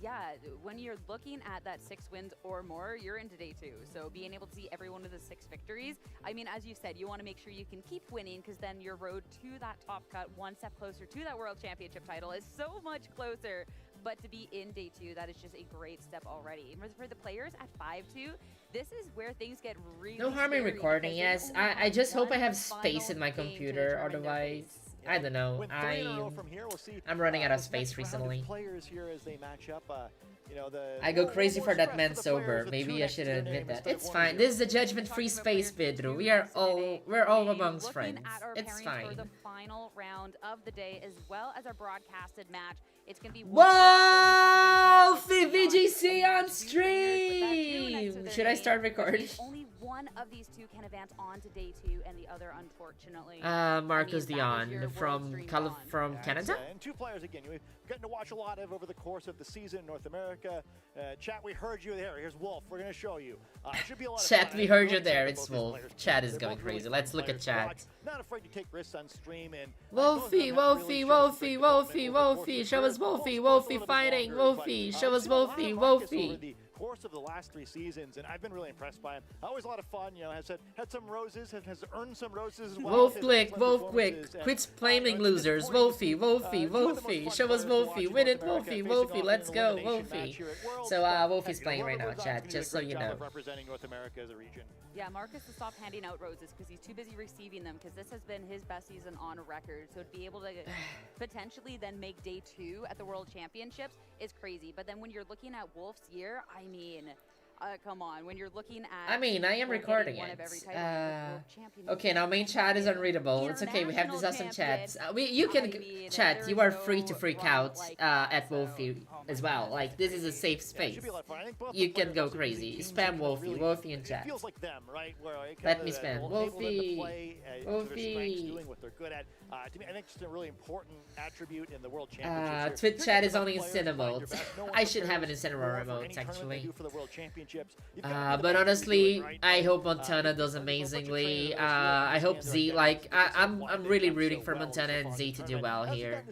[SPEAKER 18] yeah, when you're looking at that 6 wins or more, you're into day 2. So being able to see everyone with the 6 victories, I mean, as you said, you want to make sure you can keep winning because then your road to that top cut, one step closer to that World Championship title is so much closer. But to be in day 2, that is just a great step already. And for the players at 5-2, this is where things get really
[SPEAKER 3] No harm in recording, yes. I just hope I have space in my computer, otherwise, I don't know. I'm running out of space recently. I go crazy for that man sober. Maybe I should admit that. It's fine. This is a judgment-free space, Pedro. We're all amongst friends. It's fine.
[SPEAKER 18] For the final round of the day, as well as our broadcasted match, it's gonna be
[SPEAKER 3] Wolfie VGC on stream. Should I start recording?
[SPEAKER 18] Only one of these two can advance on to day 2, and the other, unfortunately.
[SPEAKER 3] Marcus Dion from Canada.
[SPEAKER 12] And 2 players again. We've gotten to watch a lot of over the course of the season in North America. Chat, we heard you there. Here's Wolf. We're gonna show you. Should be a lot of
[SPEAKER 3] Chat,
[SPEAKER 12] fun.
[SPEAKER 3] we heard you there. It's Wolf. Chat is going crazy. Let's look at chat.
[SPEAKER 12] Not afraid to take risks on stream and
[SPEAKER 3] Wolfie, Wolfie, Wolfie, Wolfie, Wolfie. Show us Wolfie, Wolfie fighting, Wolfie. Show us Wolfie, Wolfie.
[SPEAKER 12] Course of the last 3 seasons, and I've been really impressed by him. Always a lot of fun, you know, has some roses, has earned some roses as well.
[SPEAKER 3] Wolf quick, quit blaming losers. Wolfie, Wolfie, Wolfie, show us Wolfie, win it, Wolfie, Wolfie, let's go, Wolfie. So Wolfie's playing right now, chat, just so you know.
[SPEAKER 12] Representing North America as a region.
[SPEAKER 18] Yeah, Marcus has stopped handing out roses because he's too busy receiving them, because this has been his best season on record. So to be able to potentially then make day 2 at the World Championships is crazy. But then when you're looking at Wolf's year, I mean, come on, when you're looking at...
[SPEAKER 3] I mean, I am recording it. Okay, now main chat is unreadable. It's okay, we have this awesome chat. You can chat, you are free to freak out at Wolfie as well. Like, this is a safe space. You can go crazy. Spam Wolfie, Wolfie in chat. Let me spam. Wolfie, Wolfie.
[SPEAKER 12] To me, I think it's a really important attribute in the World Championships.
[SPEAKER 3] Twitch chat is only in Cinema. I should have it in Cinema remote, actually. But honestly, I hope Montana does amazingly. I hope Z, like, I'm really rooting for Montana and Z to do well here.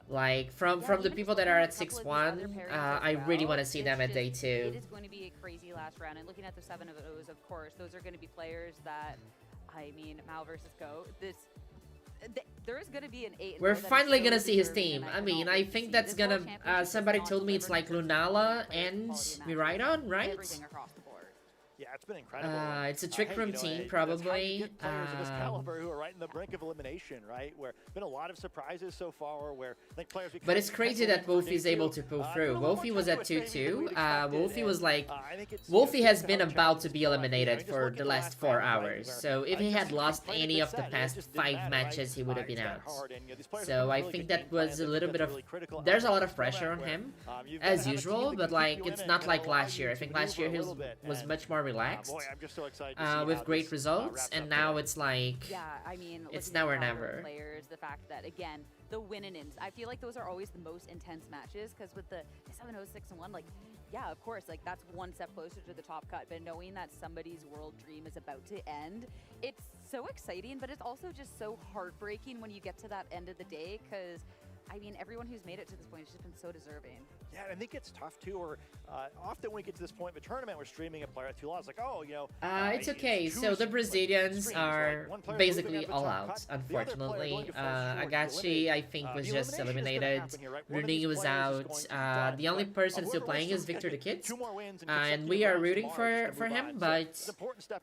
[SPEAKER 3] Like, from the people that are at 6-1, I really want to see them at day 2.
[SPEAKER 18] It is going to be a crazy last round, and looking at the 7 of those, of course, those are going to be players that, I mean, Mal versus Go. There is going to be an 8.
[SPEAKER 3] We're finally gonna see his team. I mean, I think that's gonna. Somebody told me it's like Lunala and Miraidon, right?
[SPEAKER 12] Yeah, it's been incredible.
[SPEAKER 3] It's a trick room team, probably.
[SPEAKER 12] Players of this caliber who are right in the brink of elimination, right? Where been a lot of surprises so far. Where I think players.
[SPEAKER 3] But it's crazy that Wolfie's able to pull through. Wolfie was at 2-2. Wolfie was like, Wolfie has been about to be eliminated for the last 4 hours. So if he had lost any of the past 5 matches, he would have been out. So I think that was a little bit of. There's a lot of pressure on him, as usual. But like, it's not like last year. I think last year he was much more relaxed, with great results, and now it's like,
[SPEAKER 18] yeah, I mean,
[SPEAKER 3] it's now or never.
[SPEAKER 18] Players, the fact that again, the win-ins, I feel like those are always the most intense matches, because with the 7-0, 6-1, like, yeah, of course, like that's one step closer to the top cut, but knowing that somebody's world dream is about to end, it's so exciting, but it's also just so heartbreaking when you get to that end of the day, because I mean, everyone who's made it to this point has just been so deserving.
[SPEAKER 12] Yeah, I think it's tough too, or often when we get to this point of the tournament, we're streaming a player at 2 loss, like, oh, you know.
[SPEAKER 3] It's okay, so the Brazilians are basically all out, unfortunately. Agachi, I think, was just eliminated. Runinho was out. The only person still playing is Victor the Kid, and we are rooting for him, but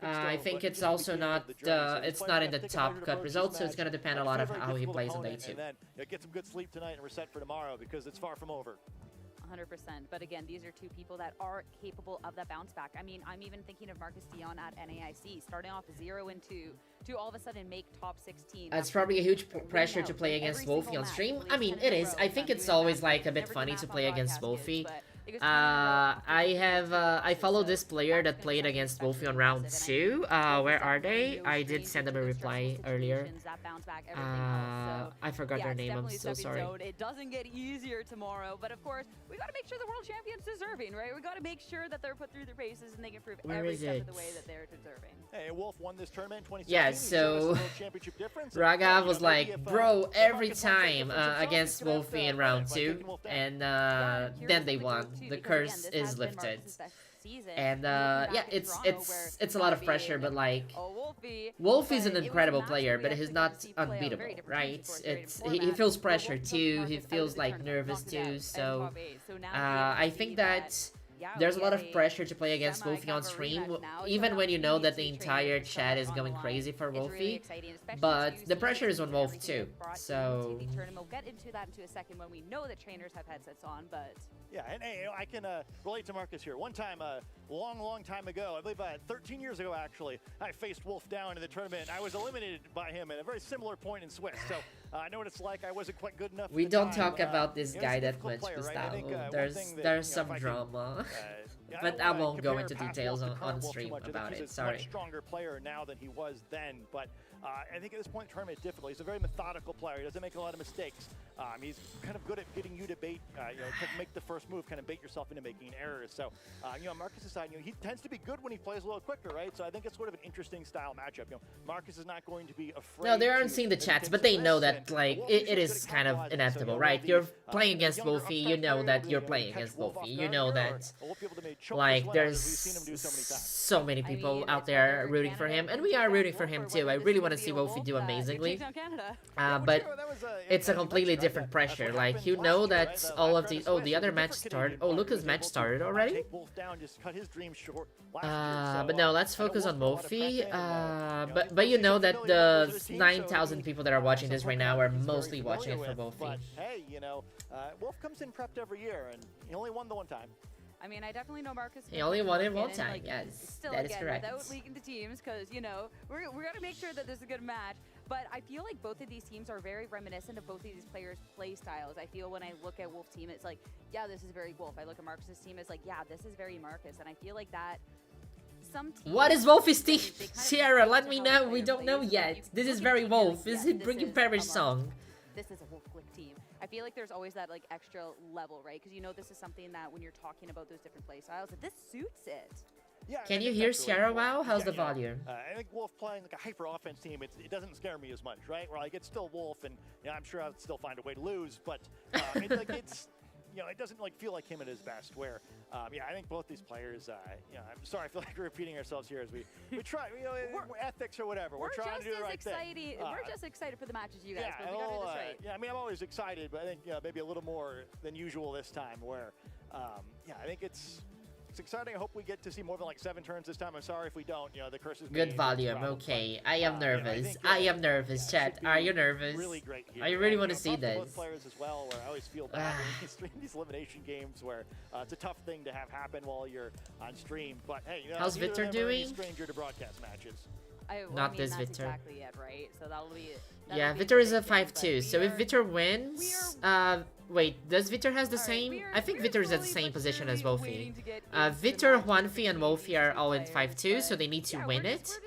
[SPEAKER 3] I think it's also not it's not in the top cut results, so it's going to depend a lot of how he plays on day 2.
[SPEAKER 12] Get some good sleep tonight and we're set for tomorrow, because it's far from over.
[SPEAKER 18] 100%. But again, these are 2 people that are capable of that bounce back. I mean, I'm even thinking of Marcus Dion at NAIC, starting off 0-2 to all of a sudden make top 16.
[SPEAKER 3] It's probably a huge pressure to play against Wolfie on stream. I mean, it is. I think it's always like a bit funny to play against Wolfie. I follow this player that played against Wolfie on round 2. Where are they? I did send them a reply earlier. I forgot their name. I'm so sorry.
[SPEAKER 18] It doesn't get easier tomorrow, but of course, we got to make sure the world champion's deserving, right? We got to make sure that they're put through their paces and they can prove every step of the way that they're deserving.
[SPEAKER 12] Hey, Wolf won this tournament in 2016.
[SPEAKER 3] Yeah, so Ragav was like, bro, every time against Wolfie in round 2, and then they won. The curse is lifted. And yeah, it's a lot of pressure, but like Wolfie's an incredible player, but he's not unbeatable, right? He feels pressure too. He feels like nervous too. So I think that there's a lot of pressure to play against Wolfie on stream, even when you know that the entire chat is going crazy for Wolfie. But the pressure is on Wolf too. So
[SPEAKER 18] we'll get into that in a second when we know that trainers have headsets on, but
[SPEAKER 12] yeah, and hey, I can relate to Marcus here. One time, long time ago, I believe 13 years ago actually, I faced Wolf down in the tournament. I was eliminated by him at a very similar point in Swiss. So I know what it's like. I wasn't quite good enough.
[SPEAKER 3] We don't talk about this guy that much, Gustavo. There's some drama. But I won't go into details on stream about it. Sorry.
[SPEAKER 12] He's a much stronger player now than he was then, but I think at this point in the tournament, it's difficult. He's a very methodical player. He doesn't make a lot of mistakes. He's kind of good at getting you to bait, to make the first move, kind of bait yourself into making errors. So, on Marcus's side, he tends to be good when he plays a little quicker, right? So I think it's sort of an interesting style matchup. Marcus is not going to be afraid.
[SPEAKER 3] No, they aren't seeing the chats, but they know that like it is kind of inevitable, right? You're playing against Wolfie, you know that you're playing against Wolfie. You know that like there's so many people out there rooting for him, and we are rooting for him too. I really want to see Wolfie do amazingly, but it's a completely different pressure. Like, you know that all of the other match started. Oh, Luca's match started already. But no, let's focus on Wolfie. But you know that the 9,000 people that are watching this right now are mostly watching it for Wolfie.
[SPEAKER 12] But hey, Wolf comes in prepped every year, and he only won the one time.
[SPEAKER 18] I mean, I definitely know Marcus.
[SPEAKER 3] He only won it one time, yes.
[SPEAKER 18] Still,
[SPEAKER 3] that is correct.
[SPEAKER 18] Without leaking the teams, because, we're going to make sure that this is a good match. But I feel like both of these teams are very reminiscent of both of these players' play styles. I feel when I look at Wolf's team, it's like, yeah, this is very Wolf. I look at Marcus's team, it's like, yeah, this is very Marcus. And I feel like that some teams...
[SPEAKER 3] What is Wolfie's team? Sierra, let me know. We don't know yet. This is very Wolf. Is it bringing Parrish song?
[SPEAKER 18] This is a Wolf Click team. I feel like there's always that like extra level, right? Because this is something that when you're talking about those different play styles, that this suits it.
[SPEAKER 12] Yeah,
[SPEAKER 3] can you hear Sierra WoW? How's the volume?
[SPEAKER 12] I think Wolf playing like a hyper offense team, it doesn't scare me as much, right? Where like it's still Wolf, and I'm sure I'll still find a way to lose, but it's it doesn't like feel like him at his best. Where I think both these players, I'm sorry, I feel like we're repeating ourselves here as we try, ethics or whatever. We're trying to do the right thing.
[SPEAKER 18] We're just excited for the matches, you guys. But we gotta do this right.
[SPEAKER 12] Yeah, I mean, I'm always excited, but I think maybe a little more than usual this time. Where I think it's exciting. I hope we get to see more than like 7 turns this time. I'm sorry if we don't. The curse is
[SPEAKER 3] good volume. Okay, I am nervous. I am nervous. Chat, are you nervous?
[SPEAKER 12] Really great here.
[SPEAKER 3] I really want to see this.
[SPEAKER 12] Both players as well. Where I always feel bad when you stream these elimination games where it's a tough thing to have happen while you're on stream. But hey,
[SPEAKER 3] how's Victor doing?
[SPEAKER 12] Stranger to broadcast matches.
[SPEAKER 3] Not this Victor.
[SPEAKER 18] Exactly it, right? So that'll be.
[SPEAKER 3] Yeah, Victor is a 5-2. So if Victor wins, wait, does Victor has the same? I think Victor is at the same position as Wolfie. Victor, Juanfi, and Wolfie are all in 5-2, so they need to win it.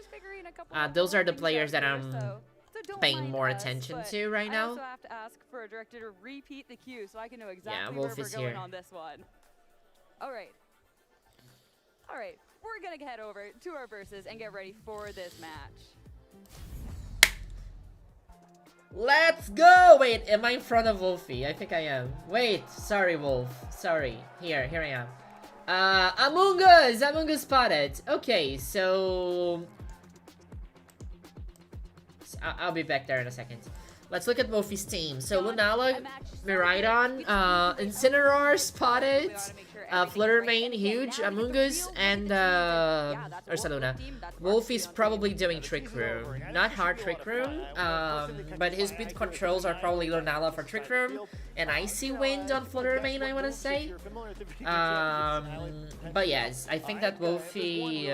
[SPEAKER 3] Those are the players that I'm paying more attention to right now.
[SPEAKER 18] I also have to ask for a director to repeat the cue so I can know exactly where we're going on this one. All right. We're gonna head over to our verses and get ready for this match.
[SPEAKER 3] Let's go! Wait, am I in front of Wolfie? I think I am. Wait, sorry, Wolf. Sorry. Here I am. Among Us spotted. Okay, so I'll be back there in a second. Let's look at Wolfie's team. So Lunala, Miraidon, Incineroar spotted, Fluttermane, huge, Among Us, and Ursaluna. Wolfie's probably doing Trick Room. Not hard Trick Room, but his speed controls are probably Lunala for Trick Room, and Icy Wind on Fluttermane, I want to say. But yes, I think that Wolfie...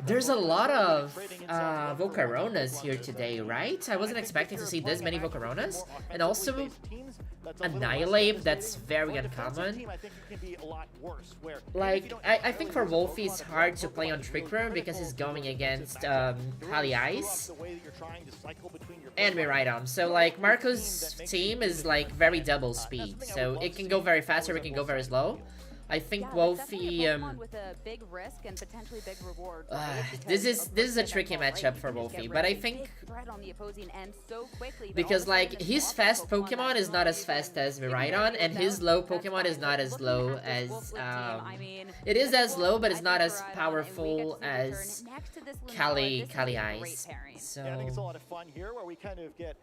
[SPEAKER 3] there's a lot of Volcaronas here today, right? I wasn't expecting to see this many Volcaronas, and also Annihilate, that's very uncommon.
[SPEAKER 12] be a lot worse. Where
[SPEAKER 3] like I think for Wolfie it's hard to play on Trick Room because he's going against Kali Ice and Miraidon. So like Marco's team is like very double speed, so it can go very fast or it can go very slow. I think Wolfie
[SPEAKER 18] with a big risk and potentially big reward.
[SPEAKER 3] this is a tricky matchup for Wolfie, but I think because like his fast Pokemon is not as fast as Miraidon, and his low Pokemon is not as low as it is as low, but it's not as powerful as Kali Ice. So
[SPEAKER 12] yeah, I think it's a lot of fun here where we kind of get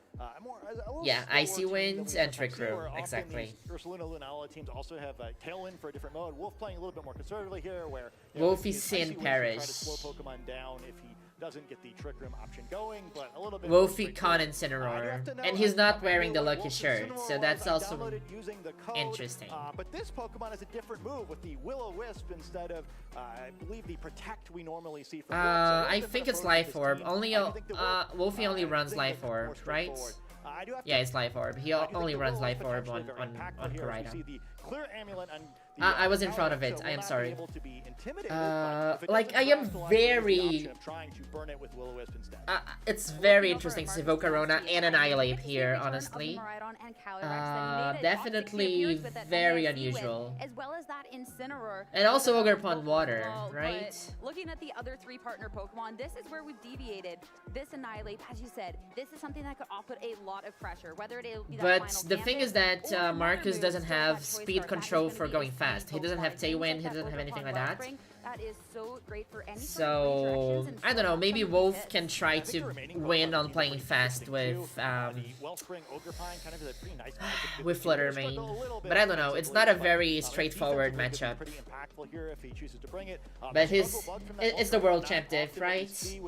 [SPEAKER 3] yeah, Icy Wind and Trick Room, exactly.
[SPEAKER 12] Ursaluna Lunala teams also have Tailwind for a different mode. Wolf playing a little bit more conservatively here, where
[SPEAKER 3] Wolfie Sin Parish.
[SPEAKER 12] Try to slow Pokemon down if he doesn't get the Trick Room option going, but a little bit.
[SPEAKER 3] Wolfie Con Incineroar, and he's not wearing the lucky shirt, so that's also interesting.
[SPEAKER 12] But this Pokemon is a different move with the Will-O-Wisp instead of, I believe, the Protect we normally see from.
[SPEAKER 3] I think it's Life Orb. Only Wolfie only runs Life Orb, right? Yeah, it's Life Orb. He only runs Life Orb on Koraidon. I was in front of it. I am sorry. Like, I am very... it's very interesting to see Volcarona and Annihilate here, honestly. Definitely very unusual. And also Ogerpon Water, right?
[SPEAKER 18] Looking at the other three partner Pokemon, this is where we've deviated. This Annihilate, as you said, this is something that could output a lot of pressure, whether it'll be that
[SPEAKER 3] but the thing is that Marcus doesn't have speed control for going fast. He doesn't have Tailwind, he doesn't have anything like that.
[SPEAKER 18] That is so great for any
[SPEAKER 3] so I don't know, maybe Wolf can try to win on playing fast with Flutter Mane, but I don't know, it's not a very straightforward matchup. But it's the World Champ diff, right?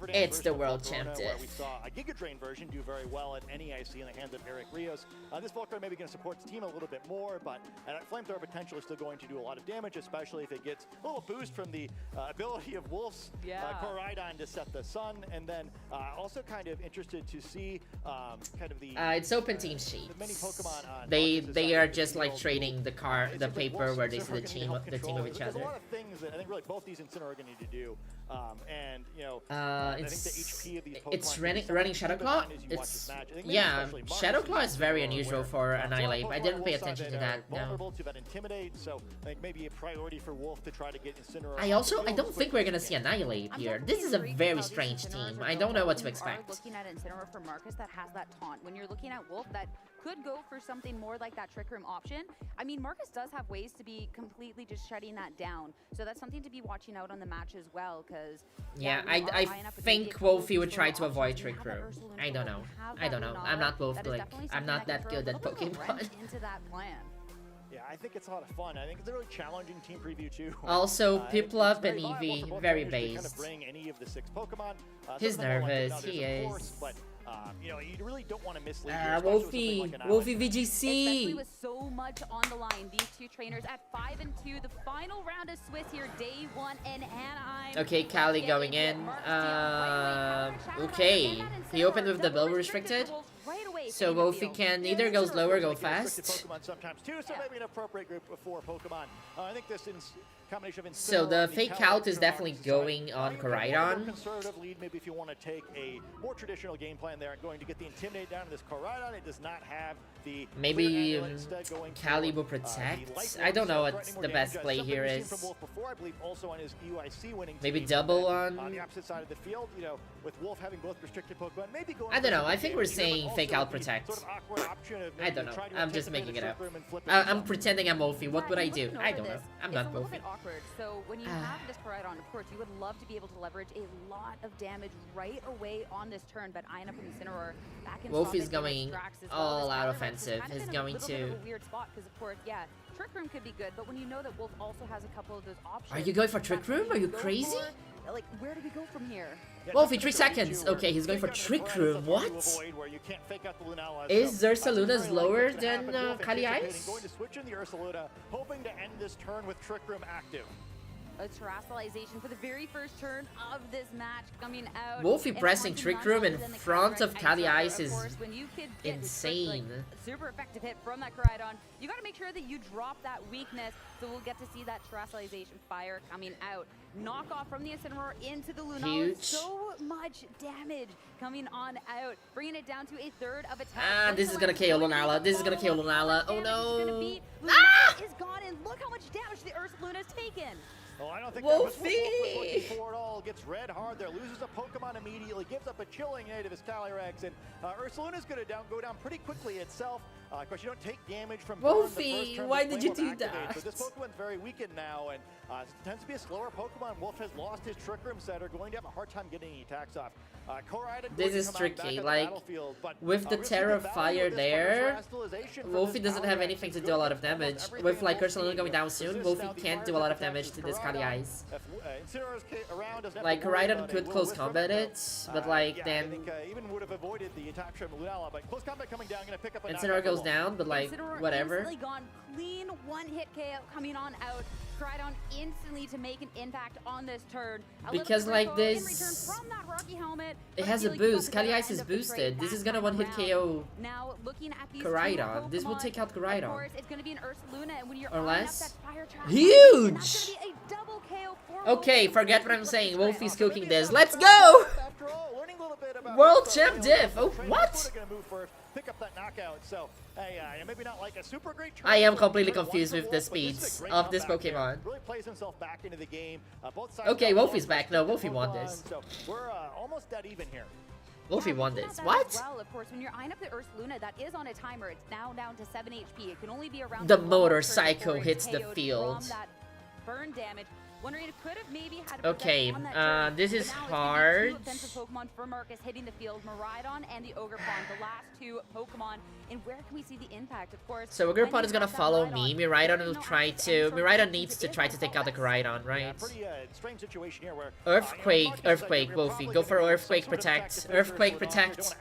[SPEAKER 3] It's the World Champ diff.
[SPEAKER 12] We saw a Giga Drain version do very well at NEIC in the hands of Eric Rios. This Volcarona maybe going to support the team a little bit more, but Flamethrower potential is still going to do a lot of damage, especially if it gets a little boost from the ability of Wolf's Koraidon to set the sun, and then also kind of interested to see kind of the
[SPEAKER 3] it's open team sheets. They are just like trading the paper where they see the team of each other.
[SPEAKER 12] There's a lot of things that I think really both these Incineroar are going to need to do, and you know, I think the HP of these Pokemon
[SPEAKER 3] it's running Shadow Claw. It's yeah, Shadow Claw is very unusual for Annihilate. I didn't pay attention to that. No.
[SPEAKER 12] So I think maybe a priority for Wolf to try to get Incineroar.
[SPEAKER 3] I don't think we're gonna see Annihilate here. This is a very strange team. I don't know what to expect.
[SPEAKER 18] Looking at Incineroar for Marcus that has that taunt. When you're looking at Wolf that could go for something more like that Trick Room option. I mean, Marcus does have ways to be completely just shutting that down. So that's something to be watching out on the match as well, because
[SPEAKER 3] yeah, I think Wolfie would try to avoid Trick Room. I don't know. I'm not Wolf Blick. I'm not that good at Pokemon.
[SPEAKER 18] Into that plan.
[SPEAKER 12] Yeah, I think it's a lot of fun. I think it's a really challenging team preview too.
[SPEAKER 3] Also, Piplup and Eevee, very based. He's nervous, he is.
[SPEAKER 12] But, you know, you really don't want to mislead
[SPEAKER 3] Wolfie VGC!
[SPEAKER 18] Especially with so much on the line. These two trainers at 5 and 2. The final round of Swiss here, day 1 in Anaheim.
[SPEAKER 3] Okay, Kali going in. Okay, he opened with the Bill restricted. So Wolfie can either go slow or go fast.
[SPEAKER 12] Pokemon sometimes too, so maybe an appropriate group of 4 Pokemon. I think this is combination of
[SPEAKER 3] so the fake out is definitely going on Koraidon.
[SPEAKER 12] Conservative lead, maybe if you want to take a more traditional game plan there and going to get the Intimidate down to this Koraidon, it does not have the
[SPEAKER 3] maybe Kali will protect. I don't know what the best play here is. Maybe double on
[SPEAKER 12] the opposite side of the field, you know, with Wolf having both restricted Pokemon, maybe going
[SPEAKER 3] I don't know. I think we're saying fake out protect. I don't know. I'm just making it up. I'm pretending I'm Wolfie. What would I do? I don't know. I'm not Wolfie.
[SPEAKER 18] So when you have this Koraidon, of course, you would love to be able to leverage a lot of damage right away on this turn, but eyeing up an Incineroar back in
[SPEAKER 3] Wolfie's going all out offensive. He's going to
[SPEAKER 18] a weird spot because, of course, yeah, Trick Room could be good, but when you know that Wolf also has a couple of those options.
[SPEAKER 3] Are you going for Trick Room? Are you crazy?
[SPEAKER 18] Like, where do we go from here?
[SPEAKER 3] Wolfie, 3 seconds. Okay, he's going for Trick Room. What? Is Ursaluna lower than Kali Ice?
[SPEAKER 12] Going to switch in the Ursaluna, hoping to end this turn with Trick Room active.
[SPEAKER 18] a terrestrialization for the very first turn of this match coming out.
[SPEAKER 3] Wolfie
[SPEAKER 18] And
[SPEAKER 3] pressing
[SPEAKER 18] taunting
[SPEAKER 3] Trick
[SPEAKER 18] none
[SPEAKER 3] Room
[SPEAKER 18] other
[SPEAKER 3] in
[SPEAKER 18] than the
[SPEAKER 3] front of
[SPEAKER 18] Kyurem
[SPEAKER 3] Kali
[SPEAKER 18] Exo.
[SPEAKER 3] Ice
[SPEAKER 18] Of
[SPEAKER 3] is
[SPEAKER 18] course, when you could get this first,
[SPEAKER 3] insane.
[SPEAKER 18] super effective hit from that Koraidon, you got to make sure that you drop that weakness, so we'll get to see that terrestrialization fire coming out. Knock off from the Incineroar into the Lunala.
[SPEAKER 3] Huge.
[SPEAKER 18] So much damage coming on out, bringing it down to a third of its health.
[SPEAKER 3] Ah, this is gonna KO Lunala. This is gonna KO Lunala. Oh no.
[SPEAKER 18] Lunala is gone, and look how much damage the Ursaluna has taken.
[SPEAKER 12] Oh, I don't think
[SPEAKER 3] Wolfie!
[SPEAKER 12] that was looking for at all. Gets red hard there, loses a Pokemon immediately, gives up a chilling aid of his Calyrex, and Ursaluna's going to go down pretty quickly itself. Of course, you don't take damage from burn the first
[SPEAKER 3] Wolfie,
[SPEAKER 12] turn
[SPEAKER 3] why
[SPEAKER 12] the
[SPEAKER 3] did you
[SPEAKER 12] Flame
[SPEAKER 3] do
[SPEAKER 12] Wave activates,
[SPEAKER 3] that?
[SPEAKER 12] So this Pokemon's very weakened now, and tends to be a slower Pokemon. Wolf has lost his Trick Room setter, going to have a hard time getting any attacks off. Koraidon
[SPEAKER 3] This
[SPEAKER 12] going to
[SPEAKER 3] is
[SPEAKER 12] come out
[SPEAKER 3] tricky,
[SPEAKER 12] back on the
[SPEAKER 3] like,
[SPEAKER 12] battlefield, but,
[SPEAKER 3] with the
[SPEAKER 12] we're gonna see
[SPEAKER 3] Terra
[SPEAKER 12] value
[SPEAKER 3] Fire
[SPEAKER 12] of this
[SPEAKER 3] there,
[SPEAKER 12] Terrestrialization from
[SPEAKER 3] Wolfie
[SPEAKER 12] this
[SPEAKER 3] doesn't have
[SPEAKER 12] Calyrex.
[SPEAKER 3] anything to
[SPEAKER 12] It's
[SPEAKER 3] do a
[SPEAKER 12] good
[SPEAKER 3] lot of
[SPEAKER 12] for
[SPEAKER 3] damage.
[SPEAKER 12] almost
[SPEAKER 3] With like
[SPEAKER 12] everything
[SPEAKER 3] Ursaluna going down soon, Wolfie can't do a lot of damage to this Kali Ice. Like, Koraidon could close combat it, but like,
[SPEAKER 12] yeah,
[SPEAKER 3] then
[SPEAKER 12] I think even would have avoided the attack from Lunala, but close combat coming down, gonna pick up a
[SPEAKER 3] Incineroar
[SPEAKER 12] knockout
[SPEAKER 3] goes
[SPEAKER 12] Wolf.
[SPEAKER 3] down, but like,
[SPEAKER 18] Incineroar
[SPEAKER 3] whatever.
[SPEAKER 18] instantly gone clean, one hit KO coming on out. Koraidon instantly to make an impact on this turn. A little
[SPEAKER 3] Because
[SPEAKER 18] bit
[SPEAKER 3] like
[SPEAKER 18] recoil in
[SPEAKER 3] this,
[SPEAKER 18] return from that Rocky helmet,
[SPEAKER 3] it
[SPEAKER 18] but
[SPEAKER 3] has
[SPEAKER 18] I
[SPEAKER 3] a
[SPEAKER 18] feel like you
[SPEAKER 3] boost.
[SPEAKER 18] got the
[SPEAKER 3] Kali
[SPEAKER 18] better
[SPEAKER 3] Ice is
[SPEAKER 18] end of the trade
[SPEAKER 3] boosted. This
[SPEAKER 18] that
[SPEAKER 3] is gonna
[SPEAKER 18] time
[SPEAKER 3] one hit
[SPEAKER 18] around.
[SPEAKER 3] KO
[SPEAKER 18] Now looking at these
[SPEAKER 3] Koraidon. This will
[SPEAKER 18] Pokemon,
[SPEAKER 3] take out
[SPEAKER 18] of
[SPEAKER 3] Koraidon.
[SPEAKER 18] course, it's going to be an
[SPEAKER 3] Or
[SPEAKER 18] Ursaluna, and when you're eyeing up
[SPEAKER 3] less.
[SPEAKER 18] that fire trap,
[SPEAKER 3] Huge!
[SPEAKER 18] that's going to be a double KO for
[SPEAKER 3] Okay,
[SPEAKER 18] Wolfie.
[SPEAKER 3] forget what I'm saying. Wolfie's cooking this. Let's go! World Champ Diff! Oh, what?
[SPEAKER 12] Pick up that knockout. So, hey, maybe not like a super great
[SPEAKER 3] I am
[SPEAKER 12] turn,
[SPEAKER 3] completely
[SPEAKER 12] turn
[SPEAKER 3] confused
[SPEAKER 12] one
[SPEAKER 3] with
[SPEAKER 12] for
[SPEAKER 3] the
[SPEAKER 12] Wolf, but this is a
[SPEAKER 3] speeds
[SPEAKER 12] great
[SPEAKER 3] of this
[SPEAKER 12] comeback there.
[SPEAKER 3] Pokemon.
[SPEAKER 12] Really plays himself back into the game. Both sides
[SPEAKER 3] Okay,
[SPEAKER 12] got
[SPEAKER 3] Wolfie's
[SPEAKER 12] one
[SPEAKER 3] back. No,
[SPEAKER 12] perspective
[SPEAKER 3] Wolfie
[SPEAKER 12] of
[SPEAKER 3] won
[SPEAKER 12] Pokemon,
[SPEAKER 3] this.
[SPEAKER 12] So we're almost dead even here.
[SPEAKER 3] Wolfie won
[SPEAKER 18] Looking
[SPEAKER 3] this.
[SPEAKER 18] at that
[SPEAKER 3] What?
[SPEAKER 18] as well, of course, when you're eyeing up the Ursaluna, that is on a timer. It's now down to 7 HP. It can only be around
[SPEAKER 3] The
[SPEAKER 18] one
[SPEAKER 3] motorcycle
[SPEAKER 18] turn before
[SPEAKER 3] hits
[SPEAKER 18] it's
[SPEAKER 3] the
[SPEAKER 18] KO'd
[SPEAKER 3] field.
[SPEAKER 18] From that burn damage. Wondering if could have maybe had a
[SPEAKER 3] Okay,
[SPEAKER 18] protect on that turn,
[SPEAKER 3] this
[SPEAKER 18] but
[SPEAKER 3] is
[SPEAKER 18] now it's gonna be
[SPEAKER 3] hard.
[SPEAKER 18] two offensive Pokemon for Marcus hitting the field, Miraidon and the Ogerpon, the last two Pokemon. And where can we see the impact? Of course.
[SPEAKER 3] So
[SPEAKER 18] when
[SPEAKER 3] Ogerpon
[SPEAKER 18] you
[SPEAKER 3] is gonna
[SPEAKER 18] have that
[SPEAKER 3] follow
[SPEAKER 18] Miraidon,
[SPEAKER 3] me.
[SPEAKER 18] there
[SPEAKER 3] Miraidon
[SPEAKER 18] is
[SPEAKER 3] will
[SPEAKER 18] no
[SPEAKER 3] try
[SPEAKER 18] access
[SPEAKER 3] to.
[SPEAKER 18] to any sort of
[SPEAKER 3] Miraidon
[SPEAKER 18] protection
[SPEAKER 3] needs
[SPEAKER 18] to
[SPEAKER 3] to
[SPEAKER 18] it.
[SPEAKER 3] try to take out the Koraidon, right?
[SPEAKER 12] Pretty strange situation here where
[SPEAKER 3] Earthquake, Earthquake, Wolfie. Go for Earthquake Protect. Earthquake Protect.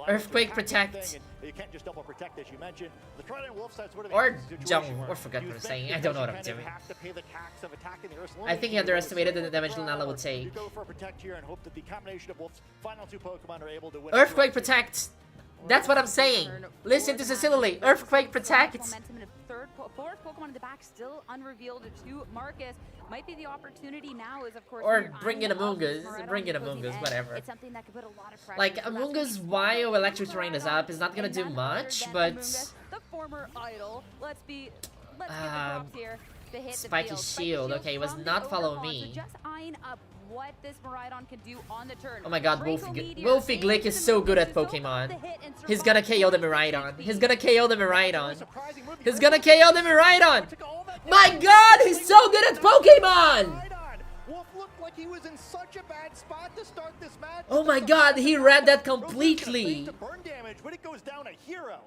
[SPEAKER 3] Earthquake Protect.
[SPEAKER 12] You can't just double protect, as you mentioned. The Trident Wolf side sort of
[SPEAKER 3] Or
[SPEAKER 12] a situation
[SPEAKER 3] jump,
[SPEAKER 12] where
[SPEAKER 3] or forget
[SPEAKER 12] you
[SPEAKER 3] what I'm
[SPEAKER 12] think
[SPEAKER 3] saying. I don't know what I'm
[SPEAKER 12] because you
[SPEAKER 3] doing.
[SPEAKER 12] kind of have to pay the tax of attacking the Ursaluna.
[SPEAKER 3] I think he
[SPEAKER 12] You
[SPEAKER 3] underestimated
[SPEAKER 12] go
[SPEAKER 3] the damage
[SPEAKER 12] for
[SPEAKER 3] Lunala would
[SPEAKER 12] or
[SPEAKER 3] take.
[SPEAKER 12] You go for a protect here and hope that the combination of Wolf's final two Pokemon are able to win.
[SPEAKER 3] Earthquake Protect! That's what I'm saying! Listen to Cecily! Earthquake Protect!
[SPEAKER 18] Momentum in a fourth Pokemon in the back, still unrevealed to Marcus. Might be the opportunity now is, of course,
[SPEAKER 3] Or
[SPEAKER 18] when you're
[SPEAKER 3] bring in
[SPEAKER 18] eyeing up
[SPEAKER 3] Among Us.
[SPEAKER 18] Miraidon
[SPEAKER 3] Bring in
[SPEAKER 18] closing
[SPEAKER 3] Among Us,
[SPEAKER 18] in,
[SPEAKER 3] whatever.
[SPEAKER 18] It's something that could put a lot of pressure.
[SPEAKER 3] Like,
[SPEAKER 18] So that's
[SPEAKER 3] Among
[SPEAKER 18] when
[SPEAKER 3] Us,
[SPEAKER 18] you
[SPEAKER 3] while
[SPEAKER 18] swap
[SPEAKER 3] Electric Terrain is up, is not gonna
[SPEAKER 18] and
[SPEAKER 3] do
[SPEAKER 18] none
[SPEAKER 3] much,
[SPEAKER 18] other than
[SPEAKER 3] but...
[SPEAKER 18] Among Us, the former idol. Let's give the props here to hit
[SPEAKER 3] Spiky
[SPEAKER 18] the field.
[SPEAKER 3] Shield, okay, was
[SPEAKER 18] from the
[SPEAKER 3] not follow
[SPEAKER 18] Ogerpon,
[SPEAKER 3] me.
[SPEAKER 18] So just eyeing up what this Miraidon can do on the turn.
[SPEAKER 3] Oh my god,
[SPEAKER 18] Draco Meteor
[SPEAKER 3] Wolfie Glick is so good at Pokemon. He's gonna KO the Miraidon. He's gonna KO the Miraidon. He's gonna KO the Miraidon! My god, he's so good at Pokemon!
[SPEAKER 12] Wolf looked like he was in such a bad spot to start this match.
[SPEAKER 3] Oh my god, he read that completely!
[SPEAKER 12] Burn damage, but it goes down a hero.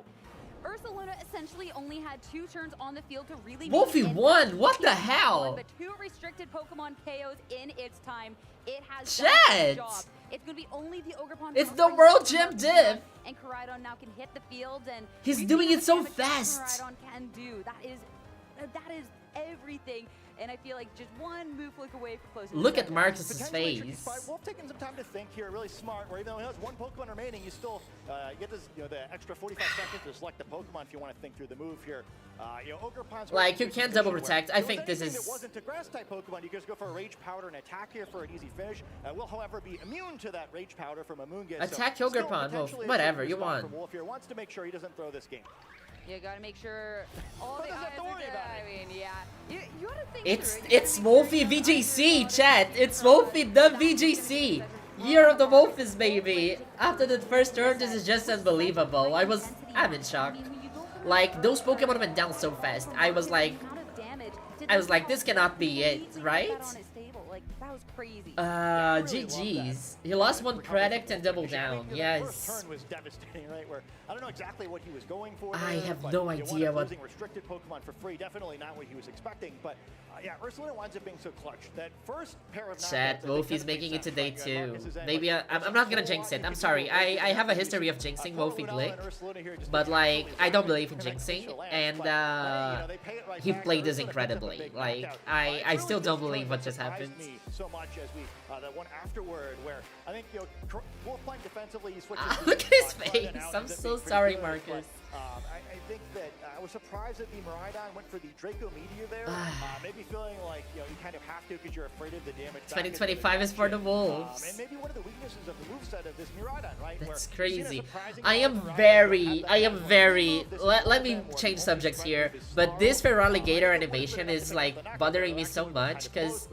[SPEAKER 18] Ursaluna essentially only had 2 turns on the field to really make
[SPEAKER 3] Wolfie
[SPEAKER 18] an impact.
[SPEAKER 3] won! What the
[SPEAKER 18] It
[SPEAKER 3] hell?
[SPEAKER 18] won, but 2 restricted Pokemon KOs in its time. It has
[SPEAKER 3] Shit!
[SPEAKER 18] done its job. It's gonna be only the Ogerpon.
[SPEAKER 3] It's
[SPEAKER 18] from
[SPEAKER 3] the
[SPEAKER 18] Prince
[SPEAKER 3] World
[SPEAKER 18] Pokemon
[SPEAKER 3] Champ
[SPEAKER 18] Pokemon,
[SPEAKER 3] Div!
[SPEAKER 18] And Koraidon now can hit the field, and
[SPEAKER 3] He's
[SPEAKER 18] we've
[SPEAKER 3] doing
[SPEAKER 18] seen
[SPEAKER 3] it so
[SPEAKER 18] how much damage
[SPEAKER 3] fast.
[SPEAKER 18] Koraidon can do. That is everything. And I feel like just one move flick away from closing.
[SPEAKER 3] Look
[SPEAKER 18] the
[SPEAKER 3] at
[SPEAKER 18] second.
[SPEAKER 3] Marcus's
[SPEAKER 12] Potentially tricky
[SPEAKER 3] face.
[SPEAKER 12] spot. Wolf taking some time to think here, really smart. Where even though he has 1 Pokemon remaining, you still get this, the extra 45 seconds to select the Pokemon if you want to think through the move here. Ogerpon's
[SPEAKER 3] Like, you can't double protect. I think this
[SPEAKER 12] If
[SPEAKER 3] is...
[SPEAKER 12] it wasn't a grass type Pokemon, you guys go for a Rage Powder and attack here for an easy finish. Will, however, be immune to that Rage Powder from Amoonguss.
[SPEAKER 3] Attack
[SPEAKER 12] so still
[SPEAKER 3] Ogerpon, Wolf.
[SPEAKER 12] potentially a
[SPEAKER 3] Whatever,
[SPEAKER 12] tricky
[SPEAKER 3] you
[SPEAKER 12] spot
[SPEAKER 3] won.
[SPEAKER 12] for Wolf here. Wants to make sure he doesn't throw this game.
[SPEAKER 18] You gotta make sure all
[SPEAKER 12] But
[SPEAKER 18] the
[SPEAKER 12] doesn't
[SPEAKER 18] eyes
[SPEAKER 12] have to
[SPEAKER 18] are
[SPEAKER 12] worry
[SPEAKER 18] there.
[SPEAKER 12] about
[SPEAKER 18] I mean, yeah. You gotta think
[SPEAKER 3] It's
[SPEAKER 18] through it. You gotta make sure
[SPEAKER 3] Wolfie
[SPEAKER 18] you have
[SPEAKER 3] VGC,
[SPEAKER 18] eyes
[SPEAKER 3] chat. It's Wolfie the VGC. Year of the Wolfies, baby. After the first turn, this is just unbelievable. I'm in shock. Like, those Pokemon went down so fast. I was like, this cannot be it, right?
[SPEAKER 18] Like, that That was crazy.
[SPEAKER 3] GG's. He lost one product and double down. Yes.
[SPEAKER 12] First turn was devastating, right? Where I don't know exactly what he was going for.
[SPEAKER 3] I
[SPEAKER 12] there,
[SPEAKER 3] have
[SPEAKER 12] but,
[SPEAKER 3] no idea what.
[SPEAKER 12] Losing restricted Pokemon for free, definitely not what he was expecting. But yeah, Ursaluna winds up being so clutch. That first pair of
[SPEAKER 3] Chat, Wolfie's making it today too. Maybe I'm not gonna jinx it. I'm sorry. I have a history of jinxing Wolfie Glick, but like I don't believe in jinxing, and he played this incredibly. Like I still don't believe what just happened.
[SPEAKER 12] So much as we that one afterward where I think Wolf playing defensively, he switches.
[SPEAKER 3] Look at his face. I'm so sorry, Marcus.
[SPEAKER 12] I think that I was surprised that the Miraidon went for the Draco Meteor there. Maybe feeling like you kind of have to because you're afraid of the damage.
[SPEAKER 3] 2025 is for the Wolves.
[SPEAKER 12] And maybe one of the weaknesses of the moveset of this Miraidon, right?
[SPEAKER 3] That's crazy. I am very. Let me change subjects here. But this Feraligatr animation is like bothering me so much because,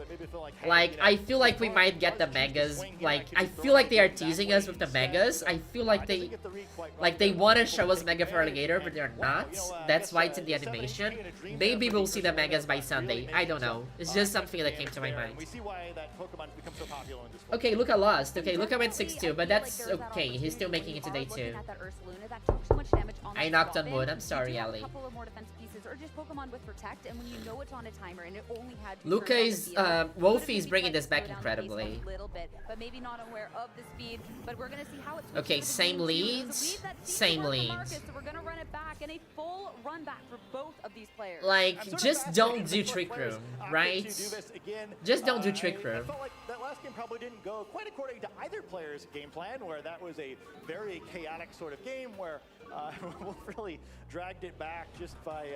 [SPEAKER 3] like, I feel like we might get the megas. Like, I feel like they are teasing us with the megas. I feel like they want to show us Mega Feraligatr, but they're not. That's why it's in the animation. Maybe we'll see the megas by Sunday. I don't know. It's just something that came to my mind. Okay, Luca lost. Okay, Luca went 6-2, but that's okay. He's still making it today too. I knocked on wood. I'm sorry, Ali. Luca is, Wolfie is bringing this back incredibly. Okay, same leads. Same leads. Like, just don't do Trick Room, right? Just don't do Trick Room.
[SPEAKER 12] I felt like that last game probably didn't go quite according to either player's game plan, where that was a very chaotic sort of game where Wolf really dragged it back just by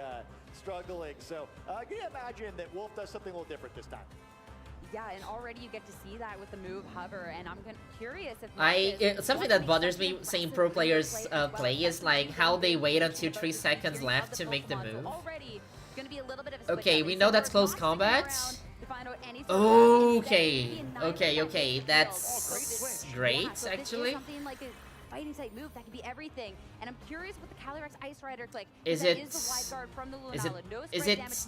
[SPEAKER 12] struggling. So can you imagine that Wolf does something a little different this time?
[SPEAKER 18] Yeah, and already you get to see that with the move Hover, and I'm curious if
[SPEAKER 3] something that bothers me seeing pro players play is like how they wait until 3 seconds left to make the move. Okay, we know that's close combat. Okay, that's great actually.
[SPEAKER 18] Fighting type move that could be everything, and I'm curious what the Calyrex Ice Rider like.
[SPEAKER 3] Is it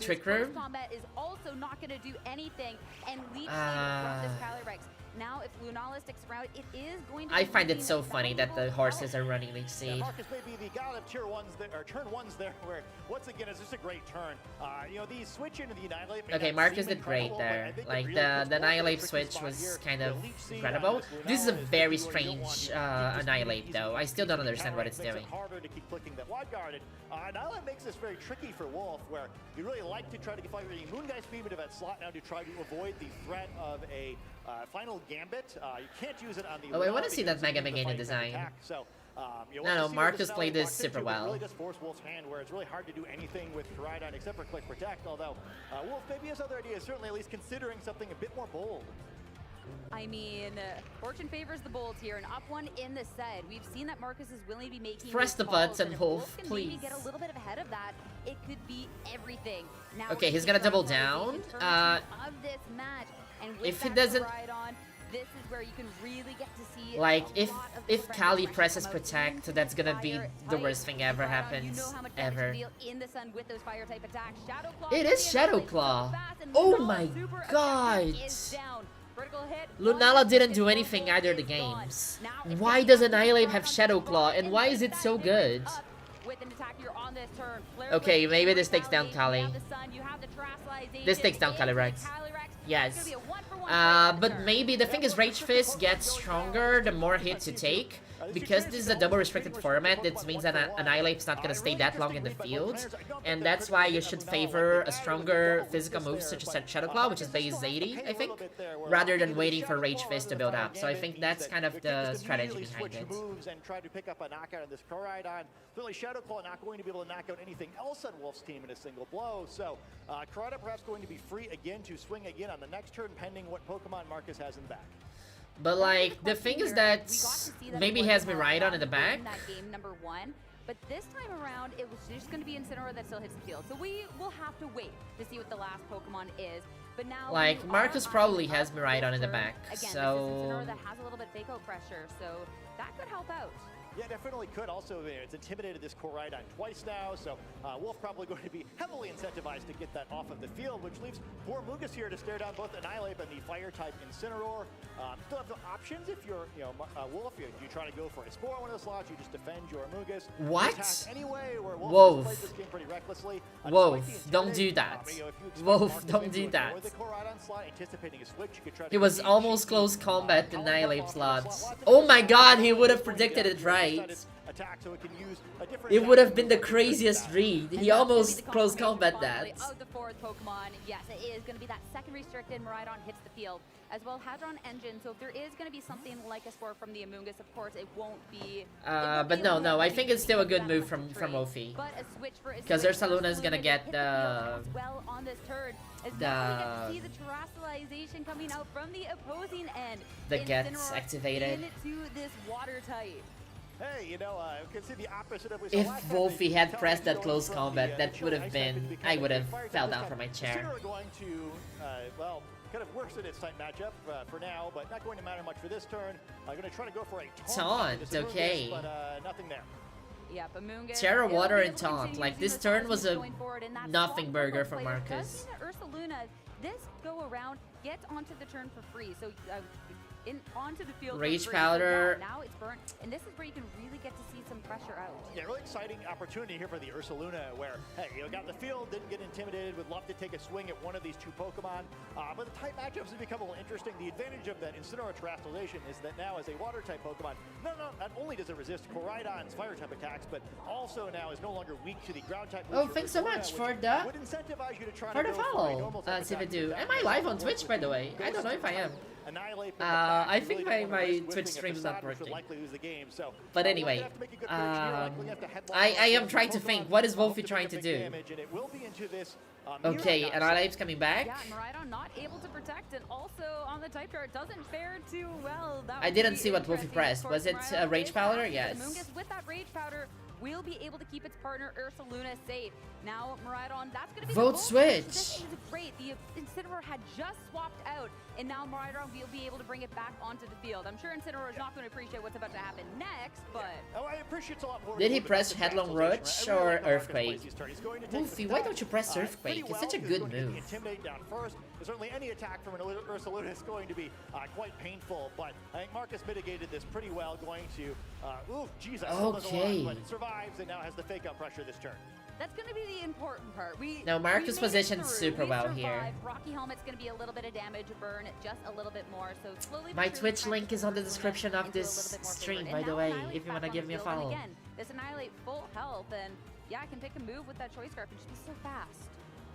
[SPEAKER 3] Trick Room?
[SPEAKER 18] Combat is also not going to do anything, and Leech from this Calyrex. Now, if Lunala sticks around, it is going to.
[SPEAKER 3] I find it so funny that the horses are running Leech Seed.
[SPEAKER 12] Marcus may be the god of tier 1s there, or turn 1s there, where once again it's just a great turn. The switch into the Annihilate.
[SPEAKER 3] Okay, Marcus did great there. Like the Annihilate switch was kind of incredible. This is a very strange Annihilate though. I still don't understand what it's doing.
[SPEAKER 12] Harder to keep clicking that wide guard, and Annihilate makes this very tricky for Wolf, where you really like to try to get a Moongeist Beam into that slot now to try to avoid the threat of a final Gambit. You can't use it on the.
[SPEAKER 3] Oh, I want to see that Mega Megaina design.
[SPEAKER 12] So,
[SPEAKER 3] no, Marcus played this super well.
[SPEAKER 12] Really just force Wolf's hand, where it's really hard to do anything with Koraidon except for Click Protect. Although Wolf maybe has other ideas, certainly at least considering something a bit more bold.
[SPEAKER 18] I mean, fortune favors the bold here, and up one in the set. We've seen that Marcus is willing to be making.
[SPEAKER 3] Press the button, Wolf, please.
[SPEAKER 18] Maybe get a little bit ahead of that. It could be everything. Now
[SPEAKER 3] okay, he's gonna double down. If he doesn't.
[SPEAKER 18] This is where you can really get to see
[SPEAKER 3] like if Kali presses protect, that's gonna be the worst thing ever happens ever. It is Shadow Claw. Oh my god. Lunala didn't do anything either of the games. Why does Annihilate have Shadow Claw and why is it so good? Okay, maybe this takes down Kali. This takes down Calyrex. Yes. But maybe the thing is Rage Fist gets stronger the more hits you take. Because this is a double restricted format, that means that Annihilate's not gonna stay that long in the field. And that's why you should favor a stronger physical move such as Shadow Claw, which is base 80, I think, rather than waiting for Rage Fist to build up. So I think that's kind of the strategy behind it.
[SPEAKER 12] And try to pick up a knockout on this Koraidon. Clearly Shadow Claw not going to be able to knock out anything else on Wolf's team in a single blow. So Koraidon perhaps going to be free again to swing again on the next turn, pending what Pokemon Marcus has in the back.
[SPEAKER 3] But like, the thing is that maybe he has Miraidon in the back.
[SPEAKER 18] Game number 1, but this time around it was just going to be Incineroar that still hits the field. So we will have to wait to see what the last Pokemon is. But now
[SPEAKER 3] like Marcus probably has Miraidon in the back.
[SPEAKER 18] Again,
[SPEAKER 3] so
[SPEAKER 18] this is Incineroar that has a little bit fake out pressure, so that could help out.
[SPEAKER 12] Yeah, definitely could. Also, it's intimidated this Koraidon twice now, so Wolf probably going to be heavily incentivized to get that off of the field, which leaves poor Mungus here to stare down both Annihilate and the Fire-type Incineroar. Still have the options if you're, Wolf. You try to go for a Spore on one of the slots, you just defend your Mungus.
[SPEAKER 3] What?
[SPEAKER 12] Anyway, where Wolf
[SPEAKER 3] Wolf.
[SPEAKER 12] played this game pretty recklessly.
[SPEAKER 3] Wolf, don't do that. Wolf, don't do that.
[SPEAKER 12] The Koraidon slot, anticipating a switch, you could try to
[SPEAKER 3] It was almost close combat to Annihilate slots. Oh my god, he would have predicted it right. It would have been the craziest read. He almost close combat that.
[SPEAKER 18] Of the fourth Pokemon, yes, it is going to be that second restricted. Miraidon hits the field, as well Hadron Engine. So if there is going to be something like a Spore from the Amoonguss, of course, it won't be.
[SPEAKER 3] But no, I think it's still a good move from Wolfie. Because Ursaluna is gonna get the
[SPEAKER 18] terrestrialization coming out from the opposing end.
[SPEAKER 3] The gets activated.
[SPEAKER 18] Into this water type.
[SPEAKER 12] Hey, you can see the opposite of
[SPEAKER 3] If Wolfie had pressed that close combat, that would have been... I would have fell down from my chair.
[SPEAKER 12] Are going to, well, kind of works in its type matchup for now, but not going to matter much for this turn. I'm going to try to go for a taunt.
[SPEAKER 3] Okay.
[SPEAKER 12] But nothing there.
[SPEAKER 18] Yep, Amoonguss.
[SPEAKER 3] Terra, Water, and Taunt. Like, this turn was a nothing burger for Marcus.
[SPEAKER 18] Ursaluna, this go around, gets onto the turn for free. So, onto the field.
[SPEAKER 3] Rage Powder.
[SPEAKER 18] So now it's burnt, and this is where you can really get to see some pressure out.
[SPEAKER 12] Yeah, really exciting opportunity here for the Ursaluna, where hey, got the field, didn't get intimidated, would love to take a swing at one of these two Pokemon. But the type matchups have become a little interesting. The advantage of that Incineroar Terrestrialization is that now as a water type Pokemon, not only does it resist Koraidon's fire type attacks, but also now is no longer weak to the ground type.
[SPEAKER 3] Oh, thanks so much for the follow. Let's see if I do. Am I live on Twitch, by the way? I don't know if I am. I think my Twitch stream is not working. But anyway, I am trying to think, what is Wolfie trying to do? Okay, Annihilate's coming back.
[SPEAKER 18] Yeah, Miraidon not able to protect, and also on the type chart doesn't fare too well.
[SPEAKER 3] I didn't see what Wolfie pressed. Was it Rage Powder? Yes.
[SPEAKER 18] Amoonguss with that Rage Powder will be able to keep its partner Ursaluna safe. Now Miraidon, that's going to be
[SPEAKER 3] vote switch.
[SPEAKER 18] This is great. The Incineroar had just swapped out, and now Miraidon will be able to bring it back onto the field. I'm sure Incineroar is not going to appreciate what's about to happen next, but
[SPEAKER 12] I appreciate a lot more.
[SPEAKER 3] Did he press Headlong Rush or Earthquake? Wolfie, why don't you press Earthquake? It's such a good move.
[SPEAKER 12] Intimidate down first. Certainly any attack from an Ursaluna is going to be quite painful, but I think Marcus mitigated this pretty well, going to ooh, Jesus.
[SPEAKER 3] Okay.
[SPEAKER 12] But it survives and now has the fake out pressure this turn.
[SPEAKER 18] That's going to be the important part.
[SPEAKER 3] Now Marcus positioned super well here.
[SPEAKER 18] Rocky Helmet's going to be a little bit of damage, burn just a little bit more. So slowly.
[SPEAKER 3] My Twitch link is on the description of this stream, by the way, if you want to give me a follow.
[SPEAKER 18] Again, this Annihilate full health, and yeah, I can pick a move with that Choice Scarf and just be so fast.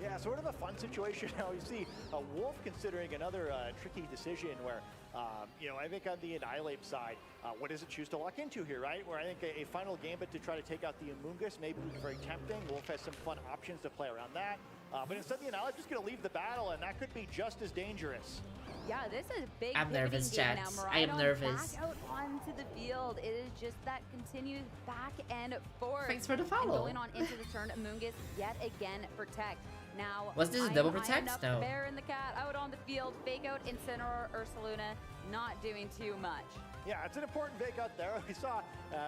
[SPEAKER 12] Yeah, sort of a fun situation now. You see Wolf considering another tricky decision where, I think on the Annihilate side, what does it choose to lock into here, right? Where I think a final gambit to try to take out the Amoonguss may be very tempting. Wolf has some fun options to play around that. But instead, the Annihilate just going to leave the battle, and that could be just as dangerous.
[SPEAKER 18] Yeah, this is a big.
[SPEAKER 3] I'm nervous, chat. I am nervous.
[SPEAKER 18] Back out onto the field. It is just that continued back and forth.
[SPEAKER 3] Thanks for the follow.
[SPEAKER 18] And going on into the turn, Amoonguss yet again protect. Now,
[SPEAKER 3] was this a double protect? No.
[SPEAKER 18] Bear and the cat out on the field. Fake out Incineroar, Ursaluna, not doing too much.
[SPEAKER 12] Yeah, it's an important fake out there. We saw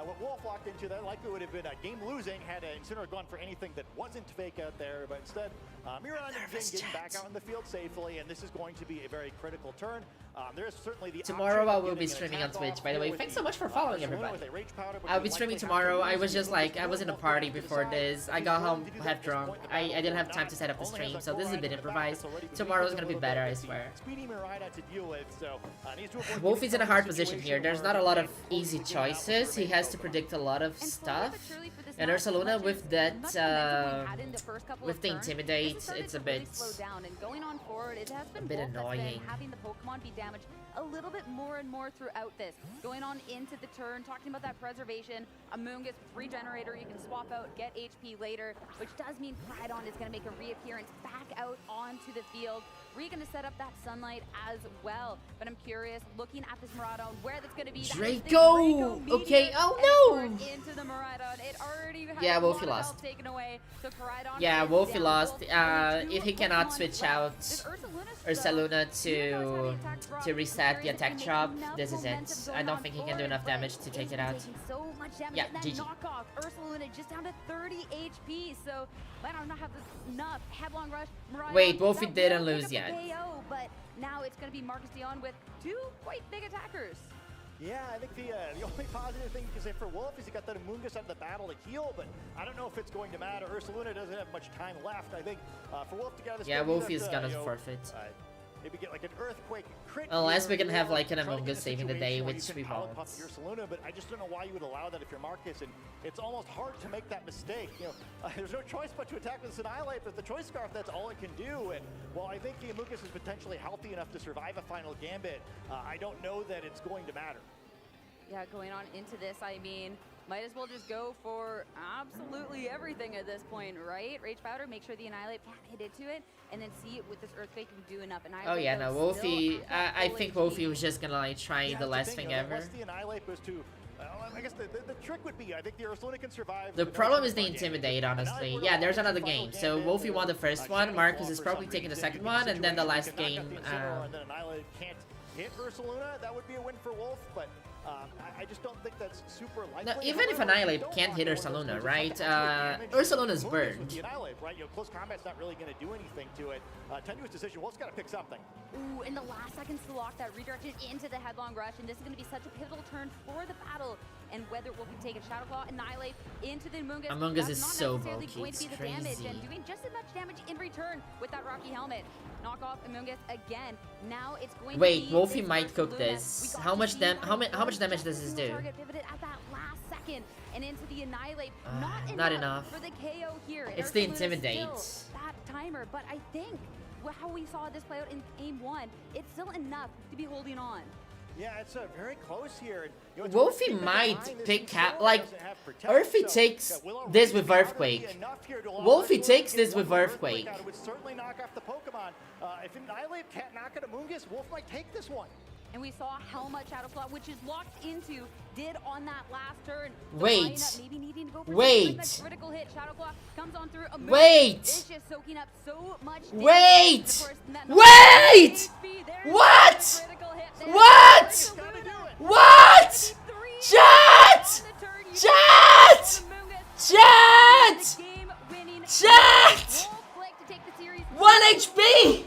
[SPEAKER 12] what Wolf walked into. That likely would have been a game losing had Incineroar gone for anything that wasn't fake out there. But instead, Miran and Jin getting back out in the field safely, and this is going to be a very critical turn. There is certainly the
[SPEAKER 3] tomorrow I will be streaming on Twitch, by the way. Thanks so much for following, everybody. I'll be streaming tomorrow. I was just like, I was in a party before this. I got home half drunk. I didn't have time to set up the stream, so this is a bit improvised. Tomorrow's gonna be better, I swear. Wolfie's in a hard position here. There's not a lot of easy choices. He has to predict a lot of stuff. And Ursaluna with that, with the Intimidate, it's a bit annoying.
[SPEAKER 18] Having the Pokemon be damaged a little bit more and more throughout this. Going on into the turn, talking about that preservation, Amoonguss Regenerator, you can swap out, get HP later, which does mean Koraidon is going to make a reappearance back out onto the field. We're going to set up that Sunlight as well. But I'm curious, looking at this Miraidon, where that's going to be.
[SPEAKER 3] Draco! Okay, oh no!
[SPEAKER 18] Into the Miraidon. It already has
[SPEAKER 3] yeah, Wolfie lost.
[SPEAKER 18] Taken away. So
[SPEAKER 3] yeah, Wolfie lost. If he cannot switch out Ursaluna to to reset the attack chop. This is it. I don't think he can do enough damage to take it out.
[SPEAKER 18] So much damage.
[SPEAKER 3] Yeah,
[SPEAKER 18] that
[SPEAKER 3] GG.
[SPEAKER 18] knockoff. Ursaluna just down to 30 HP. So might not have enough. Headlong rush. Mariah,
[SPEAKER 3] Wait, Wolfie
[SPEAKER 18] that
[SPEAKER 3] didn't
[SPEAKER 18] will
[SPEAKER 3] lose
[SPEAKER 18] pick up
[SPEAKER 3] yet.
[SPEAKER 18] the KO, but now it's going to be Marcus Dion with two quite big attackers.
[SPEAKER 12] Yeah, I think the only positive thing you can say for Wolf is he got that Amoonguss out of the battle to heal, but I don't know if it's going to matter. Ursaluna doesn't have much time left. I think for Wolf to get out of this game,
[SPEAKER 3] Wolfie is gonna forfeit.
[SPEAKER 12] Maybe get like an earthquake crit.
[SPEAKER 3] Unless we can
[SPEAKER 12] here,
[SPEAKER 3] have
[SPEAKER 12] or
[SPEAKER 3] like an
[SPEAKER 12] try to
[SPEAKER 3] Among
[SPEAKER 12] get
[SPEAKER 3] Us
[SPEAKER 12] a
[SPEAKER 3] saving the day,
[SPEAKER 12] situation where
[SPEAKER 3] which
[SPEAKER 12] you
[SPEAKER 3] we
[SPEAKER 12] can
[SPEAKER 3] won't.
[SPEAKER 12] power puff your Saluna, but I just don't know why you would allow that if you're Marcus, and it's almost hard to make that mistake. There's no choice but to attack with this Annihilate, but the Choice Scarf, that's all it can do. And while I think the Amoonguss is potentially healthy enough to survive a final gambit, I don't know that it's going to matter.
[SPEAKER 18] Yeah, going on into this, I mean, might as well just go for absolutely everything at this point, right? Rage Powder, make sure the Annihilate can't hit into it, and then see with this Earthquake can do enough. Annihilate,
[SPEAKER 3] Oh yeah, no, Wolfie. I think Wolfie
[SPEAKER 18] HP.
[SPEAKER 3] was just gonna like try the last thing ever.
[SPEAKER 12] Unless the Annihilate was to, I guess the trick would be, I think the Ursaluna can survive.
[SPEAKER 3] The problem is the Intimidate, honestly. Yeah, there's another game. So Wolfie won the first one, Marcus is probably taking the second one, and then the last game.
[SPEAKER 12] And then Annihilate can't hit Ursaluna, that would be a win for Wolf, but I just don't think that's super likely.
[SPEAKER 3] No, even if Annihilate can't hit Ursaluna, right? Ursaluna's burned.
[SPEAKER 12] The Annihilate, right? Close combat's not really going to do anything to it. Tenuous decision. Wolf's got to pick something.
[SPEAKER 18] Ooh, in the last seconds to lock that redirected into the Headlong Rush, and this is going to be such a pivotal turn for the battle. And whether Wolf can take a Shadow Claw, Annihilate into the Amoonguss.
[SPEAKER 3] Amoonguss is
[SPEAKER 18] that's
[SPEAKER 3] so
[SPEAKER 18] not necessarily
[SPEAKER 3] bulky,
[SPEAKER 18] going to be
[SPEAKER 3] it's
[SPEAKER 18] the damage,
[SPEAKER 3] crazy.
[SPEAKER 18] and doing just as much damage in return with that Rocky Helmet. Knock off Amoonguss again. Now it's going
[SPEAKER 3] Wait,
[SPEAKER 18] to be
[SPEAKER 3] Wolfie
[SPEAKER 18] this
[SPEAKER 3] might cook
[SPEAKER 18] Ursaluna.
[SPEAKER 3] this.
[SPEAKER 18] We got
[SPEAKER 3] How
[SPEAKER 18] to
[SPEAKER 3] much
[SPEAKER 18] see
[SPEAKER 3] how much damage does this do?
[SPEAKER 18] Target pivoted at that last second and into the Annihilate.
[SPEAKER 3] Not enough.
[SPEAKER 18] For the KO here. And
[SPEAKER 3] It's the
[SPEAKER 18] Ursaluna's
[SPEAKER 3] Intimidate.
[SPEAKER 18] still that timer, but I think how we saw this play out in game one, it's still enough to be holding on.
[SPEAKER 12] Yeah, it's very close here. It's
[SPEAKER 3] Wolfie might pick like Earthy takes this with Earthquake. Wolfie takes this with Earthquake.
[SPEAKER 12] It would certainly knock off the Pokemon. If Annihilate can't knock out Amoonguss, Wolf might take this one.
[SPEAKER 18] And we saw how much Shadow Claw, which is locked into, did on that last turn.
[SPEAKER 3] Wait.
[SPEAKER 18] Maybe needing to go for
[SPEAKER 3] Wait.
[SPEAKER 18] critical hit. Shadow Claw comes on through.
[SPEAKER 3] Wait.
[SPEAKER 18] It's just soaking up so much damage.
[SPEAKER 3] Wait.
[SPEAKER 18] Of course, that
[SPEAKER 3] Wait. What? What? What? Chat! Chat! Chat! Chat! 1 HP!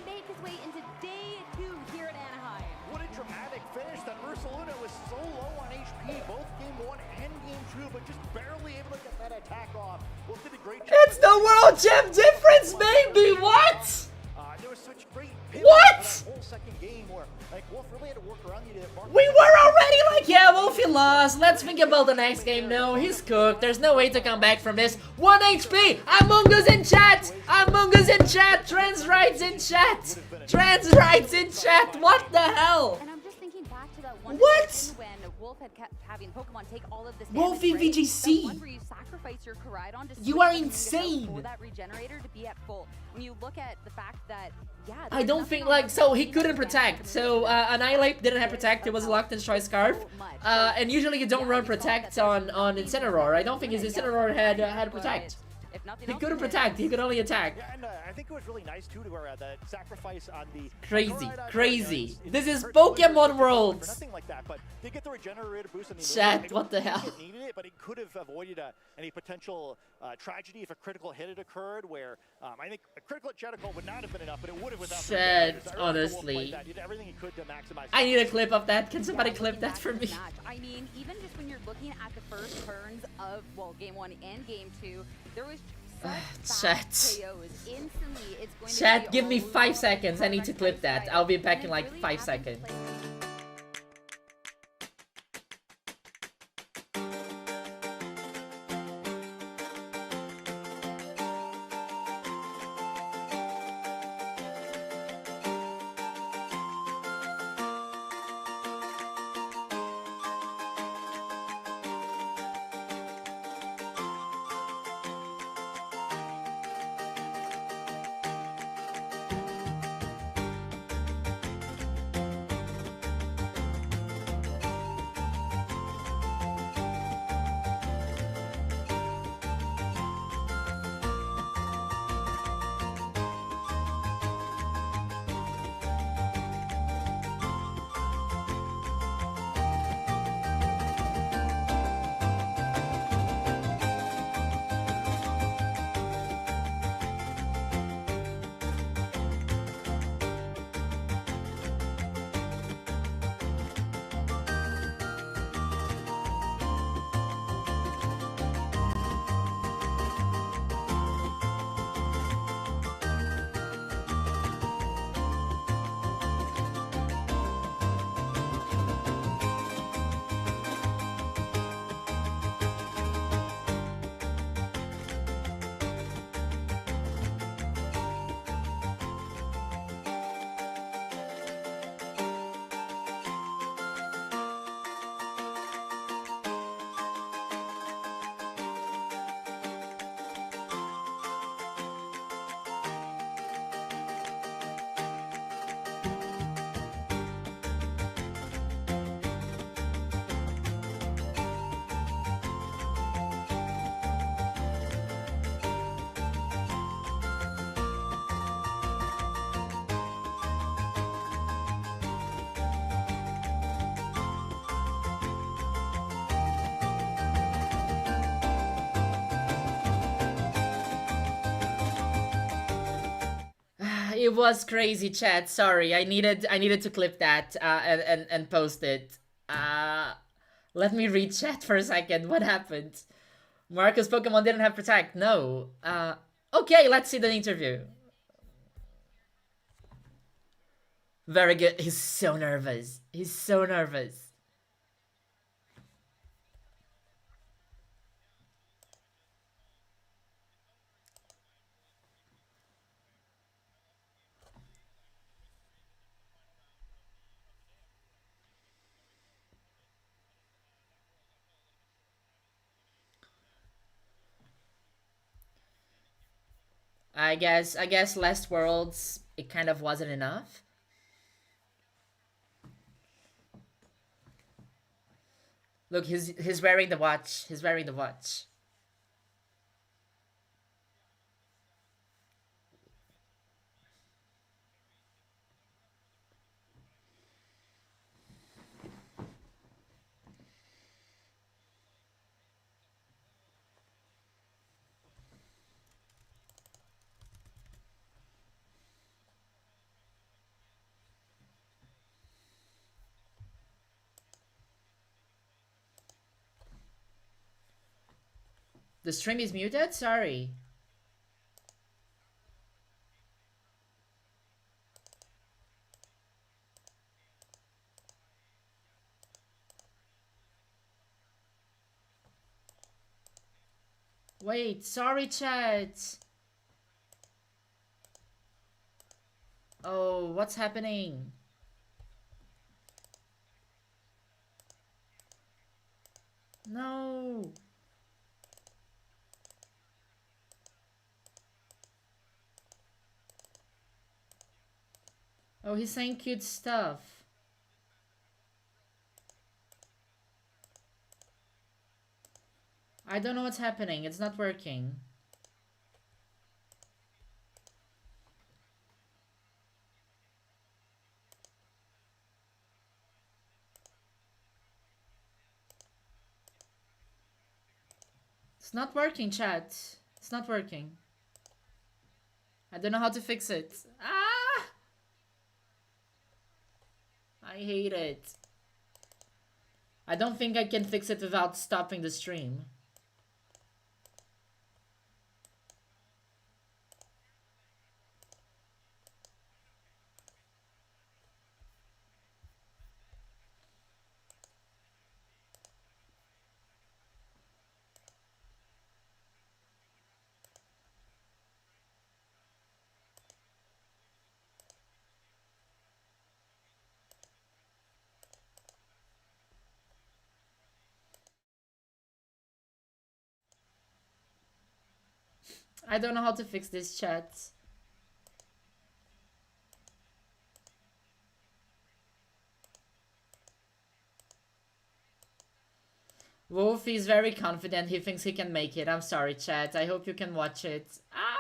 [SPEAKER 12] What a dramatic finish that Ursaluna was so low on HP, both game 1 and game 2, but just barely able to get that attack off. Wolf did a great job.
[SPEAKER 3] It's the World Champ difference, baby! What?
[SPEAKER 12] There was such great pivot
[SPEAKER 3] What?
[SPEAKER 12] for that whole second game where Wolf really had to work around you to mark.
[SPEAKER 3] We were already like, yeah, Wolfie lost. Let's think about the next game. No, he's cooked. There's no way to come back from this. 1 HP! Among Us in chat! Among Us in chat! Trans rights in chat! Trans rights in chat! What the hell?
[SPEAKER 18] And I'm just thinking back to that one
[SPEAKER 3] What?
[SPEAKER 18] decision when Wolf had kept having Pokemon take all of this
[SPEAKER 3] Wolfie
[SPEAKER 18] damage, right?
[SPEAKER 3] VGC.
[SPEAKER 18] That one where you sacrifice your Koraidon to
[SPEAKER 3] You
[SPEAKER 18] switch
[SPEAKER 3] are
[SPEAKER 18] the Amoonguss out
[SPEAKER 3] insane.
[SPEAKER 18] for that regenerator to be at full. When you look at the fact that, yeah,
[SPEAKER 3] I
[SPEAKER 18] there's
[SPEAKER 3] don't
[SPEAKER 18] nothing
[SPEAKER 3] think
[SPEAKER 18] on
[SPEAKER 3] like
[SPEAKER 18] that
[SPEAKER 3] so
[SPEAKER 18] side.
[SPEAKER 3] he couldn't protect. So Annihilate didn't have protect. It was locked in Choice Scarf. And usually you don't run protect on Incineroar. I don't think his Incineroar had protect. He couldn't protect. He could only attack.
[SPEAKER 12] Yeah, and I think it was really nice too to the sacrifice on the
[SPEAKER 3] Crazy,
[SPEAKER 12] Koraidon,
[SPEAKER 3] crazy. This is
[SPEAKER 12] hurt
[SPEAKER 3] Pokémon World.
[SPEAKER 12] or nothing like that, but they get the regenerator boost on the
[SPEAKER 3] Chat,
[SPEAKER 12] Amoonguss. I
[SPEAKER 3] what the
[SPEAKER 12] don't think
[SPEAKER 3] hell?
[SPEAKER 12] it needed it, but it could have avoided any potential tragedy if a critical hit had occurred. Where I think a critical hit Shadow Claw would not have been enough, but it would have without. the
[SPEAKER 3] Chat,
[SPEAKER 12] regenerators. I really think Wolf played
[SPEAKER 3] honestly.
[SPEAKER 12] that. He did everything he could to maximize.
[SPEAKER 3] I need a clip of that. Can somebody clip that for me?
[SPEAKER 18] I mean, even just when you're looking at the first turns of, well, game 1 and game 2, there was
[SPEAKER 3] Chat.
[SPEAKER 18] KOs. Instantly, it's going to
[SPEAKER 3] Chat,
[SPEAKER 18] be
[SPEAKER 3] give me
[SPEAKER 18] all
[SPEAKER 3] 5 seconds. I need to clip that. I'll be back in like 5 seconds. It was crazy, chat. Sorry, I needed to clip that and post it. Let me read chat for a second. What happened? Marcus Pokemon didn't have Protect. No. Okay, let's see the interview. Very good. He's so nervous. He's so nervous. I guess last Worlds it kind of wasn't enough. Look, he's wearing the watch. He's wearing the watch. The stream is muted? Sorry. Wait, sorry chat. Oh, what's happening? No. Oh, he's saying cute stuff. I don't know what's happening. It's not working. It's not working, chat. It's not working. I don't know how to fix it. Ah! I hate it. I don't think I can fix it without stopping the stream. I don't know how to fix this, chat. Wolf is very confident. He thinks he can make it. I'm sorry, chat. I hope you can watch it. Ah!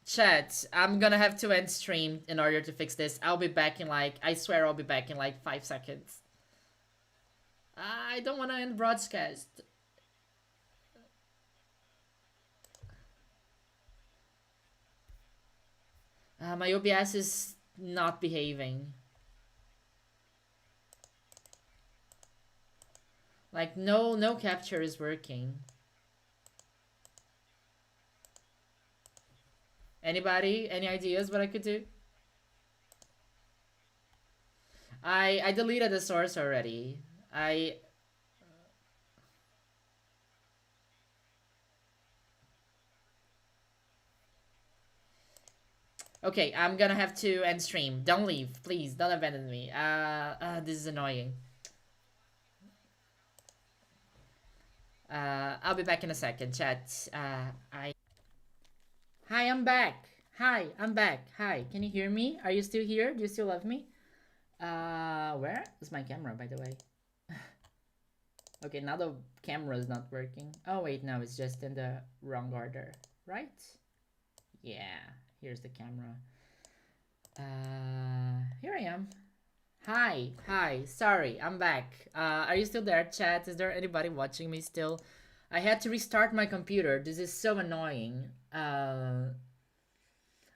[SPEAKER 3] Chat, I'm gonna have to end stream in order to fix this. I'll be back in like, I swear I'll be back in like 5 seconds. I don't want to end broadcast. My OBS is not behaving. Like no capture is working. Anybody? Any ideas what I could do? I deleted the source already. Okay, I'm gonna have to end stream. Don't leave, please. Don't abandon me. This is annoying. I'll be back in a second, chat. Hi, I'm back. Hi, I'm back. Hi, can you hear me? Are you still here? Do you still love me? Where is my camera, by the way? Okay, now the camera is not working. Oh, wait, no, it's just in the wrong order, right? Yeah, here's the camera. Here I am. Hi. Sorry, I'm back. Are you still there, chat? Is there anybody watching me still? I had to restart my computer. This is so annoying. I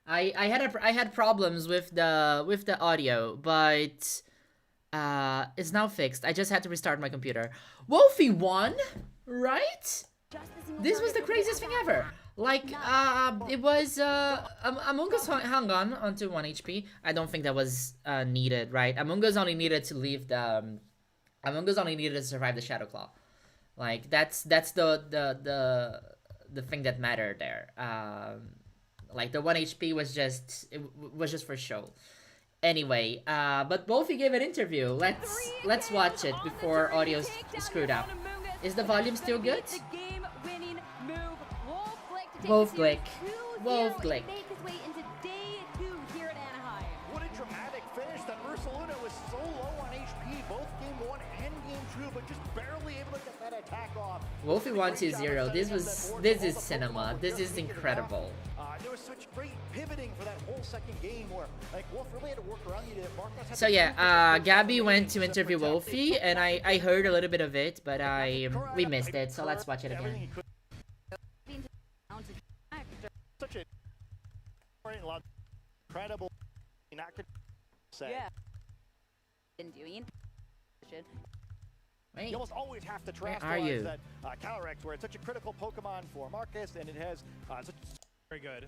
[SPEAKER 3] had problems with the audio, but it's now fixed. I just had to restart my computer. Wolfie won, right? This was the craziest thing ever. Like, it was, Among Us hung on onto 1 HP. I don't think that was needed, right? Among Us only needed to leave the, Among Us only needed to survive the Shadow Claw. Like, that's the thing that mattered there. Like, the 1 HP was just, it was just for show. Anyway, but Wolfie gave an interview. Let's watch it before audio's screwed up. Is the volume still good? Wolf Glick. Wolf Glick.
[SPEAKER 12] What a dramatic finish that Ursaluna was so low on HP, both game 1 and game 2, but just barely able to get that attack off.
[SPEAKER 3] Wolfie 1-2-0. This is cinema. This is incredible.
[SPEAKER 12] There was such great pivoting for that whole second game where like Wolf really had to work around you to Marcos.
[SPEAKER 3] So yeah, Gabby went to interview Wolfie, and I heard a little bit of it, but we missed it. So let's watch it again.
[SPEAKER 12] Such a incredible, not gonna say.
[SPEAKER 18] Yeah. Been doing.
[SPEAKER 3] Wait,
[SPEAKER 12] you almost always have to
[SPEAKER 3] where are you?
[SPEAKER 12] that Calyrex, where it's such a critical Pokemon for Marcus, and it has such
[SPEAKER 8] very good.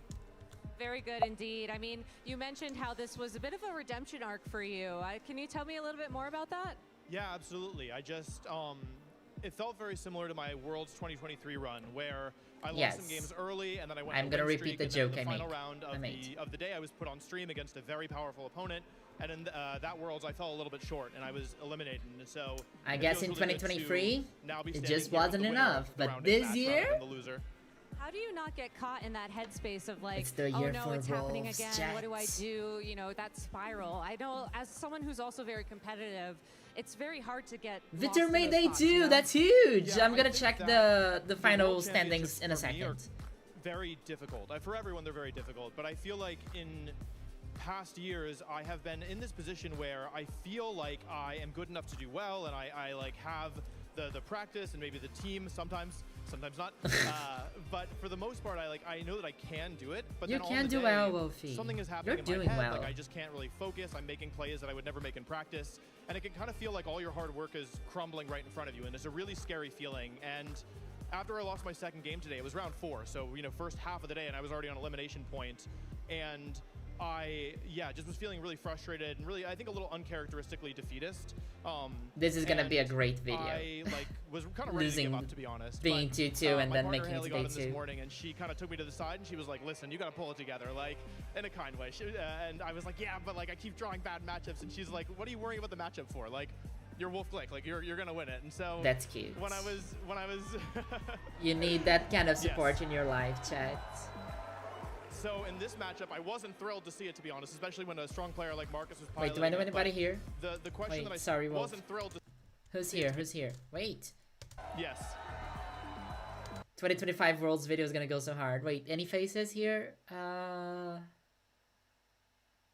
[SPEAKER 6] Very good indeed. I mean, you mentioned how this was a bit of a redemption arc for you. Can you tell me a little bit more about that?
[SPEAKER 8] Yeah, absolutely. I just, it felt very similar to my Worlds 2023 run, where I lost some games early, and then I went.
[SPEAKER 3] I'm gonna repeat the joke I made.
[SPEAKER 8] The final round of the day, I was put on stream against a very powerful opponent, and in that Worlds, I fell a little bit short, and I was eliminated. And so
[SPEAKER 3] I guess in 2023, it just wasn't enough. But this year.
[SPEAKER 6] How do you not get caught in that headspace of like,
[SPEAKER 3] it's the
[SPEAKER 6] oh
[SPEAKER 3] year
[SPEAKER 6] no,
[SPEAKER 3] for
[SPEAKER 6] it's happening
[SPEAKER 3] Wolves,
[SPEAKER 6] again,
[SPEAKER 3] Jets.
[SPEAKER 6] what do I do? You know, that spiral. I know as someone who's also very competitive, it's very hard to get
[SPEAKER 3] Victor made day 2, that's huge! Yeah, I'm gonna check the final standings in a second.
[SPEAKER 8] Very difficult. For everyone, they're very difficult, but I feel like in past years, I have been in this position where I feel like I am good enough to do well, and I like have the practice and maybe the team sometimes not. But for the most part, I know that I can do it. But
[SPEAKER 3] you
[SPEAKER 8] then
[SPEAKER 3] can
[SPEAKER 8] on the
[SPEAKER 3] do
[SPEAKER 8] day,
[SPEAKER 3] well, Wolfie.
[SPEAKER 8] Something is happening
[SPEAKER 3] You're
[SPEAKER 8] in
[SPEAKER 3] doing
[SPEAKER 8] my head.
[SPEAKER 3] well.
[SPEAKER 8] Like I just can't really focus. I'm making plays that I would never make in practice, and it can kind of feel like all your hard work is crumbling right in front of you, and it's a really scary feeling. And after I lost my second game today, it was round 4, so first half of the day, and I was already on elimination point, and I just was feeling really frustrated and really, I think, a little uncharacteristically defeatist.
[SPEAKER 3] This is gonna be a great video.
[SPEAKER 8] I was kind of ready to give up, to be honest.
[SPEAKER 3] Being 2-2 and then making it to day 2.
[SPEAKER 8] This morning, and she kind of took me to the side and she was like, "Listen, you got to pull it together, like in a kind way." And I was like, "Yeah, but like I keep drawing bad matchups." And she's like, "What are you worrying about the matchup for? Like, you're Wolf Glick, like you're gonna win it." And so
[SPEAKER 3] that's cute.
[SPEAKER 8] When I was
[SPEAKER 3] you need that kind of support in your life, chat.
[SPEAKER 8] So in this matchup, I wasn't thrilled to see it, to be honest, especially when a strong player like Marcus was piloting.
[SPEAKER 3] Wait, do I know anybody here?
[SPEAKER 8] The question that I
[SPEAKER 3] sorry,
[SPEAKER 8] wasn't thrilled to...
[SPEAKER 3] Who's here? Who's here? Wait.
[SPEAKER 8] Yes.
[SPEAKER 3] 2025 Worlds video is gonna go so hard. Wait, any faces here? No,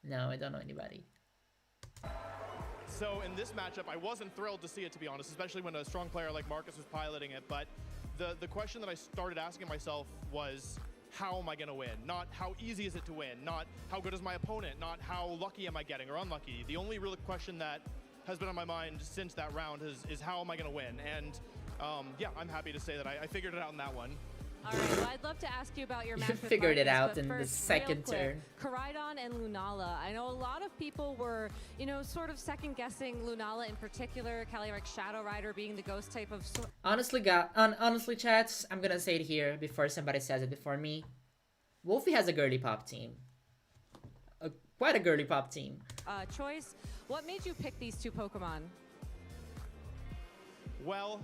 [SPEAKER 3] I don't know anybody.
[SPEAKER 8] So in this matchup, I wasn't thrilled to see it, to be honest, especially when a strong player like Marcus was piloting it. But the question that I started asking myself was, how am I going to win? Not how easy is it to win, not how good is my opponent, not how lucky am I getting or unlucky. The only real question that has been on my mind since that round is how am I going to win? And yeah, I'm happy to say that I figured it out in that one.
[SPEAKER 6] All right, well, I'd love to ask you about your match with
[SPEAKER 3] figured it
[SPEAKER 6] Marcus,
[SPEAKER 3] out in the
[SPEAKER 6] first,
[SPEAKER 3] second turn.
[SPEAKER 6] Koraidon and Lunala. I know a lot of people were, sort of second-guessing Lunala in particular, Calyrex Shadow Rider being the ghost type of...
[SPEAKER 3] Honestly, chats, I'm gonna say it here before somebody says it before me. Wolfie has a girly pop team. Quite a girly pop team.
[SPEAKER 6] Choice, what made you pick these two Pokemon?
[SPEAKER 8] Well,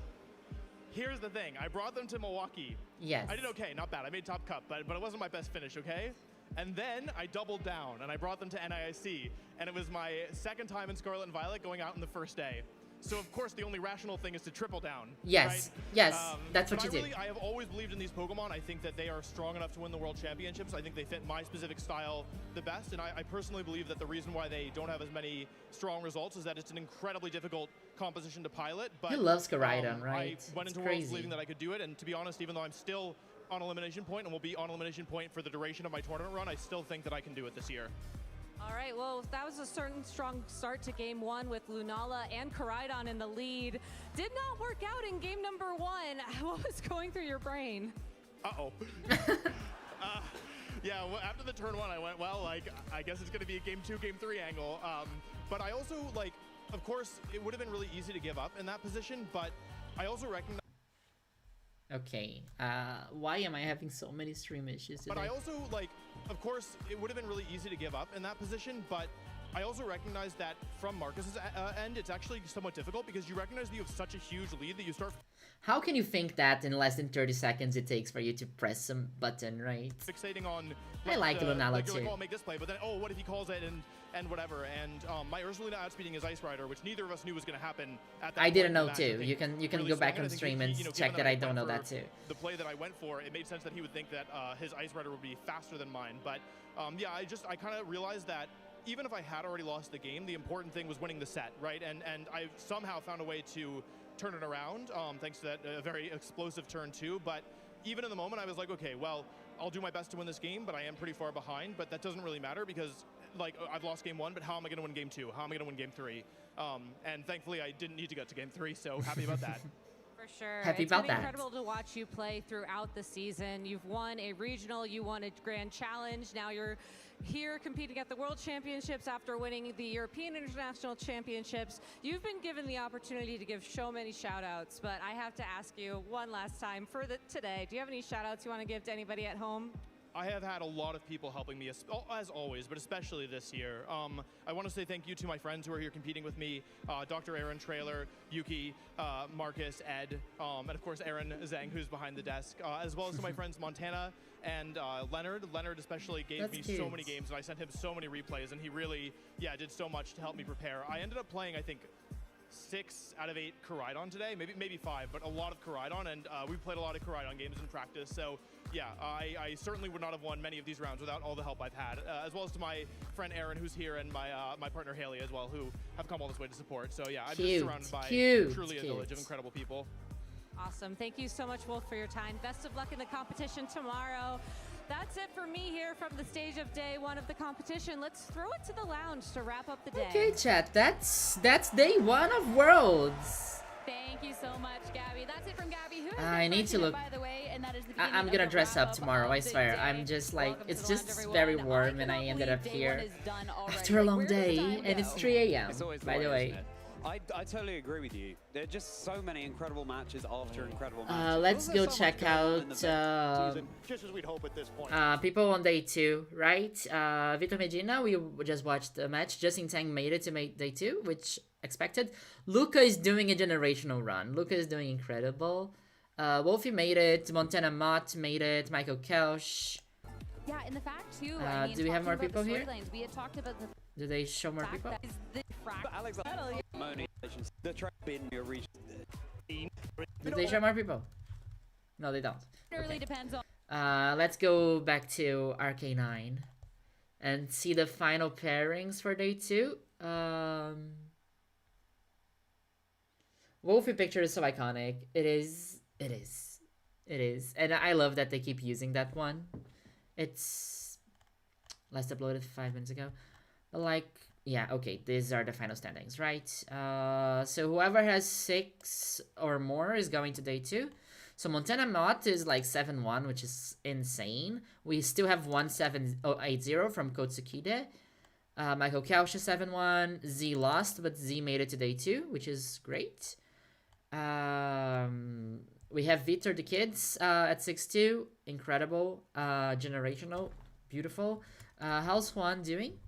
[SPEAKER 8] here's the thing. I brought them to Milwaukee.
[SPEAKER 3] Yes.
[SPEAKER 8] I did okay, not bad. I made top cup, but it wasn't my best finish, okay? And then I doubled down, and I brought them to NIIC, and it was my second time in Scarlet and Violet going out in the first day. So of course the only rational thing is to triple down.
[SPEAKER 3] Yes,
[SPEAKER 8] right?
[SPEAKER 3] yes, that's what you do.
[SPEAKER 8] I have always believed in these Pokemon. I think that they are strong enough to win the World Championships. I think they fit my specific style the best, and I personally believe that the reason why they don't have as many strong results is that it's an incredibly difficult composition to pilot. But
[SPEAKER 3] He loves Koraidon, right?
[SPEAKER 8] I went into Worlds believing that I could do it, and to be honest, even though I'm still on elimination point and will be on elimination point for the duration of my tournament run, I still think that I can do it this year.
[SPEAKER 6] All right, well, that was a certain strong start to game one with Lunala and Koraidon in the lead. Did not work out in game number one. What was going through your brain?
[SPEAKER 8] Uh-oh. Yeah, well, after the turn one, I went, well, like, I guess it's going to be a game two, game three angle. But I also, like, of course, it would have been really easy to give up in that position, but I also recognize...
[SPEAKER 3] Okay, why am I having so many stream issues today?
[SPEAKER 8] But I also, like, of course, it would have been really easy to give up in that position, but I also recognize that from Marcus's end, it's actually somewhat difficult because you recognize that you have such a huge lead that you start...
[SPEAKER 3] How can you think that in less than 30 seconds it takes for you to press some button, right?
[SPEAKER 8] Fixating on...
[SPEAKER 3] I like Lunala
[SPEAKER 8] like,
[SPEAKER 3] too.
[SPEAKER 8] You're like, oh, I'll make this play, but then, oh, what if he calls it and whatever. And my Ursaluna outspeeding his Ice Rider, which neither of us knew was going to happen at that
[SPEAKER 3] I didn't know
[SPEAKER 8] match,
[SPEAKER 3] too. You can
[SPEAKER 8] really
[SPEAKER 3] go back
[SPEAKER 8] strong.
[SPEAKER 3] on
[SPEAKER 8] And I
[SPEAKER 3] stream
[SPEAKER 8] think
[SPEAKER 3] and
[SPEAKER 8] he, you know,
[SPEAKER 3] check
[SPEAKER 8] given
[SPEAKER 3] that I
[SPEAKER 8] went
[SPEAKER 3] don't know
[SPEAKER 8] for
[SPEAKER 3] that too.
[SPEAKER 8] The play that I went for, it made sense that he would think that his Ice Rider would be faster than mine. But yeah, I kind of realized that even if I had already lost the game, the important thing was winning the set, right? And I somehow found a way to turn it around, thanks to that very explosive turn two. But even in the moment, I was like, okay, well, I'll do my best to win this game, but I am pretty far behind. But that doesn't really matter because, like, I've lost game one, but how am I going to win game two? How am I going to win game three? And thankfully, I didn't need to get to game three, so happy about that.
[SPEAKER 6] For sure.
[SPEAKER 3] Happy
[SPEAKER 6] it's
[SPEAKER 3] about
[SPEAKER 6] been
[SPEAKER 3] that.
[SPEAKER 6] incredible to watch you play throughout the season. You've won a regional, you won a grand challenge. Now you're here competing at the World Championships after winning the European International Championships. You've been given the opportunity to give so many shout outs, but I have to ask you one last time for today. Do you have any shout outs you want to give to anybody at home?
[SPEAKER 8] I have had a lot of people helping me, as always, but especially this year. I want to say thank you to my friends who are here competing with me, Dr. Aaron Trailer, Yuki, Marcus, Ed, and of course Aaron Zhang, who's behind the desk, as well as to my friends Montana and Leonard. Leonard especially gave me so many games, and I sent him so many replays, and he really, did so much to help me prepare. I ended up playing, I think, 6 out of 8 Koraidon today, maybe 5, but a lot of Koraidon, and we played a lot of Koraidon games in practice. So yeah, I certainly would not have won many of these rounds without all the help I've had, as well as to my friend Aaron, who's here, and my partner Haley as well, who have come all this way to support. So yeah, I'm just surrounded by truly a village of incredible people.
[SPEAKER 6] Awesome. Thank you so much, Wolf, for your time. Best of luck in the competition tomorrow. That's it for me here from the stage of day one of the competition. Let's throw it to the lounge to wrap up the day.
[SPEAKER 3] Okay, chat. That's day one of Worlds.
[SPEAKER 18] Thank you so much, Gabby. That's it from Gabby. Who
[SPEAKER 3] I need to look.
[SPEAKER 18] By the way, and that is the
[SPEAKER 3] I'm gonna dress up tomorrow. I swear. I'm just like, it's just very warm, and I ended up here after a long day, and it's 3 a.m. By the way.
[SPEAKER 4] I totally agree with you. There are just so many incredible matches after incredible matches.
[SPEAKER 3] Let's go check out
[SPEAKER 12] just as we'd hope at this point.
[SPEAKER 3] people on day 2, right? Vitor Medina, we just watched the match. Justin Tang made it to make day 2, which expected. Luca is doing a generational run. Luca is doing incredible. Wolfie made it. Montana Mott made it. Michael Kelsch.
[SPEAKER 18] Yeah, and the fact too.
[SPEAKER 3] Do we have more people here?
[SPEAKER 18] We had talked about the
[SPEAKER 3] Do they show more people?
[SPEAKER 4] Alex, the track in your region.
[SPEAKER 3] Did they show more people? No, they don't.
[SPEAKER 18] It really depends on.
[SPEAKER 3] Let's go back to RK9 and see the final pairings for day 2. Wolfie picture is so iconic. It is. And I love that they keep using that one. It's last uploaded 5 minutes ago. But like, yeah, okay, these are the final standings, right? So whoever has 6 or more is going to day 2. So Montana Mott is like 7-1, which is insane. We still have 1-7-0-8-0 from Kotsukide. Michael Kausch is 7-1. Z lost, but Z made it to day 2, which is great. We have Vitor the Kids at 6-2. Incredible. Generational. Beautiful. How's Juan doing?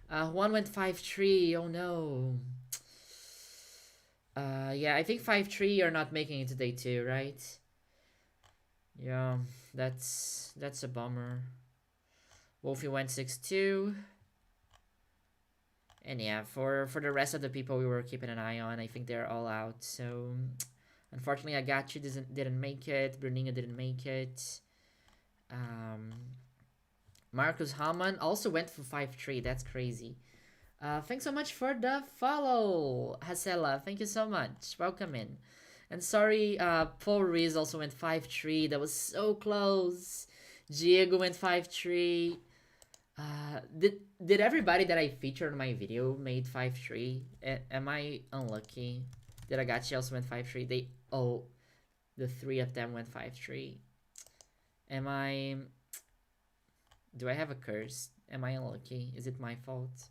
[SPEAKER 3] Juan went 5-3. Oh no. Yeah, I think 5-3 are not making it to day 2, right? Yeah, that's a bummer. Wolfie went 6-2. And yeah, for the rest of the people we were keeping an eye on, I think they're all out. So unfortunately, Agachi didn't make it. Bruninho didn't make it. Marcus Hamann also went for 5-3. That's crazy. Thanks so much for the follow, Hasela. Thank you so much. Welcome in. And sorry, Paul Ruiz also went 5-3. That was so close. Diego went 5-3. Did everybody that I featured in my video made 5-3? Am I unlucky? Did Agachi also went 5-3? The 3 of them went 5-3. Do I have a curse? Am I unlucky? Is it my fault?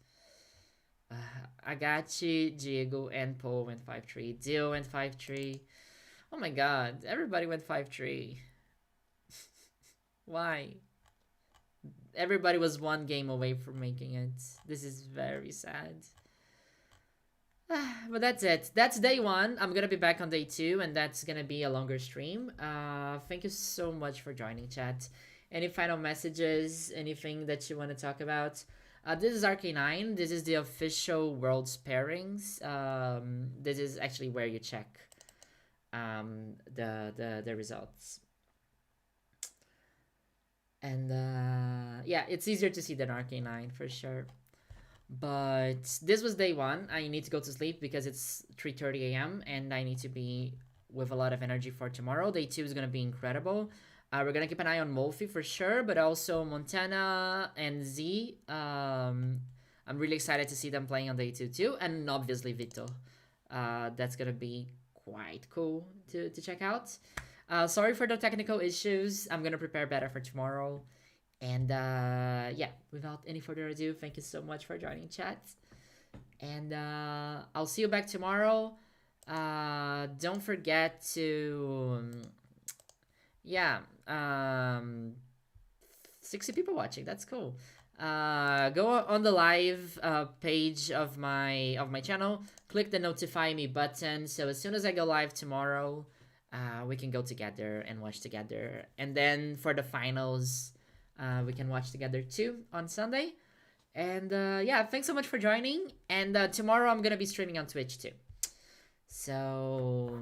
[SPEAKER 3] Agachi, Diego, and Paul went 5-3. Dio went 5-3. Oh my god, everybody went 5-3. Why? Everybody was one game away from making it. This is very sad. But that's it. That's day 1. I'm gonna be back on day 2, and that's gonna be a longer stream. Thank you so much for joining, chat. Any final messages? Anything that you want to talk about? This is RK9. This is the official Worlds pairings. This is actually where you check the results. And yeah, it's easier to see than RK9 for sure. But this was day 1. I need to go to sleep because it's 3:30 a.m. and I need to be with a lot of energy for tomorrow. Day 2 is going to be incredible. We're going to keep an eye on Molfi for sure, but also Montana and Z. I'm really excited to see them playing on day 2 too. And obviously Vito. That's going to be quite cool to check out. Sorry for the technical issues. I'm going to prepare better for tomorrow. And yeah, without any further ado, thank you so much for joining, chat. And I'll see you back tomorrow. Don't forget to... yeah, 60 people watching. That's cool. Go on the live page of my channel. Click the notify me button. So as soon as I go live tomorrow, we can go together and watch together. And then for the finals, we can watch together too on Sunday. And yeah, thanks so much for joining. And tomorrow I'm gonna be streaming on Twitch too. So